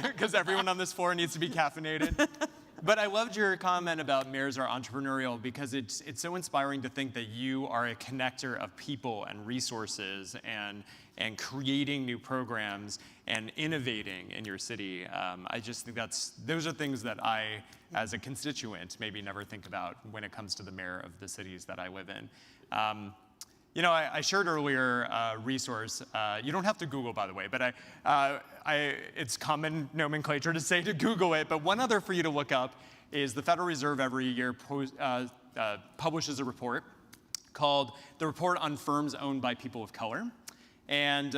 Speaker 13: Because everyone on this floor needs to be caffeinated. But I loved your comment about mayors are entrepreneurial, because it's so inspiring to think that you are a connector of people and resources and creating new programs and innovating in your city. I just think those are things that I, as a constituent, maybe never think about when it comes to the mayor of the cities that I live in. You know, I shared earlier a resource. You don't have to Google, by the way, but it's common nomenclature to say to Google it. But one other for you to look up is the Federal Reserve every year publishes a report called the Report on Firms Owned by People of Color. And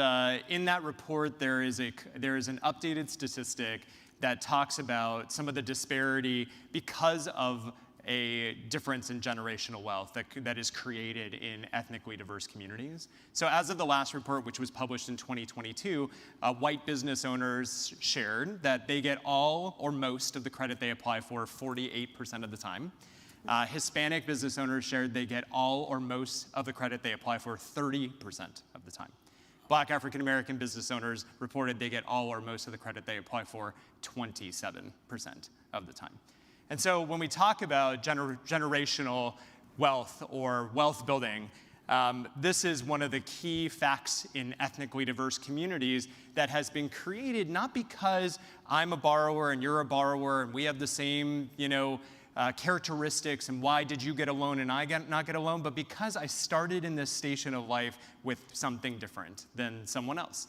Speaker 13: in that report, there is an updated statistic that talks about some of the disparity because of a difference in generational wealth that is created in ethnically diverse communities. So as of the last report, which was published in 2022, white business owners shared that they get all or most of the credit they apply for 48% of the time. Hispanic business owners shared they get all or most of the credit they apply for 30% of the time. Black African American business owners reported they get all or most of the credit they apply for 27% of the time. And so when we talk about generational wealth or wealth building, this is one of the key facts in ethnically diverse communities that has been created not because I'm a borrower and you're a borrower and we have the same, characteristics and why did you get a loan and I not get a loan, but because I started in this station of life with something different than someone else.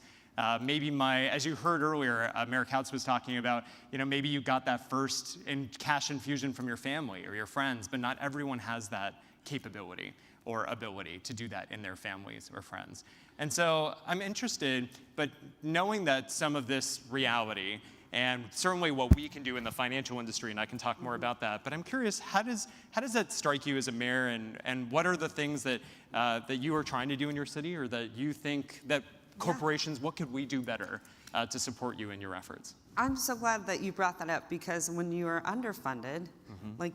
Speaker 13: Maybe as you heard earlier, Mayor Couts was talking about, maybe you got that first cash infusion from your family or your friends, but not everyone has that capability or ability to do that in their families or friends. And so I'm interested, but knowing that some of this reality and certainly what we can do in the financial industry, and I can talk more about that, but I'm curious, how does that strike you as a mayor, and what are the things that you are trying to do in your city, or that you think that corporations, what could we do better to support you in your efforts?
Speaker 2: I'm so glad that you brought that up, because when you are underfunded, like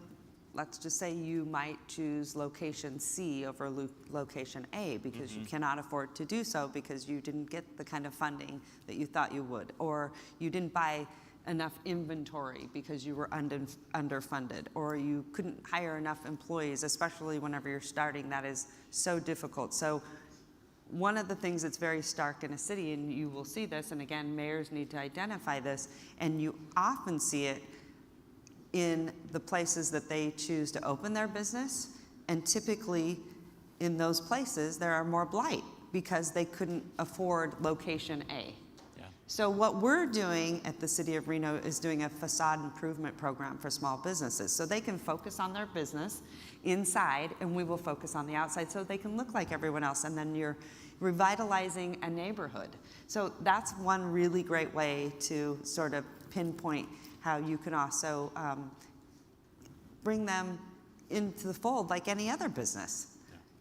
Speaker 2: let's just say you might choose location C over location A because you cannot afford to do so because you didn't get the kind of funding that you thought you would, or you didn't buy enough inventory because you were underfunded, or you couldn't hire enough employees, especially whenever you're starting. That is so difficult. So one of the things that's very stark in a city, and you will see this, and again, mayors need to identify this, and you often see it in the places that they choose to open their business, and typically in those places there are more blight because they couldn't afford location A.
Speaker 13: Yeah.
Speaker 2: So what we're doing at the City of Reno is doing a facade improvement program for small businesses, so they can focus on their business inside and we will focus on the outside so they can look like everyone else, and then you're revitalizing a neighborhood. So that's one really great way to sort of pinpoint how you can also bring them into the fold like any other business.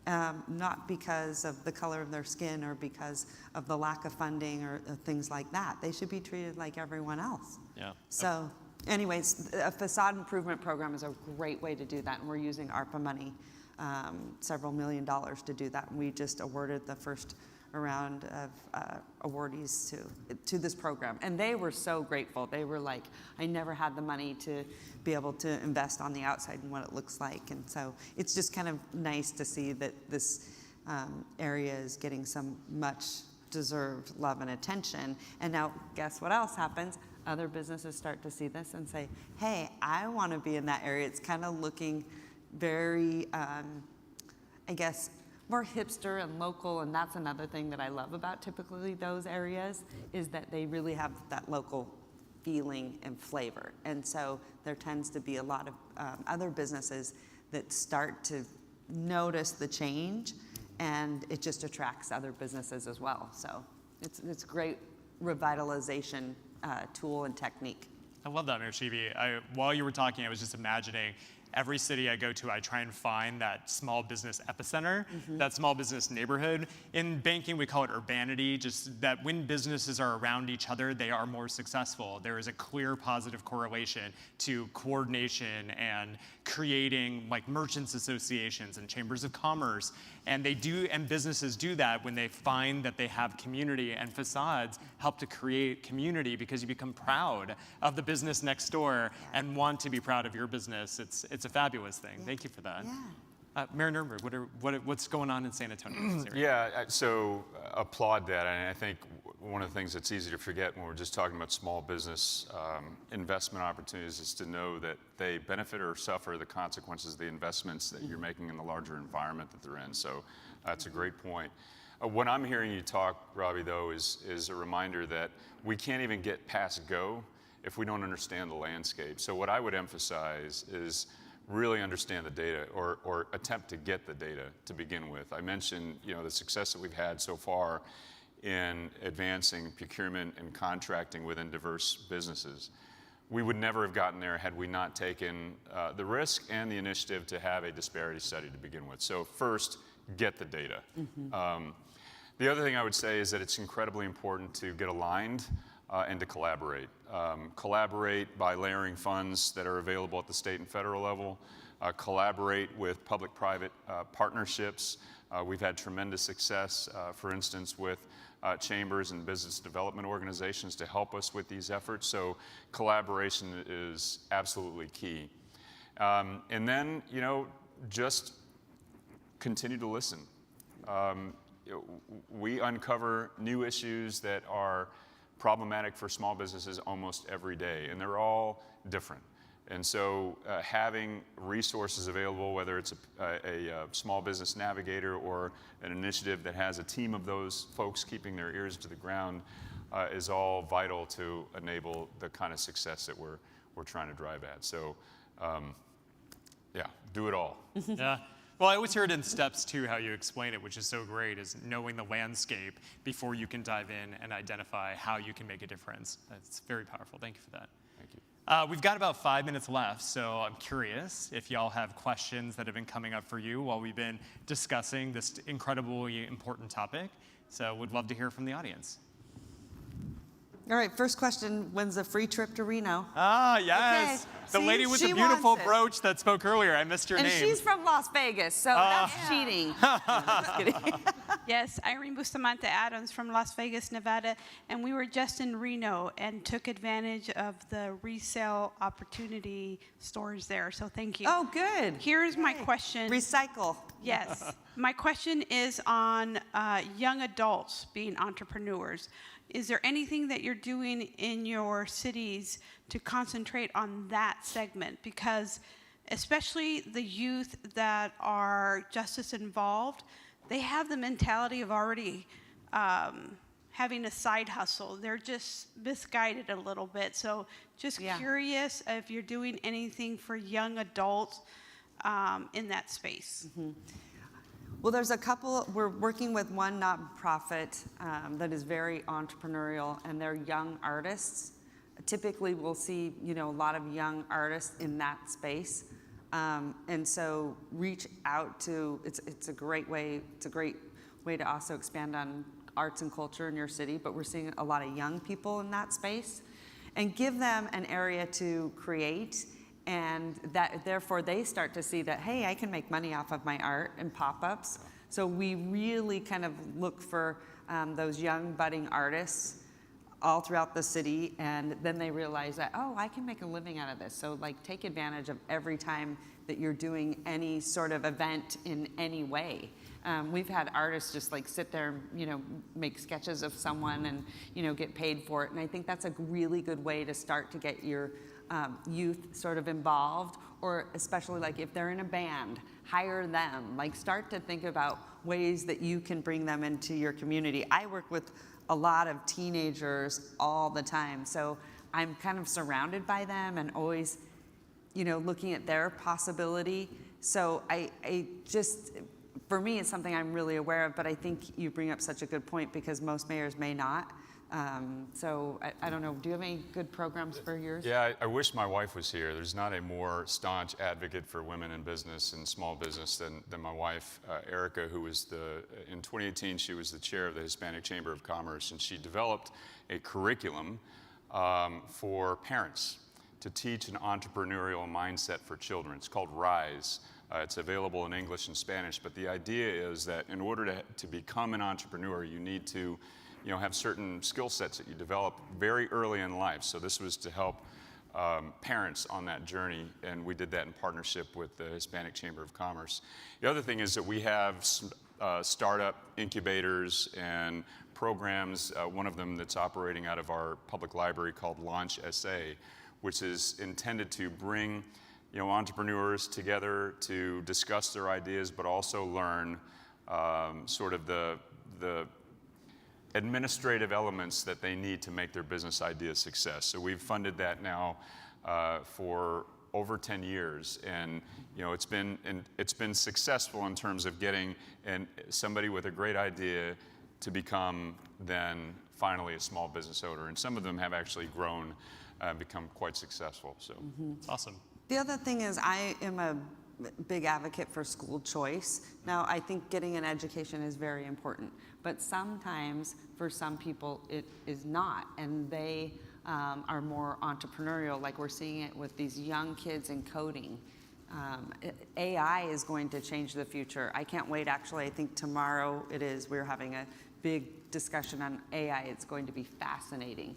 Speaker 2: Not because of the color of their skin or because of the lack of funding or things like that. They should be treated like everyone else.
Speaker 13: Yeah.
Speaker 2: So anyways, a facade improvement program is a great way to do that, and we're using ARPA money, several $1 million to do that. And we just awarded the first round of awardees to this program. And they were so grateful. They were like, I never had the money to be able to invest on the outside and what it looks like. And so it's just kind of nice to see that this area is getting some much deserved love and attention. And now guess what else happens? Other businesses start to see this and say, hey, I want to be in that area. It's kind of looking very, I guess, more hipster and local, and that's another thing that I love about typically those areas, is that they really have that local feeling and flavor. And so there tends to be a lot of other businesses that start to notice the change, and it just attracts other businesses as well. So it's a great revitalization tool and technique.
Speaker 13: I love that, Mayor Sheevy. While you were talking, I was just imagining every city I go to, I try and find that small business epicenter, that small business neighborhood. In banking, we call it urbanity, just that when businesses are around each other, they are more successful. There is a clear positive correlation to coordination and creating like merchants associations and chambers of commerce. And businesses do that when they find that they have community, and facades help to create community because you become proud of the business next door and want to be proud of your business. It's a fabulous thing. Thank you for that.
Speaker 2: Yeah.
Speaker 13: Mayor Nurnberg, what's going on in San Antonio?
Speaker 14: So applaud that. And I think one of the things that's easy to forget when we're just talking about small business investment opportunities is to know that they benefit or suffer the consequences of the investments that you're making in the larger environment that they're in. So that's a great point. What I'm hearing you talk, Robbie, though, is a reminder that we can't even get past go if we don't understand the landscape. So what I would emphasize is really understand the data, or attempt to get the data to begin with. I mentioned, the success that we've had so far in advancing procurement and contracting within diverse businesses. We would never have gotten there had we not taken the risk and the initiative to have a disparity study to begin with. So first, get the data. The other thing I would say is that it's incredibly important to get aligned and to collaborate. Collaborate by layering funds that are available at the state and federal level. Collaborate with public-private partnerships. We've had tremendous success, for instance, with chambers and business development organizations to help us with these efforts. So collaboration is absolutely key. And then, just continue to listen. We uncover new issues that are problematic for small businesses almost every day, and they're all different. And so having resources available, whether it's a small business navigator or an initiative that has a team of those folks keeping their ears to the ground, is all vital to enable the kind of success that we're trying to drive at. So do it all.
Speaker 13: Yeah. Well, I always hear it in steps too, how you explain it, which is so great, is knowing the landscape before you can dive in and identify how you can make a difference. That's very powerful. Thank you for that.
Speaker 14: Thank you.
Speaker 13: We've got about 5 minutes left, so I'm curious if y'all have questions that have been coming up for you while we've been discussing this incredibly important topic. So would love to hear from the audience.
Speaker 2: All right, first question, when's a free trip to Reno?
Speaker 13: Ah, yes.
Speaker 2: Okay.
Speaker 13: The
Speaker 2: See,
Speaker 13: lady with
Speaker 2: she
Speaker 13: the beautiful
Speaker 2: wants it.
Speaker 13: brooch that spoke earlier. I missed your
Speaker 2: And
Speaker 13: name.
Speaker 2: she's from Las Vegas, so that's cheating. Just kidding.
Speaker 11: Yes, Irene Bustamante Adams from Las Vegas, Nevada, and we were just in Reno and took advantage of the resale opportunity stores there, so thank you.
Speaker 2: Oh, good.
Speaker 11: Here's my question.
Speaker 2: Recycle.
Speaker 11: Yes. My question is on young adults being entrepreneurs. Is there anything that you're doing in your cities to concentrate on that segment? Because especially the youth that are justice involved, they have the mentality of already having a side hustle. They're just misguided a little bit. So just curious if you're doing anything for young adults in that space.
Speaker 2: Well, there's a couple, we're working with one nonprofit that is very entrepreneurial, and they're young artists. Typically, we'll see, a lot of young artists in that space. And so reach out to, it's a great way to also expand on arts and culture in your city, but we're seeing a lot of young people in that space. And give them an area to create, and that therefore they start to see that, hey, I can make money off of my art and pop-ups. So we really kind of look for those young budding artists all throughout the city, and then they realize that, oh, I can make a living out of this. So take advantage of every time that you're doing any sort of event in any way. We've had artists just sit there and make sketches of someone and get paid for it, and I think that's a really good way to start to get your youth sort of involved, or especially if they're in a band, hire them. Start to think about ways that you can bring them into your community. I work with a lot of teenagers all the time, so I'm kind of surrounded by them and always, looking at their possibility. So I just, for me, it's something I'm really aware of, but I think you bring up such a good point because most mayors may not. So I don't know, do you have any good programs for yours?
Speaker 14: Yeah, I wish my wife was here. There's not a more staunch advocate for women in business and small business than my wife, Erica, who was in 2018, she was the chair of the Hispanic Chamber of Commerce, and she developed a curriculum for parents to teach an entrepreneurial mindset for children. It's called RISE. It's available in English and Spanish, but the idea is that in order to become an entrepreneur, you need to have certain skill sets that you develop very early in life. So this was to help parents on that journey, and we did that in partnership with the Hispanic Chamber of Commerce. The other thing is that we have startup incubators and programs, one of them that's operating out of our public library called Launch SA, which is intended to bring entrepreneurs together to discuss their ideas, but also learn sort of the administrative elements that they need to make their business idea a success. So we've funded that now for over 10 years, and it's been successful in terms of getting somebody with a great idea to become then finally a small business owner. And some of them have actually grown, become quite successful. So
Speaker 13: It's awesome.
Speaker 2: The other thing is I am a big advocate for school choice. Now, I think getting an education is very important, but sometimes for some people it is not, and they are more entrepreneurial, like we're seeing it with these young kids in coding. AI is going to change the future. I can't wait, actually. I think tomorrow we're having a big discussion on AI. It's going to be fascinating.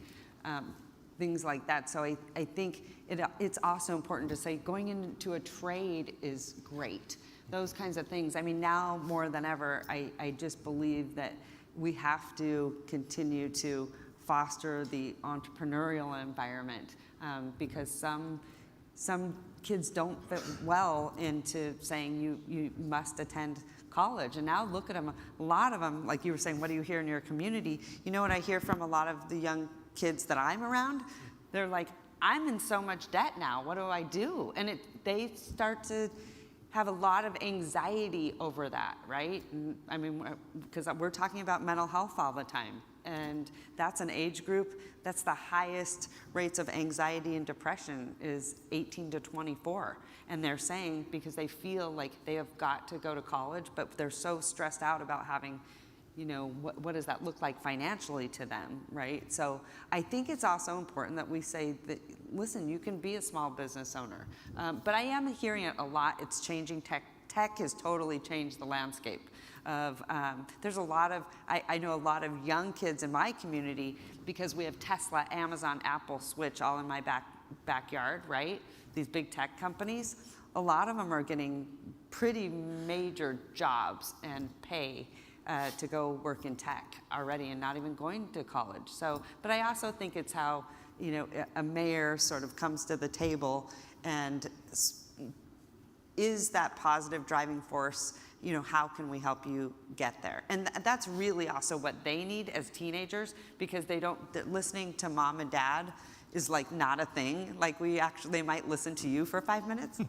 Speaker 2: Things like that. So I think it's also important to say going into a trade is great. Those kinds of things. I mean, now more than ever, I just believe that we have to continue to foster the entrepreneurial environment because some kids don't fit well into saying you must attend college. And now look at them, a lot of them, like you were saying, what do you hear in your community? You know what I hear from a lot of the young kids that I'm around? They're like, I'm in so much debt now, what do I do? And they start to have a lot of anxiety over that, right? And, I mean, because we're talking about mental health all the time. And that's an age group, that's the highest rates of anxiety and depression is 18 to 24. And they're saying, because they feel like they have got to go to college, but they're so stressed out about having, what does that look like financially to them, right? So I think it's also important that we say that, listen, you can be a small business owner. But I am hearing it a lot, it's changing. Tech has totally changed the landscape. There's a lot of, I know a lot of young kids in my community because we have Tesla, Amazon, Apple, Switch all in my backyard, right? These big tech companies. A lot of them are getting pretty major jobs and pay to go work in tech already and not even going to college. So, but I also think it's how, a mayor sort of comes to the table and is that positive driving force. How can we help you get there? And that's really also what they need as teenagers because listening to mom and dad is like not a thing. Like they might listen to you for 5 minutes,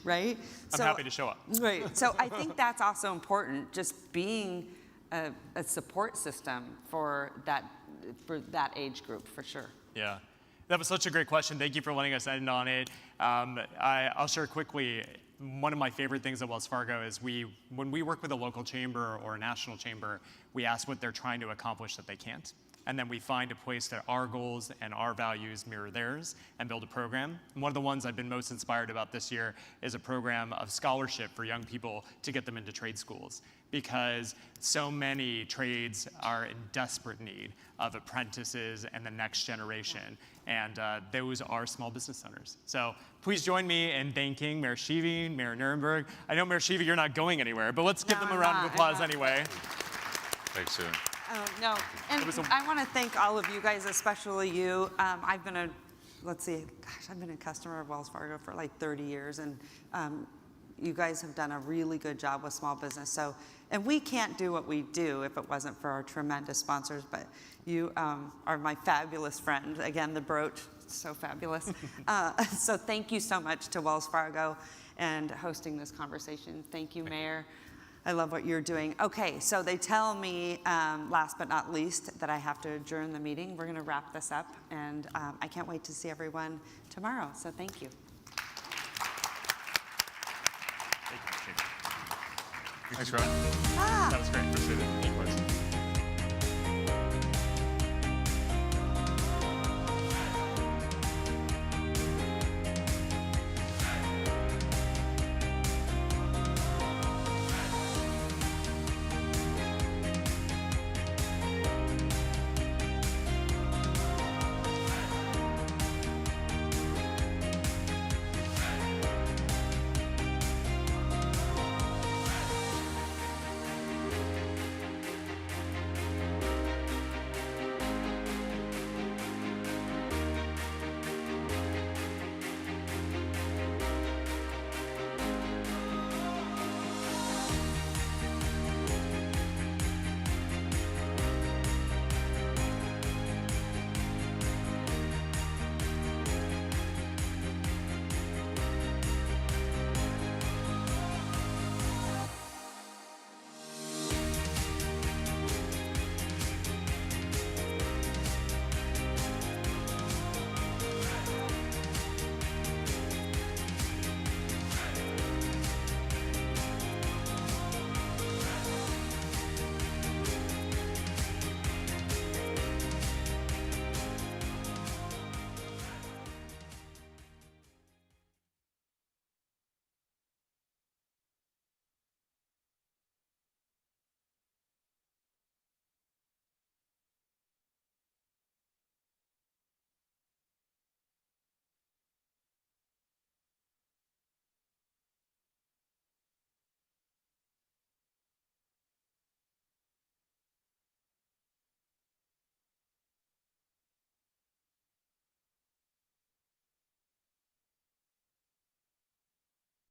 Speaker 2: right?
Speaker 13: I'm happy to show up.
Speaker 2: Right, so I think that's also important, just being a support system for that age group, for sure.
Speaker 13: Yeah, that was such a great question. Thank you for letting us end on it. I'll share quickly. One of my favorite things at Wells Fargo is when we work with a local chamber or a national chamber, we ask what they're trying to accomplish that they can't. And then we find a place that our goals and our values mirror theirs and build a program. And one of the ones I've been most inspired about this year is a program of scholarship for young people to get them into trade schools. Because so many trades are in desperate need of apprentices and the next generation. And those are small business owners. So please join me in thanking Mayor Sheevy, Mayor Nirenberg. I know, Mayor Sheevy, you're not going anywhere, but let's give them a round of applause anyway.
Speaker 14: Thanks, Sue.
Speaker 2: No, and I want to thank all of you guys, especially you. I've been a customer of Wells Fargo for like 30 years, and you guys have done a really good job with small business. So, and we can't do what we do if it wasn't for our tremendous sponsors, but you are my fabulous friend. Again, the brooch, so fabulous. So thank you so much to Wells Fargo and hosting this conversation. Thank you, Mayor. I love what you're doing. Okay, so they tell me, last but not least, that I have to adjourn the meeting. We're gonna wrap this up, and I can't wait to see everyone tomorrow, so thank you.
Speaker 13: Thanks, Rob. That was great. Appreciate it.